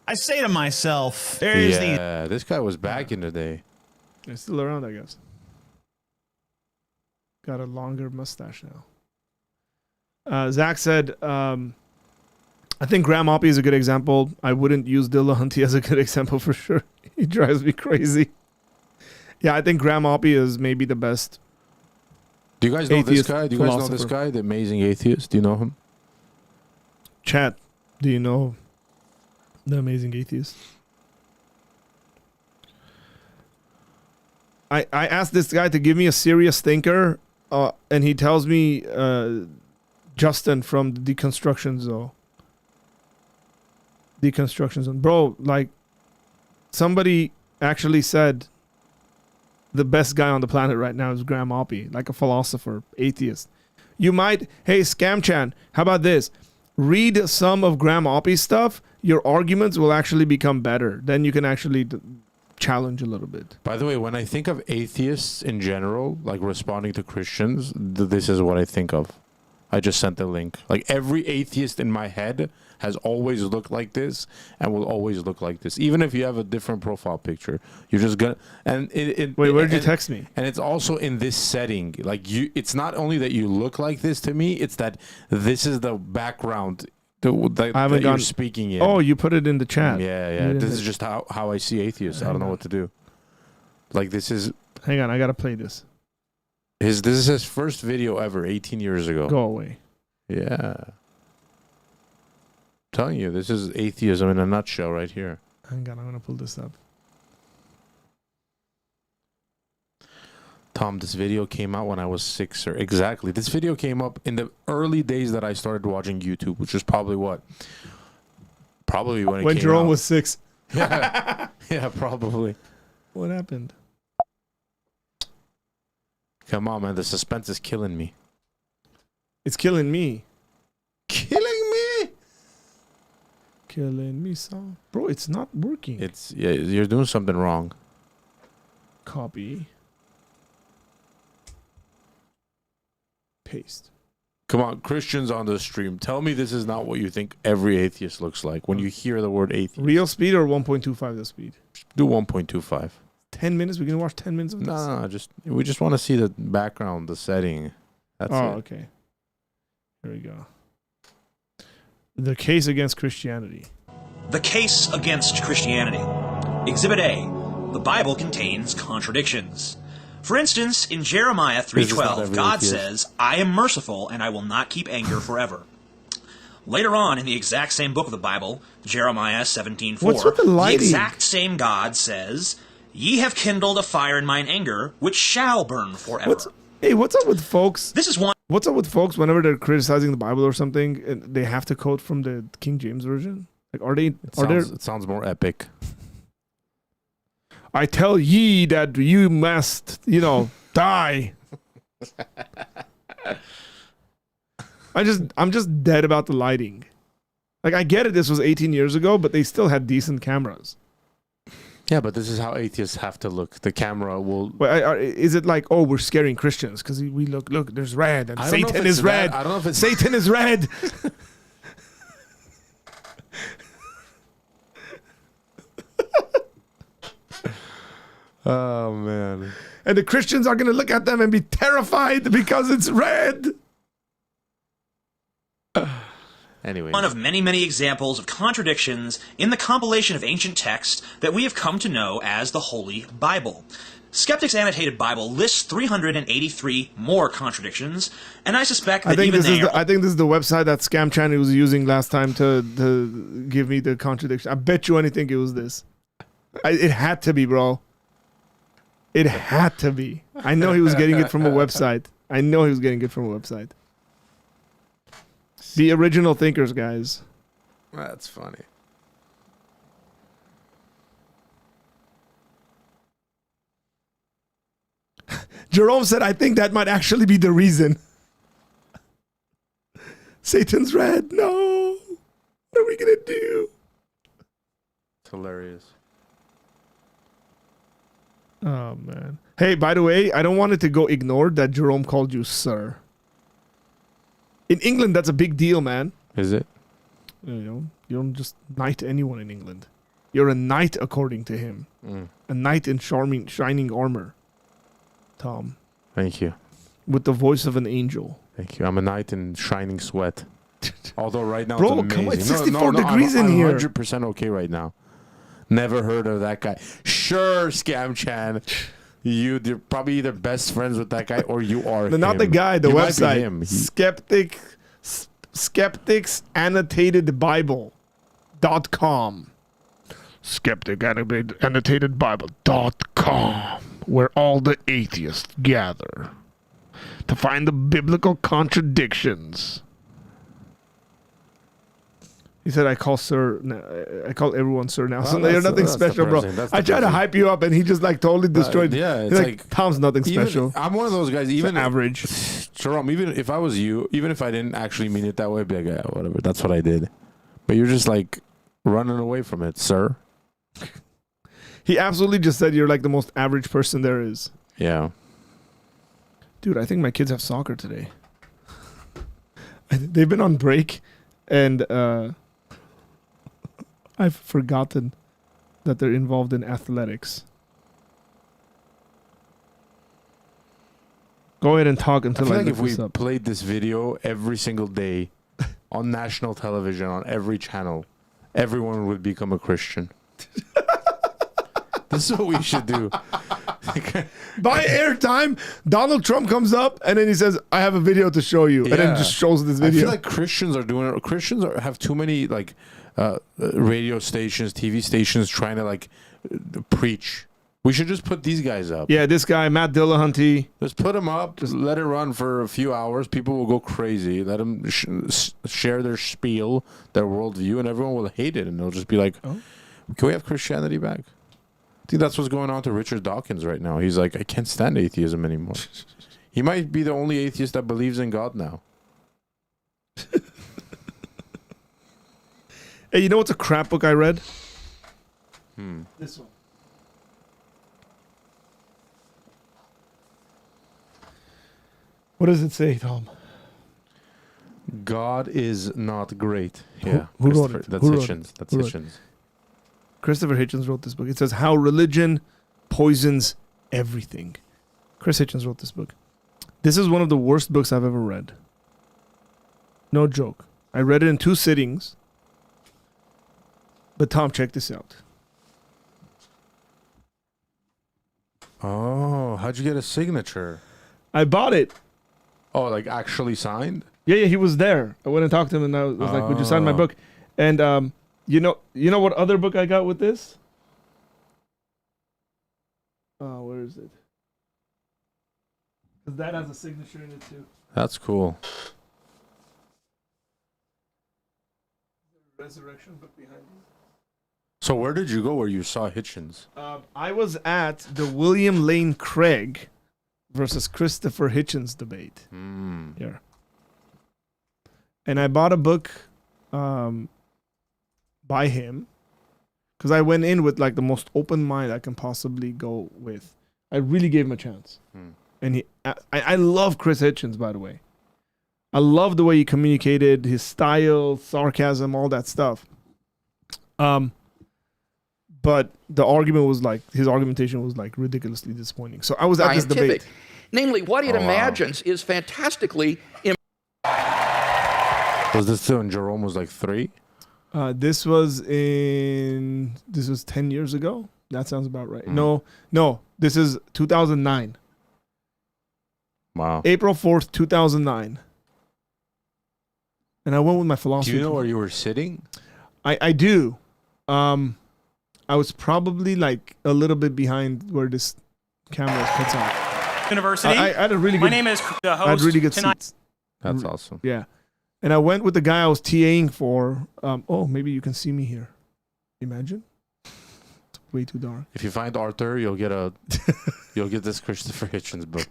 Speaker 4: I say to myself, there's the...
Speaker 2: Yeah, this guy was back in the day.
Speaker 1: He's still around, I guess. Got a longer mustache now. Zach said, I think Graham Oppie is a good example. I wouldn't use Dillahunty as a good example for sure. He drives me crazy. Yeah, I think Graham Oppie is maybe the best.
Speaker 2: Do you guys know this
Speaker 1: atheist
Speaker 2: guy? Do you guys know this guy, the Amazing Atheist? Do you know him?
Speaker 1: Chat, do you know the Amazing Atheist? I asked this guy to give me a serious thinker, and he tells me Justin from the Deconstruction Zone. Bro, like, somebody actually said the best guy on the planet right now is Graham Oppie, like a philosopher, atheist. You might, hey, Scamchan, how about this? Read some of Graham Oppie's stuff. Your arguments will actually become better. Then you can actually challenge a little bit.
Speaker 2: By the way, when I think of atheists in general, like responding to Christians, this is what I think of. I just sent the link. Like every atheist in my head has always looked like this and will always look like this. Even if you have a different profile picture, you're just gonna. And
Speaker 1: wait, where did you text me?
Speaker 2: And it's also in this setting. Like it's not only that you look like this to me; it's that this is the background that you're speaking in.
Speaker 1: Oh, you put it in the chat.
Speaker 2: Yeah. This is just how I see atheists. I don't know what to do. Like this is.
Speaker 1: Hang on, I gotta play this.
Speaker 2: This is his first video ever, 18 years ago.
Speaker 1: Go away.
Speaker 2: Yeah. I'm telling you, this is atheism in a nutshell right here.
Speaker 1: Hang on, I'm gonna pull this up.
Speaker 2: Tom, this video came out when I was 6 or exactly. This video came up in the early days that I started watching YouTube, which was probably what? Probably when it came
Speaker 1: Jerome
Speaker 2: out.
Speaker 1: was 6.
Speaker 2: Yeah, probably.
Speaker 1: What happened?
Speaker 2: Come on, man. The suspense is killing me.
Speaker 1: It's killing me.
Speaker 2: Killing me.
Speaker 1: Killing me, so bro. It's not working.
Speaker 2: You're doing something wrong.
Speaker 1: Copy. Paste.
Speaker 2: Come on, Christians on the stream. Tell me this is not what you think every atheist looks like when you hear the word atheist.
Speaker 1: Real speed or 1.25 the speed?
Speaker 2: Do 1.25.
Speaker 1: 10 minutes? We can watch 10 minutes of this?
Speaker 2: No, we just want to see the background, the setting. That's it.
Speaker 1: Okay. Here we go. The case against Christianity.
Speaker 5: The case against Christianity. Exhibit A. The Bible contains contradictions. For instance, in Jeremiah 3:12, God says, I am merciful and I will not keep anger forever. Later on in the exact same book of the Bible, Jeremiah 17:4, the exact same God says, Ye have kindled a fire in mine anger, which shall burn forever.
Speaker 1: What's up with folks?
Speaker 5: This is one.
Speaker 1: What's up with folks whenever they're criticizing the Bible or something, and they have to quote from the King James Version? Like, it
Speaker 2: sounds more epic.
Speaker 1: I tell ye that you must, die. I'm just dead about the lighting. Like, I get it, this was 18 years ago, but they still had decent cameras.
Speaker 2: Yeah, but this is how atheists have to look. The camera will...
Speaker 1: But is it like, we're scaring Christians because we look, there's red, and Satan is red.
Speaker 2: I don't know if it's...
Speaker 1: Satan is red.
Speaker 2: Oh, man.
Speaker 1: And the Christians are going to look at them and be terrified because it's red.
Speaker 2: Anyway.
Speaker 5: One of many, many examples of contradictions in the compilation of ancient texts that we have come to know as the Holy Bible. Skeptics Annotated Bible lists 383 more contradictions, and I suspect that I think this
Speaker 1: is the website that Scam Channel was using last time to give me the contradiction. I bet you anything it was this. It had to be, bro. It had to be. I know he was getting it from a website. The original thinkers, guys.
Speaker 2: That's funny.
Speaker 1: Jerome said, I think that might actually be the reason. Satan's red. No. What are we going to do?
Speaker 2: It's hilarious.
Speaker 1: Oh, man. Hey, by the way, I don't want it to go ignored that Jerome called you sir. In England, that's a big deal, man.
Speaker 2: Is it?
Speaker 1: You don't just knight anyone in England. You're a knight, according to him. A knight in shining armor. Tom.
Speaker 2: Thank you.
Speaker 1: With the voice of an angel.
Speaker 2: Thank you. I'm a knight in shining sweat. Although right now
Speaker 1: Bro,
Speaker 2: it's amazing.
Speaker 1: Come on, it's 64 degrees in here.
Speaker 2: I'm 100% okay right now. Never heard of that guy. Sure, Scam Chan. You're probably either best friends with that guy or you are him.
Speaker 1: Not the guy, the website.
Speaker 2: Him.
Speaker 1: Skepticsannotatedbible.com. Skepticsannotatedbible.com, where all the atheists gather to find the biblical contradictions. He said, I call everyone sir now. So you're nothing special, bro. I try to hype you up, and he just totally destroyed.
Speaker 2: It's
Speaker 1: like Tom's nothing special.
Speaker 2: I'm one of those guys, even
Speaker 1: average.
Speaker 2: Jerome, even if I was you, even if I didn't actually mean it that way, I'd be like, yeah, whatever, that's what I did. But you're just like running away from it, sir.
Speaker 1: He absolutely just said you're like the most average person there is.
Speaker 2: Yeah.
Speaker 1: Dude, I think my kids have soccer today. They've been on break, and I've forgotten that they're involved in athletics. Go ahead and talk until I
Speaker 2: if we played this video every single day on national television, on every channel, everyone would become a Christian. This is what we should do.
Speaker 1: By airtime, Donald Trump comes up and then he says, I have a video to show you. Yeah. And then just shows this video.
Speaker 2: I feel like Christians are doing it. Christians have too many radio stations, TV stations trying to preach. We should just put these guys up.
Speaker 1: Yeah, this guy, Matt Dillahunty.
Speaker 2: Just put them up. Just let it run for a few hours. People will go crazy. Let them share their spiel, their worldview, and everyone will hate it. And they'll just be like, can we have Christianity back? I think that's what's going on to Richard Dawkins right now. He's like, I can't stand atheism anymore. He might be the only atheist that believes in God now.
Speaker 1: Hey, you know what's a crap book I read? This one. What does it say, Tom?
Speaker 2: God is not great. Yeah.
Speaker 1: Who wrote it?
Speaker 2: That's
Speaker 1: Who wrote
Speaker 2: Hitchens.
Speaker 1: it?
Speaker 2: That's
Speaker 1: Who wrote
Speaker 2: Hitchens.
Speaker 1: Christopher Hitchens wrote this book. It says How Religion Poisons Everything. Chris Hitchens wrote this book. This is one of the worst books I've ever read. No joke. I read it in 2 sittings. But Tom, check this out.
Speaker 2: Oh, how'd you get a signature?
Speaker 1: I bought it.
Speaker 2: Oh, like actually signed?
Speaker 1: Yeah, he was there. I went and talked to him, and I was like, "Would you sign my book?" And you know what other book I got with this? Where is it? Because that has a signature in it too.
Speaker 2: That's cool.
Speaker 1: Resurrection book behind you.
Speaker 2: So where did you go where you saw Hitchens?
Speaker 1: I was at the William Lane Craig versus Christopher Hitchens debate. Here. And I bought a book by him because I went in with like the most open mind I can possibly go with. I really gave him a chance. And I love Chris Hitchens, by the way. I love the way he communicated, his style, sarcasm, all that stuff. But the argument was like, his argumentation was like ridiculously disappointing. So I was at this debate.
Speaker 6: Namely, what it imagines is fantastically.
Speaker 2: Was this when Jerome was like 3?
Speaker 1: This was 10 years ago. That sounds about right. No, this is 2009.
Speaker 2: Wow.
Speaker 1: April 4th, 2009. And I went with my philosophy.
Speaker 2: Do you know where you were sitting?
Speaker 1: I do. I was probably like a little bit behind where this camera is cuts out.
Speaker 7: University.
Speaker 1: I had a really good.
Speaker 7: My name is the host.
Speaker 1: I had really good
Speaker 7: tonight.
Speaker 1: seats.
Speaker 2: That's awesome.
Speaker 1: Yeah, and I went with the guy I was TAing for. Maybe you can see me here. Imagine. It's way too dark.
Speaker 2: If you find Arthur, you'll get this Christopher Hitchens book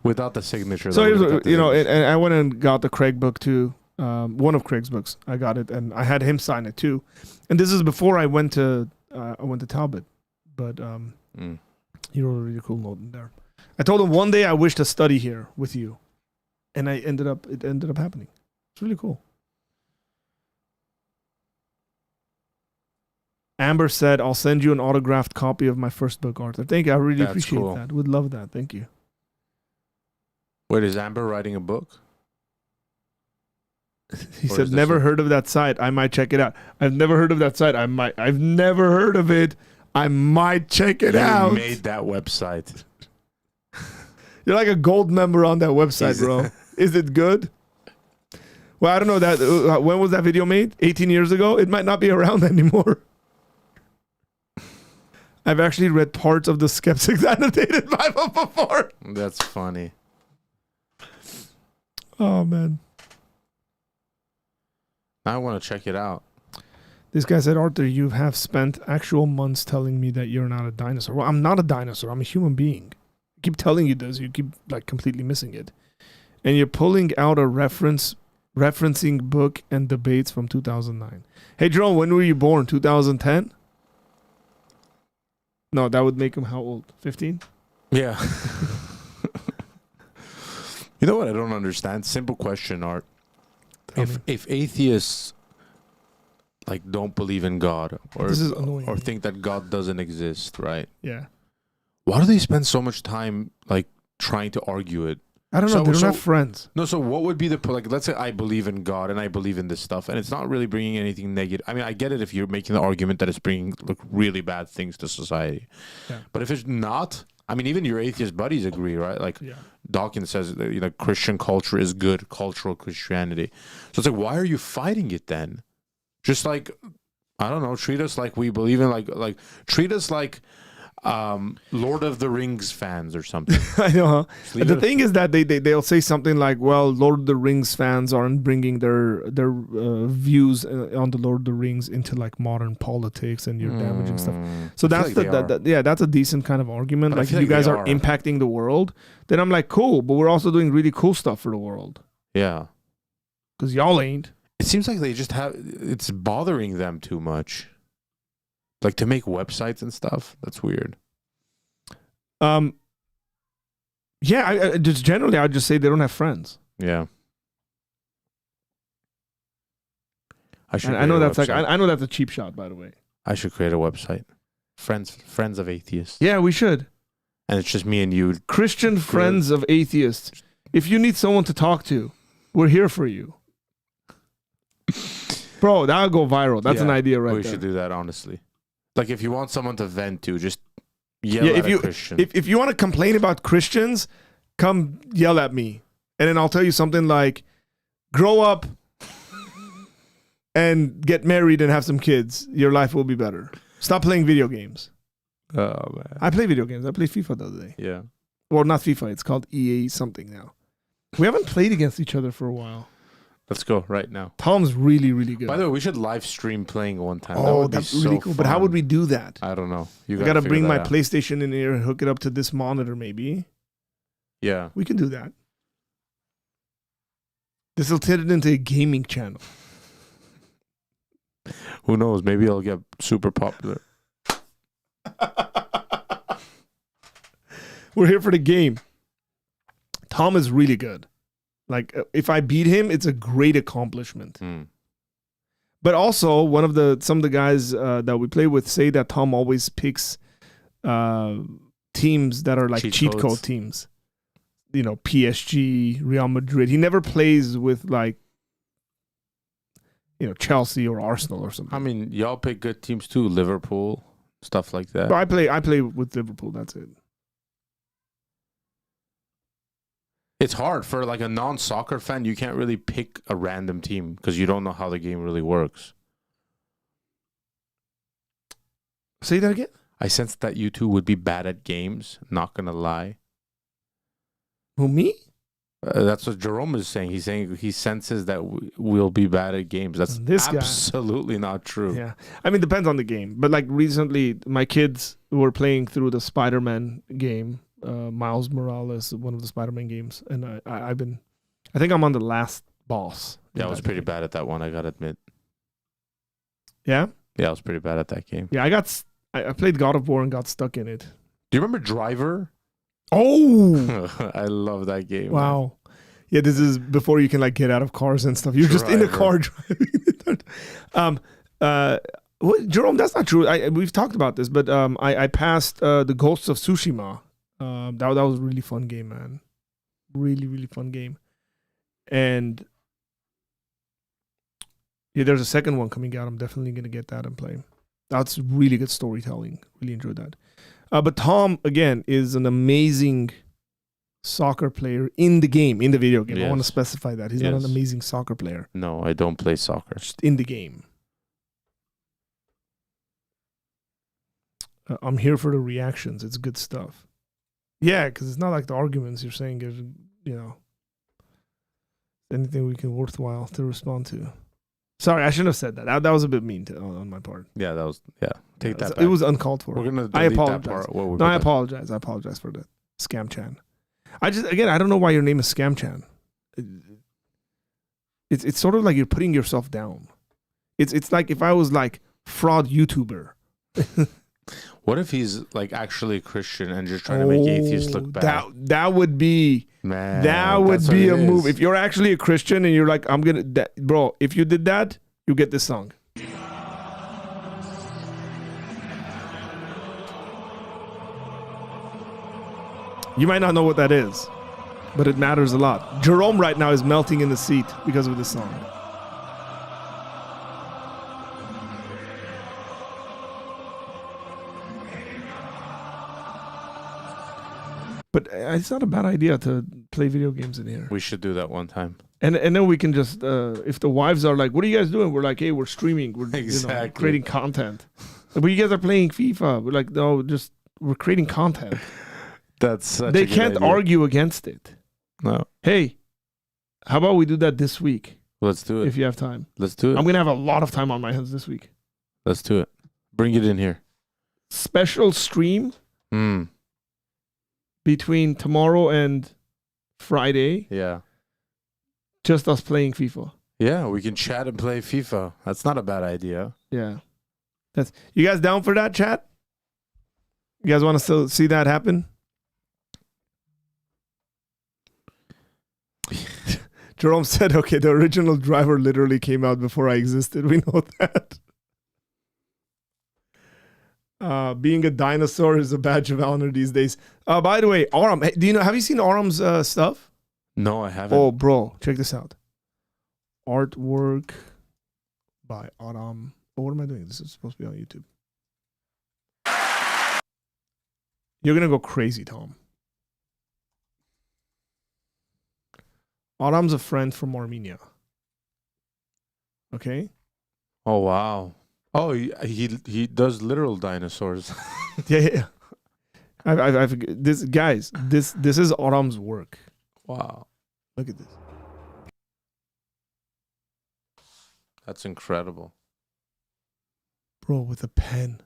Speaker 2: without the signature.
Speaker 1: So and I went and got the Craig book too. One of Craig's books. I got it, and I had him sign it too. And this is before I went to Talbot, but he wrote a really cool note in there. I told him one day I wish to study here with you, and it ended up happening. It's really cool. Amber said, "I'll send you an autographed copy of my first book, Arthur." Thank you. I really appreciate that. Would love that. Thank you.
Speaker 2: Wait, is Amber writing a book?
Speaker 1: He said, "Never heard of that site. I might check it out." I've never heard of that site. I've never heard of it. I might check it out.
Speaker 2: You made that website.
Speaker 1: You're like a gold member on that website, bro. Is it good? Well, I don't know that. When was that video made? 18 years ago? It might not be around anymore. I've actually read parts of the Skeptic's Annotated Bible before.
Speaker 2: That's funny.
Speaker 1: Oh, man.
Speaker 2: I want to check it out.
Speaker 1: This guy said, "Arthur, you have spent actual months telling me that you're not a dinosaur." Well, I'm not a dinosaur. I'm a human being. I keep telling you this. You keep like completely missing it. And you're pulling out a referencing book and debates from 2009. Hey, Jerome, when were you born? 2010? No, that would make him how old? 15?
Speaker 2: Yeah. You know what I don't understand? Simple question, Art. If atheists like don't believe in God or think that God doesn't exist, right?
Speaker 1: Yeah.
Speaker 2: Why do they spend so much time like trying to argue it?
Speaker 1: I don't know. They don't have friends.
Speaker 2: No, so what would be like, let's say I believe in God and I believe in this stuff and it's not really bringing anything negative. I mean, I get it if you're making the argument that it's bringing like really bad things to society. Yeah. But if it's not, I mean, even your atheist buddies agree, right? Like Dawkins says, Christian culture is good, cultural Christianity. So it's like, why are you fighting it then? Just like, I don't know, treat us like we believe in, like treat us like Lord of the Rings fans or something.
Speaker 1: I know. Huh? The thing is that they'll say something like, "Well, Lord of the Rings fans aren't bringing their views on the Lord of the Rings into like modern politics, and you're damaging stuff." So that's that's a decent kind of argument. Like if you guys are impacting the world, then I'm like, cool, but we're also doing really cool stuff for the world.
Speaker 2: Yeah.
Speaker 1: Because y'all ain't.
Speaker 2: It seems like they just have, it's bothering them too much. Like to make websites and stuff. That's weird.
Speaker 1: Yeah, I just generally, I'd just say they don't have friends.
Speaker 2: Yeah.
Speaker 1: I know that's like, I know that's a cheap shot, by the way.
Speaker 2: I should create a website. Friends of atheists.
Speaker 1: Yeah, we should.
Speaker 2: And it's just me and you.
Speaker 1: Christian friends of atheists. If you need someone to talk to, we're here for you. Bro, that'll go viral. That's an idea right there.
Speaker 2: We should do that, honestly. Like, if you want someone to vent to, just yell at a Christian.
Speaker 1: If you want to complain about Christians, come yell at me. And then I'll tell you something like, grow up and get married and have some kids. Your life will be better. Stop playing video games.
Speaker 2: Oh, man.
Speaker 1: I play video games. I played FIFA the other day.
Speaker 2: Yeah.
Speaker 1: Well, not FIFA. It's called EA something now. We haven't played against each other for a while.
Speaker 2: Let's go right now.
Speaker 1: Tom's really, really good.
Speaker 2: By the way, we should live stream playing one time.
Speaker 1: Oh, that's really cool. But how would we do that?
Speaker 2: I don't know.
Speaker 1: I got to bring my PlayStation in here and hook it up to this monitor, maybe.
Speaker 2: Yeah.
Speaker 1: We can do that. This will turn it into a gaming channel.
Speaker 2: Who knows? Maybe I'll get super popular.
Speaker 1: We're here for the game. Tom is really good. Like, if I beat him, it's a great accomplishment. But also, some of the guys that we play with say that Tom always picks teams that are like cheat code teams. You know, PSG, Real Madrid. He never plays with like, you know, Chelsea or Arsenal or something.
Speaker 2: I mean, y'all pick good teams too. Liverpool, stuff like that.
Speaker 1: But I play with Liverpool. That's it.
Speaker 2: It's hard for like a non-soccer fan. You can't really pick a random team because you don't know how the game really works.
Speaker 1: Say that again?
Speaker 2: I sensed that you two would be bad at games. Not gonna lie.
Speaker 1: Who, me?
Speaker 2: That's what Jerome is saying. He's saying he senses that we'll be bad at games. That's absolutely not true.
Speaker 1: Yeah. I mean, depends on the game. But like recently, my kids were playing through the Spider-Man game. Miles Morales, one of the Spider-Man games, and I think I'm on the last boss.
Speaker 2: Yeah, I was pretty bad at that one, I gotta admit.
Speaker 1: Yeah?
Speaker 2: Yeah, I was pretty bad at that game.
Speaker 1: Yeah, I played God of War and got stuck in it.
Speaker 2: Do you remember Driver?
Speaker 1: Oh!
Speaker 2: I love that game.
Speaker 1: Wow. Man. Yeah, this is before you can like get out of cars and stuff. You're just in a car driving. Jerome, that's not true. We've talked about this, but I passed the Ghosts of Tsushima. That was a really fun game, man. Really, really fun game. And yeah, there's a second one coming out. I'm definitely going to get that and play. That's really good storytelling. Really enjoyed that. But Tom, again, is an amazing soccer player in the game, in the video game.
Speaker 2: Yes.
Speaker 1: I want to specify that. He's not an amazing soccer player.
Speaker 2: No, I don't play soccer.
Speaker 1: Just in the game. I'm here for the reactions. It's good stuff. Yeah, because it's not like the arguments you're saying is, you know, anything we can worthwhile to respond to. Sorry, I shouldn't have said that. That was a bit mean on my part.
Speaker 2: Yeah, that was, take that back.
Speaker 1: It was uncalled for.
Speaker 2: We're going to
Speaker 1: I apologize.
Speaker 2: that part.
Speaker 1: I apologize. I apologize for that. Scam Chan. I don't know why your name is Scam Chan. It's sort of like you're putting yourself down. It's like if I was like fraud YouTuber.
Speaker 2: What if he's like actually a Christian and just trying to make atheists look bad?
Speaker 1: That would be, man, that would be a move. If you're actually a Christian and you're like, bro, if you did that, you get this song. You might not know what that is, but it matters a lot. Jerome right now is melting in the seat because of this song. But it's not a bad idea to play video games in here.
Speaker 2: We should do that one time.
Speaker 1: And then we can just, if the wives are like, what are you guys doing? We're like, hey, we're streaming. We're creating content. But you guys are playing FIFA. We're like, no, we're creating content.
Speaker 2: That's such
Speaker 1: They can't argue against it.
Speaker 2: No.
Speaker 1: Hey, how about we do that this week?
Speaker 2: Let's do it.
Speaker 1: If you have time.
Speaker 2: Let's do it.
Speaker 1: I'm going to have a lot of time on my hands this week.
Speaker 2: Let's do it. Bring it in here.
Speaker 1: Special stream. Between tomorrow and Friday.
Speaker 2: Yeah.
Speaker 1: Just us playing FIFA.
Speaker 2: Yeah, we can chat and play FIFA. That's not a bad idea.
Speaker 1: Yeah. You guys down for that, chat? You guys want to still see that happen? Jerome said, okay, the original driver literally came out before I existed. We know that. Being a dinosaur is a badge of honor these days. By the way, Aram, have you seen Aram's stuff?
Speaker 2: No, I haven't.
Speaker 1: Oh, bro, check this out. Artwork by Aram. Oh, what am I doing? This is supposed to be on YouTube. You're going to go crazy, Tom. Aram's a friend from Armenia. Okay?
Speaker 2: Oh, wow. Oh, he does literal dinosaurs.
Speaker 1: Yeah. This guys, this is Aram's work.
Speaker 2: Wow.
Speaker 1: Look at this.
Speaker 2: That's incredible.
Speaker 1: Bro, with a pen.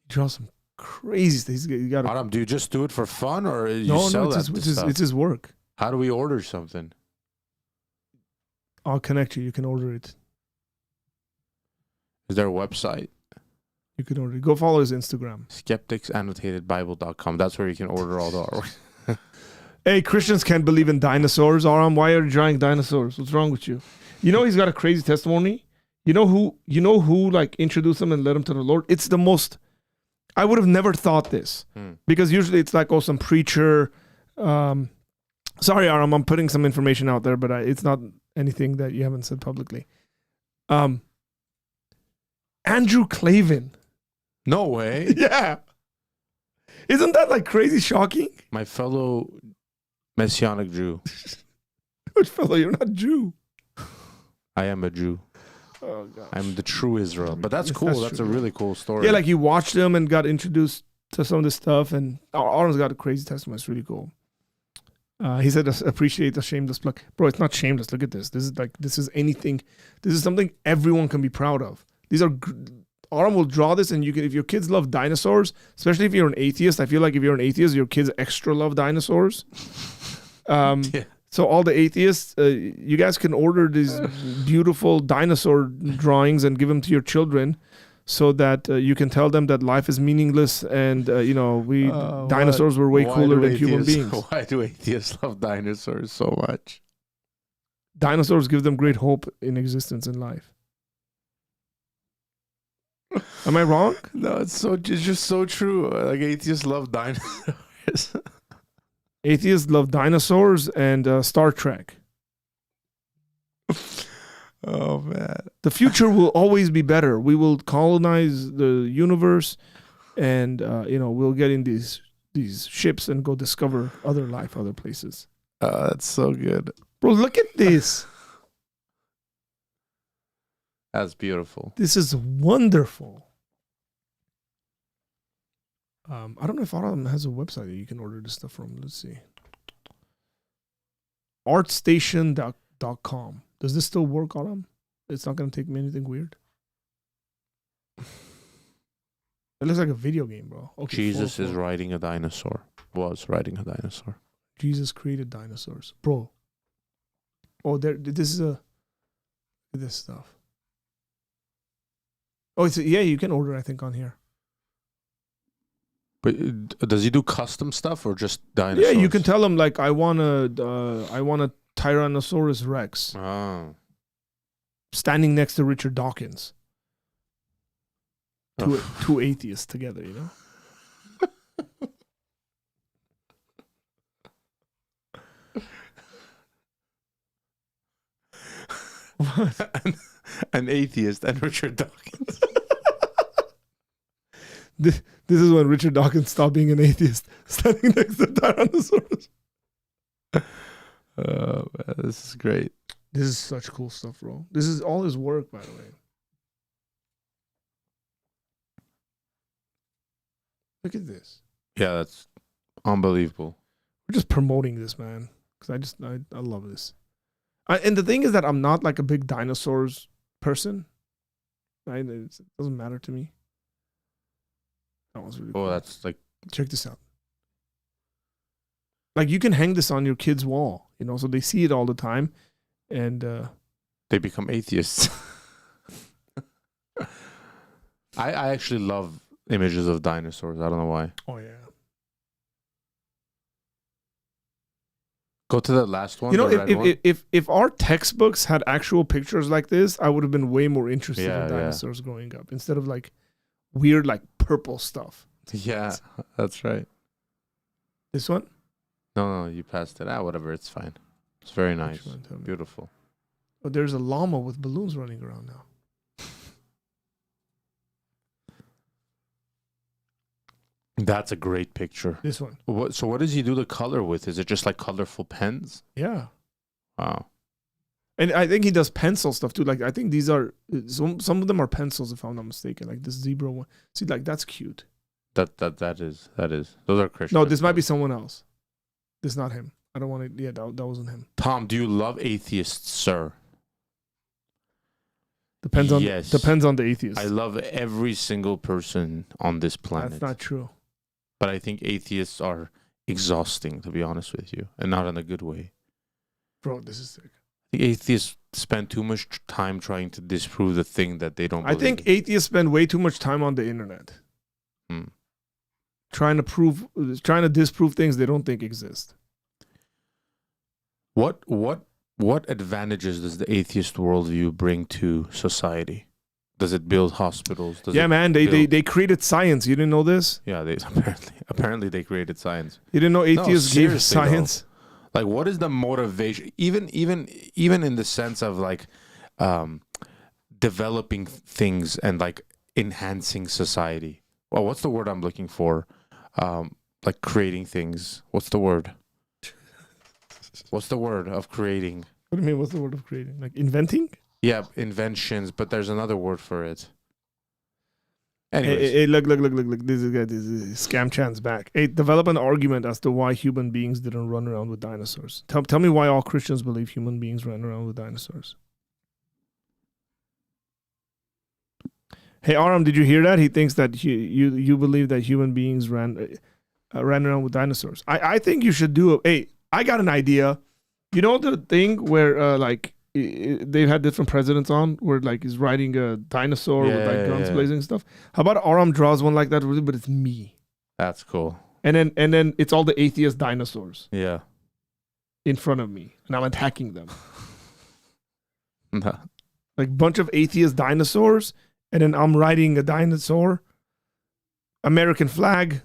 Speaker 1: He draws some crazy stuff. You got
Speaker 2: Aram, do you just do it for fun or
Speaker 1: it's his work.
Speaker 2: How do we order something?
Speaker 1: I'll connect you. You can order it.
Speaker 2: Is there a website?
Speaker 1: You can order it. Go follow his Instagram.
Speaker 2: skepticsannotatedbible.com. That's where you can order all the artwork.
Speaker 1: Hey, Christians can't believe in dinosaurs. Aram, why are you drawing dinosaurs? What's wrong with you? You know he's got a crazy testimony. You know who like introduced him and led him to the Lord? It's the most. I would have never thought this because usually it's like some preacher. Sorry, Aram, I'm putting some information out there, but it's not anything that you haven't said publicly. Andrew Clavin.
Speaker 2: No way.
Speaker 1: Yeah. Isn't that like crazy shocking?
Speaker 2: My fellow Messianic Jew.
Speaker 1: Which fellow? You're not Jew.
Speaker 2: I am a Jew.
Speaker 1: Oh, gosh.
Speaker 2: I'm the true Israel. But that's cool. That's
Speaker 1: true.
Speaker 2: a really cool story.
Speaker 1: Yeah, like he watched him and got introduced to some of this stuff, and Aram's got a crazy testimony. It's really cool. He said, appreciate the shameless plug. Bro, it's not shameless. Look at this. This is anything. This is something everyone can be proud of. These are, Aram will draw this, and you can, if your kids love dinosaurs, especially if you're an atheist, I feel like if you're an atheist, your kids extra love dinosaurs.
Speaker 2: Yeah.
Speaker 1: So all the atheists, you guys can order these beautiful dinosaur drawings and give them to your children so that you can tell them that life is meaningless and, dinosaurs were way cooler than human beings.
Speaker 2: Why do atheists love dinosaurs so much?
Speaker 1: Dinosaurs give them great hope in existence in life. Am I wrong?
Speaker 2: No, it's just so true. Like atheists love dinosaurs.
Speaker 1: Atheists love dinosaurs and Star Trek.
Speaker 2: Oh, man.
Speaker 1: The future will always be better. We will colonize the universe and, we'll get in these ships and go discover other life, other places.
Speaker 2: That's so good.
Speaker 1: Bro, look at this.
Speaker 2: That's beautiful.
Speaker 1: This is wonderful. I don't know if Aram has a website that you can order this stuff from. Let's see. Artstation.com. Does this still work, Aram? It's not going to take me anything weird? It looks like a video game, bro. Okay,
Speaker 2: Jesus is riding a dinosaur. Was riding a dinosaur.
Speaker 1: Jesus created dinosaurs. Bro. Oh, this is this stuff. Oh, you can order, I think, on here.
Speaker 2: But does he do custom stuff or just dinosaurs?
Speaker 1: Yeah, you can tell him like I want a Tyrannosaurus Rex.
Speaker 2: Oh.
Speaker 1: Standing next to Richard Dawkins. Two atheists together, you know? What?
Speaker 2: An atheist and Richard Dawkins.
Speaker 1: This is when Richard Dawkins stopped being an atheist, standing next to Tyrannosaurus.
Speaker 2: Oh, man, this is great.
Speaker 1: This is such cool stuff, bro. This is all his work, by the way. Look at this.
Speaker 2: Yeah, that's unbelievable.
Speaker 1: We're just promoting this, man, because I love this. And the thing is that I'm not like a big dinosaurs person. Right? It doesn't matter to me. That was really cool.
Speaker 2: That's like...
Speaker 1: Check this out. Like, you can hang this on your kid's wall, you know, so they see it all the time, and
Speaker 2: they become atheists. I actually love images of dinosaurs. I don't know why.
Speaker 1: Oh yeah.
Speaker 2: Go to the last one.
Speaker 1: You know, if our textbooks had actual pictures like this, I would have been way more interested in dinosaurs growing up instead of like weird like purple stuff.
Speaker 2: Yeah, that's right.
Speaker 1: This one?
Speaker 2: No, you passed it. Whatever, it's fine. It's very nice. Beautiful.
Speaker 1: Oh, there's a llama with balloons running around now.
Speaker 2: That's a great picture.
Speaker 1: This one.
Speaker 2: So what does he do the color with? Is it just like colorful pens?
Speaker 1: Yeah.
Speaker 2: Wow.
Speaker 1: And I think he does pencil stuff too. Like, I think these are some of them are pencils, if I'm not mistaken. Like this zebra one. See, like that's cute.
Speaker 2: That is. Those are Christian.
Speaker 1: No, this might be someone else. This is not him. I don't want to. Yeah, that wasn't him.
Speaker 2: Tom, do you love atheists, sir?
Speaker 1: Depends on
Speaker 2: yes.
Speaker 1: Depends on the atheist.
Speaker 2: I love every single person on this planet.
Speaker 1: That's not true.
Speaker 2: But I think atheists are exhausting, to be honest with you, and not in a good way.
Speaker 1: Bro, this is sick.
Speaker 2: The atheists spend too much time trying to disprove the thing that they don't believe.
Speaker 1: I think atheists spend way too much time on the internet. Trying to disprove things they don't think exist.
Speaker 2: What advantages does the atheist worldview bring to society? Does it build hospitals?
Speaker 1: They created science. You didn't know this?
Speaker 2: Yeah, they apparently they created science.
Speaker 1: You didn't know atheists gave science?
Speaker 2: Like, what is the motivation? Even in the sense of like developing things and like enhancing society. Well, what's the word I'm looking for? Like creating things. What's the word? What's the word of creating?
Speaker 1: What do you mean? What's the word of creating? Like inventing?
Speaker 2: Yeah, inventions, but there's another word for it. Anyways.
Speaker 1: Hey, look. This is Scam Chan's back. Hey, develop an argument as to why human beings didn't run around with dinosaurs. Tell me why all Christians believe human beings ran around with dinosaurs. Hey, Aram, did you hear that? He thinks that you believe that human beings ran around with dinosaurs. I think you should do Hey, I got an idea. You know the thing where they've had different presidents on where like he's riding a dinosaur with like guns blazing stuff. How about Aram draws one like that, but it's me.
Speaker 2: That's cool.
Speaker 1: And then it's all the atheist dinosaurs.
Speaker 2: Yeah.
Speaker 1: In front of me, and I'm attacking them. Like bunch of atheist dinosaurs, and then I'm riding a dinosaur. American flag.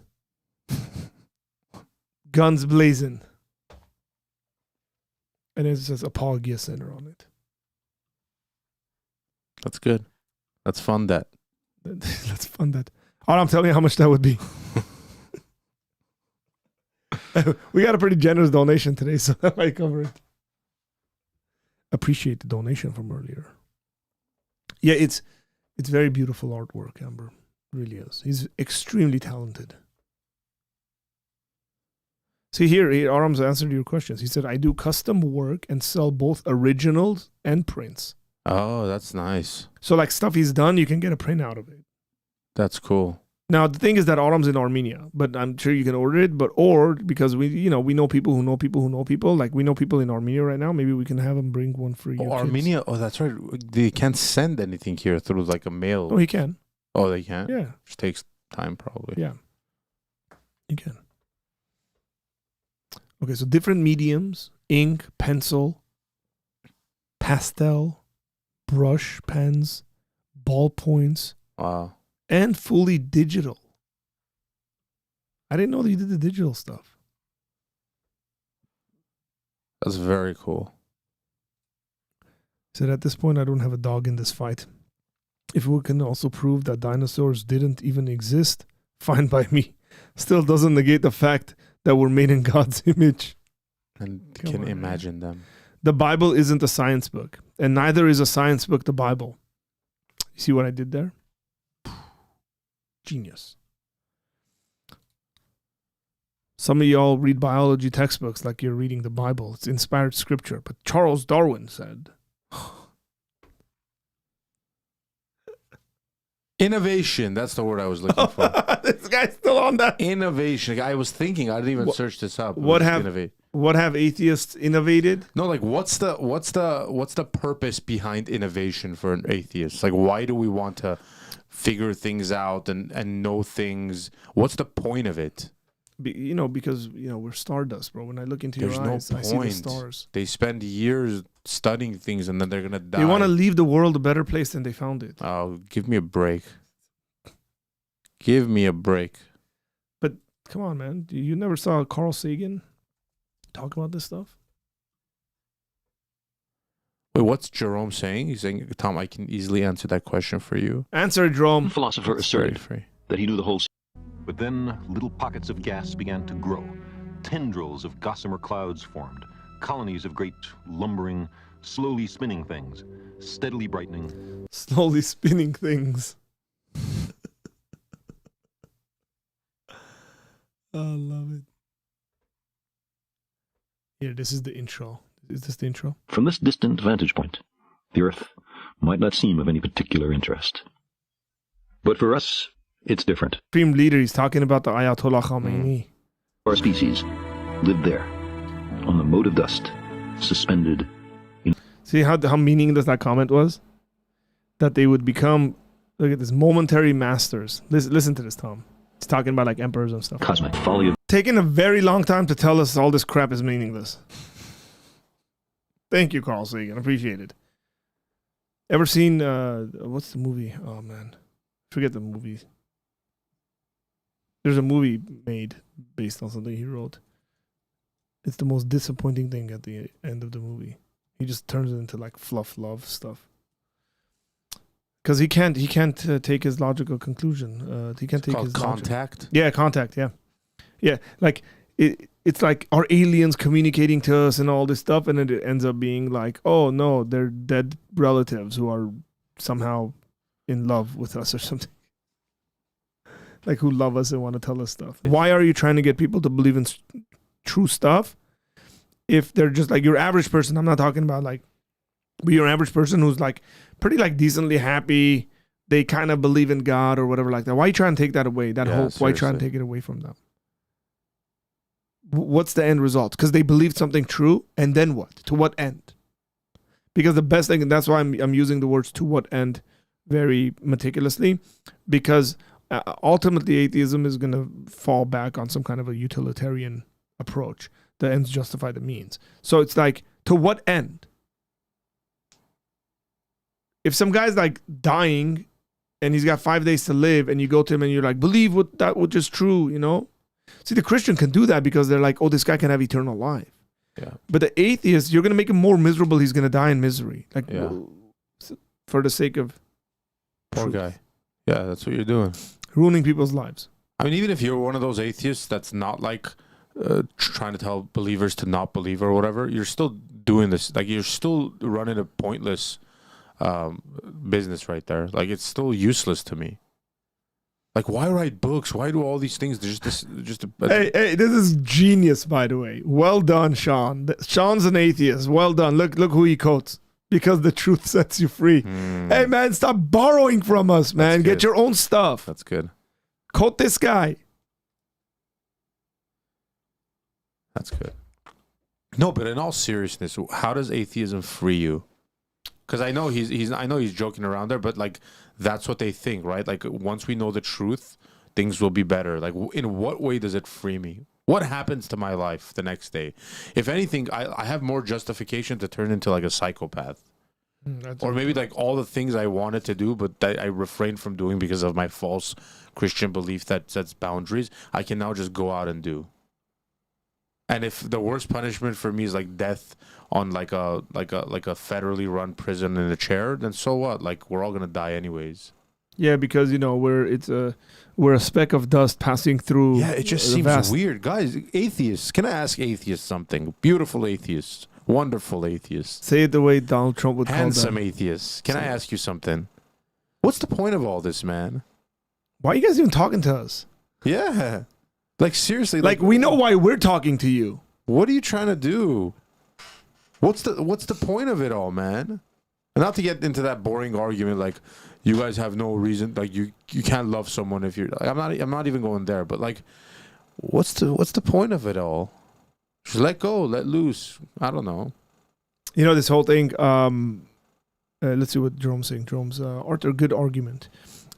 Speaker 1: Guns blazing. And it says Apologia Center on it.
Speaker 2: That's good. Let's fund that.
Speaker 1: Let's fund that. I'm telling you how much that would be. We got a pretty generous donation today, so that might cover it. Appreciate the donation from earlier. Yeah, it's very beautiful artwork, Amber. It really is. He's extremely talented. See here, Aram's answered your questions. He said, I do custom work and sell both originals and prints.
Speaker 2: Oh, that's nice.
Speaker 1: So like stuff he's done, you can get a print out of it.
Speaker 2: That's cool.
Speaker 1: Now, the thing is that Aram's in Armenia, but I'm sure you can order it. Or because we know people who know people who know people. Like we know people in Armenia right now. Maybe we can have them bring one for you.
Speaker 2: Armenia?
Speaker 1: Kids.
Speaker 2: Oh, that's right. They can't send anything here through like a mail.
Speaker 1: Oh, he can.
Speaker 2: Oh, they can?
Speaker 1: Yeah.
Speaker 2: Which takes time probably.
Speaker 1: Yeah. You can. Okay, so different mediums, ink, pencil, pastel, brush pens, ballpoints.
Speaker 2: Wow.
Speaker 1: And fully digital. I didn't know that you did the digital stuff.
Speaker 2: That's very cool.
Speaker 1: Said at this point, I don't have a dog in this fight. If we can also prove that dinosaurs didn't even exist, fine by me. Still doesn't negate the fact that we're made in God's image.
Speaker 2: And can imagine them.
Speaker 1: The Bible isn't a science book, and neither is a science book the Bible. You see what I did there? Genius. Some of y'all read biology textbooks like you're reading the Bible. It's inspired scripture. But Charles Darwin said,
Speaker 2: Innovation. That's the word I was looking for.
Speaker 1: This guy's still on that.
Speaker 2: Innovation. I was thinking. I didn't even search this up.
Speaker 1: What have atheists innovated?
Speaker 2: No, like what's the purpose behind innovation for an atheist? Like, why do we want to figure things out and know things? What's the point of it?
Speaker 1: Because we're stardust, bro. When I look into your eyes, I see the stars.
Speaker 2: They spend years studying things and then they're gonna die.
Speaker 1: They want to leave the world a better place than they found it.
Speaker 2: Oh, give me a break. Give me a break.
Speaker 1: But come on, man. You never saw Carl Sagan talk about this stuff?
Speaker 2: Wait, what's Jerome saying? He's saying, Tom, I can easily answer that question for you.
Speaker 1: Answer, Jerome.
Speaker 7: The philosopher asserted that he knew the whole.
Speaker 8: But then little pockets of gas began to grow. Tendrils of gossamer clouds formed. Colonies of great, lumbering, slowly spinning things. Steadily brightening.
Speaker 1: Slowly spinning things. I love it. Here, this is the intro. Is this the intro?
Speaker 7: From this distant vantage point, the Earth might not seem of any particular interest. But for us, it's different.
Speaker 1: Supreme leader, he's talking about the Ayatollah Khamenei.
Speaker 7: Our species lived there, on the mote of dust, suspended.
Speaker 1: See how meaningless that comment was? That they would become, look at this, momentary masters. Listen to this, Tom. He's talking about like emperors and stuff.
Speaker 7: Cosmic folly of...
Speaker 1: Taking a very long time to tell us all this crap is meaningless. Thank you, Carl Sagan. Appreciate it. Ever seen, what's the movie? Oh, man. Forget the movie. There's a movie made based on something he wrote. It's the most disappointing thing at the end of the movie. He just turns it into like fluff love stuff. Because he can't take his logical conclusion. He can't take his
Speaker 2: Contact?
Speaker 1: Logic. Yeah, Contact, yeah. Yeah, like it's like, are aliens communicating to us and all this stuff? And then it ends up being like, oh no, they're dead relatives who are somehow in love with us or something. Like who love us and want to tell us stuff. Why are you trying to get people to believe in true stuff if they're just like your average person? I'm not talking about like, but your average person who's like pretty like decently happy. They kind of believe in God or whatever like that. Why are you trying to take that away? That hope. Seriously. Why try and take it away from them? What's the end result? Because they believed something true, and then what? To what end? Because the best thing, and that's why I'm using the words "to what end" very meticulously, because ultimately atheism is going to fall back on some kind of a utilitarian approach. The ends justify the means. So it's like, to what end? If some guy's like dying and he's got 5 days to live, and you go to him and you're like, believe that which is true, you know? See, the Christian can do that because they're like, oh, this guy can have eternal life.
Speaker 2: Yeah.
Speaker 1: But the atheist, you're going to make him more miserable. He's going to die in misery. Like, for the sake of
Speaker 2: poor
Speaker 1: truth.
Speaker 2: guy. Yeah, that's what you're doing.
Speaker 1: Ruining people's lives.
Speaker 2: I mean, even if you're one of those atheists that's not like trying to tell believers to not believe or whatever, you're still doing this. Like, you're still running a pointless business right there. Like, it's still useless to me. Like, why write books? Why do all these things? There's just
Speaker 1: Hey, this is genius, by the way. Well done, Sean. Sean's an atheist. Well done. Look who he quotes. Because the truth sets you free. Hey, man, stop borrowing from us, man. Get your own stuff.
Speaker 2: That's good.
Speaker 1: Quote this guy.
Speaker 2: That's good. No, but in all seriousness, how does atheism free you? Because I know he's joking around there, but like that's what they think, right? Like once we know the truth, things will be better. Like in what way does it free me? What happens to my life the next day? If anything, I have more justification to turn into like a psychopath. Or maybe like all the things I wanted to do, but that I refrained from doing because of my false Christian belief that sets boundaries, I can now just go out and do. And if the worst punishment for me is like death on like a federally run prison in a chair, then so what? Like we're all gonna die anyways.
Speaker 1: Yeah, because you know we're a speck of dust passing through.
Speaker 2: Yeah, it just seems weird, guys. Atheists, can I ask atheists something? Beautiful atheists, wonderful atheists.
Speaker 1: Say it the way Donald Trump would call them.
Speaker 2: Handsome atheists. Can I ask you something? What's the point of all this, man?
Speaker 1: Why are you guys even talking to us?
Speaker 2: Yeah, like seriously.
Speaker 1: Like we know why we're talking to you.
Speaker 2: What are you trying to do? What's the point of it all, man? And not to get into that boring argument, like you guys have no reason, like you can't love someone if you're. Like, I'm not even going there. But like, what's the point of it all? Just let go, let loose. I don't know.
Speaker 1: You know, this whole thing. Let's see what Jerome's saying. Jerome's Arthur, good argument.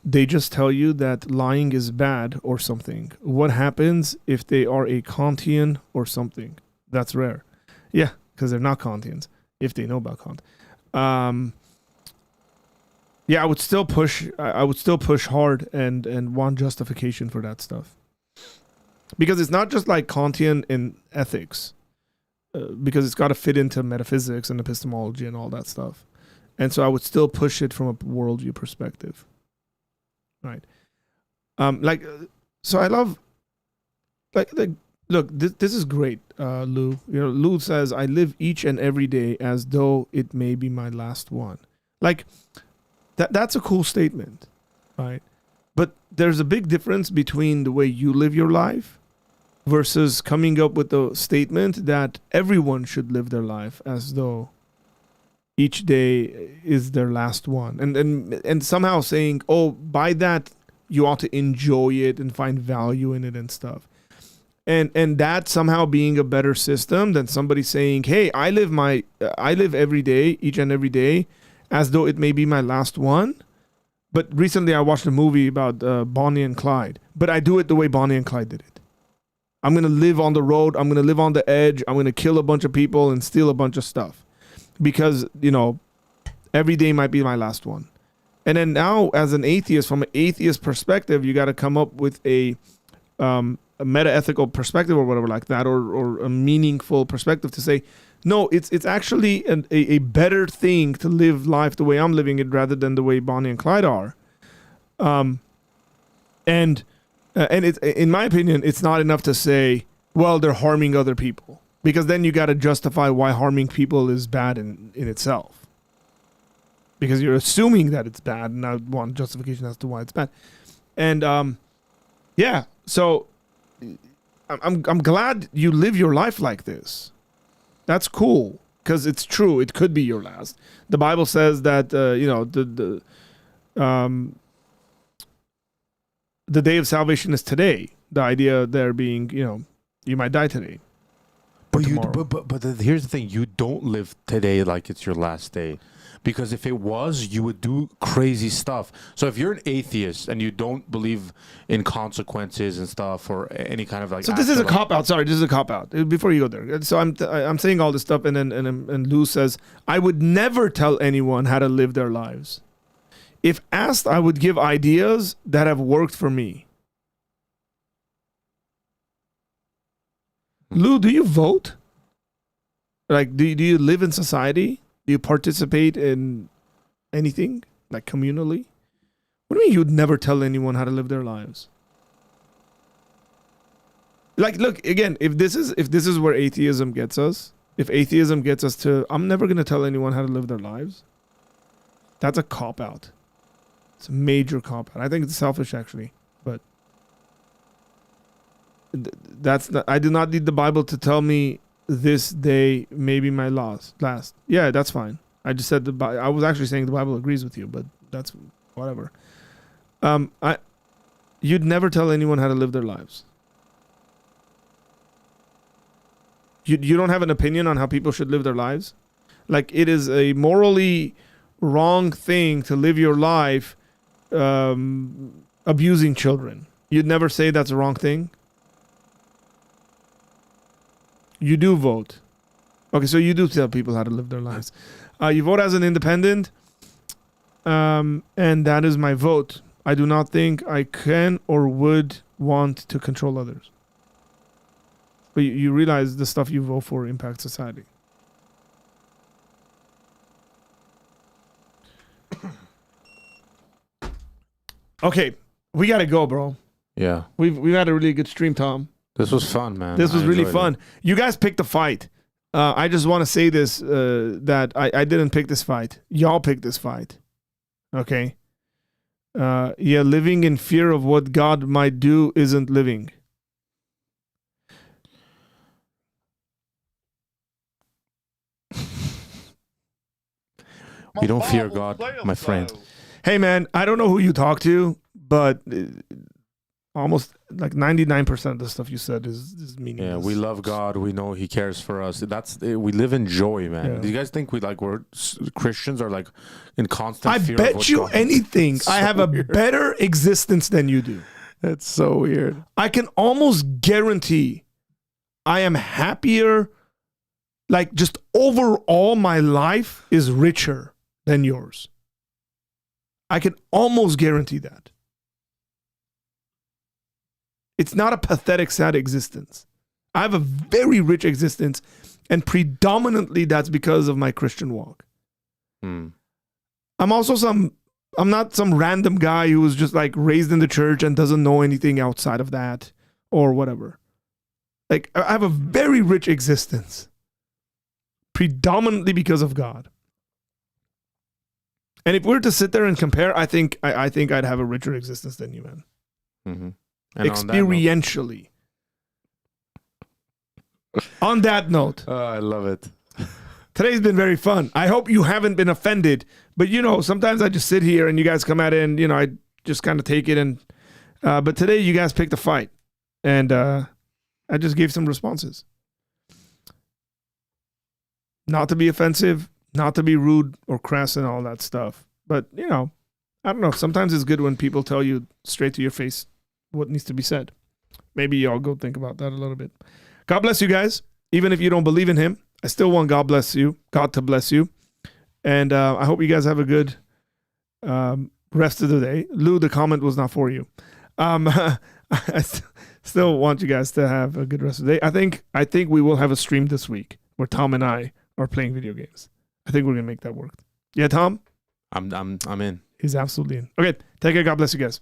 Speaker 1: They just tell you that lying is bad or something. What happens if they are a Kantian or something? That's rare. Yeah, because they're not Kantians, if they know about Kant. Yeah, I would still push. I would still push hard and want justification for that stuff, because it's not just like Kantian in ethics, because it's got to fit into metaphysics and epistemology and all that stuff, and so I would still push it from a worldview perspective, right? So I love, look, this is great, Lou. You know, Lou says, I live each and every day as though it may be my last one. Like, that's a cool statement, right? But there's a big difference between the way you live your life versus coming up with the statement that everyone should live their life as though each day is their last one. And somehow saying, oh, by that, you ought to enjoy it and find value in it and stuff. And that somehow being a better system than somebody saying, hey, I live every day, each and every day, as though it may be my last one. But recently I watched a movie about Bonnie and Clyde, but I do it the way Bonnie and Clyde did it. I'm going to live on the road. I'm going to live on the edge. I'm going to kill a bunch of people and steal a bunch of stuff because, you know, every day might be my last one. And then now as an atheist, from an atheist perspective, you got to come up with a meta-ethical perspective or whatever like that, or a meaningful perspective to say, no, it's actually a better thing to live life the way I'm living it rather than the way Bonnie and Clyde are. And it's, in my opinion, it's not enough to say, well, they're harming other people, because then you got to justify why harming people is bad in itself, because you're assuming that it's bad, and I want justification as to why it's bad. And yeah, so I'm glad you live your life like this. That's cool, because it's true. It could be your last. The Bible says that the day of salvation is today. The idea there being, you might die today.
Speaker 2: But here's the thing: you don't live today like it's your last day. Because if it was, you would do crazy stuff. So if you're an atheist and you don't believe in consequences and stuff, or any kind of like,
Speaker 1: so this is a cop out. Sorry, this is a cop out. Before you go there, so I'm saying all this stuff, and Lou says I would never tell anyone how to live their lives. If asked, I would give ideas that have worked for me. Lou, do you vote? Like, do you live in society? Do you participate in anything, like communally? What do you mean you'd never tell anyone how to live their lives? Like, look, again, if this is where atheism gets us, if atheism gets us to, I'm never going to tell anyone how to live their lives, that's a cop-out. It's a major cop-out. I think it's selfish, actually, but that's not, I do not need the Bible to tell me this day may be my last. Yeah, that's fine. I just said I was actually saying the Bible agrees with you, but that's whatever. You'd never tell anyone how to live their lives. You don't have an opinion on how people should live their lives? Like, it is a morally wrong thing to live your life abusing children. You'd never say that's a wrong thing? You do vote. Okay, so you do tell people how to live their lives. You vote as an independent, and that is my vote. I do not think I can or would want to control others. But you realize the stuff you vote for impacts society. Okay, we gotta go, bro.
Speaker 2: Yeah,
Speaker 1: we've had a really good stream, Tom.
Speaker 2: This was fun, man.
Speaker 1: This was really fun. You guys picked a fight. I just want to say this, that I didn't pick this fight. Y'all picked this fight. Okay? Yeah, living in fear of what God might do isn't living.
Speaker 2: You don't fear God, my friend.
Speaker 1: Hey, man, I don't know who you talk to, but almost like 99% of the stuff you said is meaningless.
Speaker 2: Yeah, we love God. We know He cares for us. We live in joy, man.
Speaker 1: Yeah.
Speaker 2: Do you guys think we're Christians are like in constant fear?
Speaker 1: I bet you anything. I have a better existence than you do.
Speaker 2: That's so weird.
Speaker 1: I can almost guarantee I am happier. Like just overall, my life is richer than yours. I can almost guarantee that. It's not a pathetic, sad existence. I have a very rich existence, and predominantly that's because of my Christian walk. I'm not some random guy who was just like raised in the church and doesn't know anything outside of that or whatever. Like I have a very rich existence, predominantly because of God. And if we were to sit there and compare, I think I'd have a richer existence than you, man.
Speaker 2: Mm-hmm.
Speaker 1: Experientially. On that note.
Speaker 2: Oh, I love it.
Speaker 1: Today's been very fun. I hope you haven't been offended. But, sometimes I just sit here and you guys come at it and, I just kind of take it. And but today you guys picked a fight. And I just gave some responses. Not to be offensive, not to be rude or crass and all that stuff. But, I don't know. Sometimes it's good when people tell you straight to your face what needs to be said. Maybe y'all go think about that a little bit. God bless you guys. Even if you don't believe in him, I still want God to bless you. And I hope you guys have a good rest of the day. Lou, the comment was not for you. I still want you guys to have a good rest of the day. I think we will have a stream this week where Tom and I are playing video games. I think we're gonna make that work. Yeah, Tom?
Speaker 2: I'm in.
Speaker 1: He's absolutely in. Okay, take care. God bless you guys.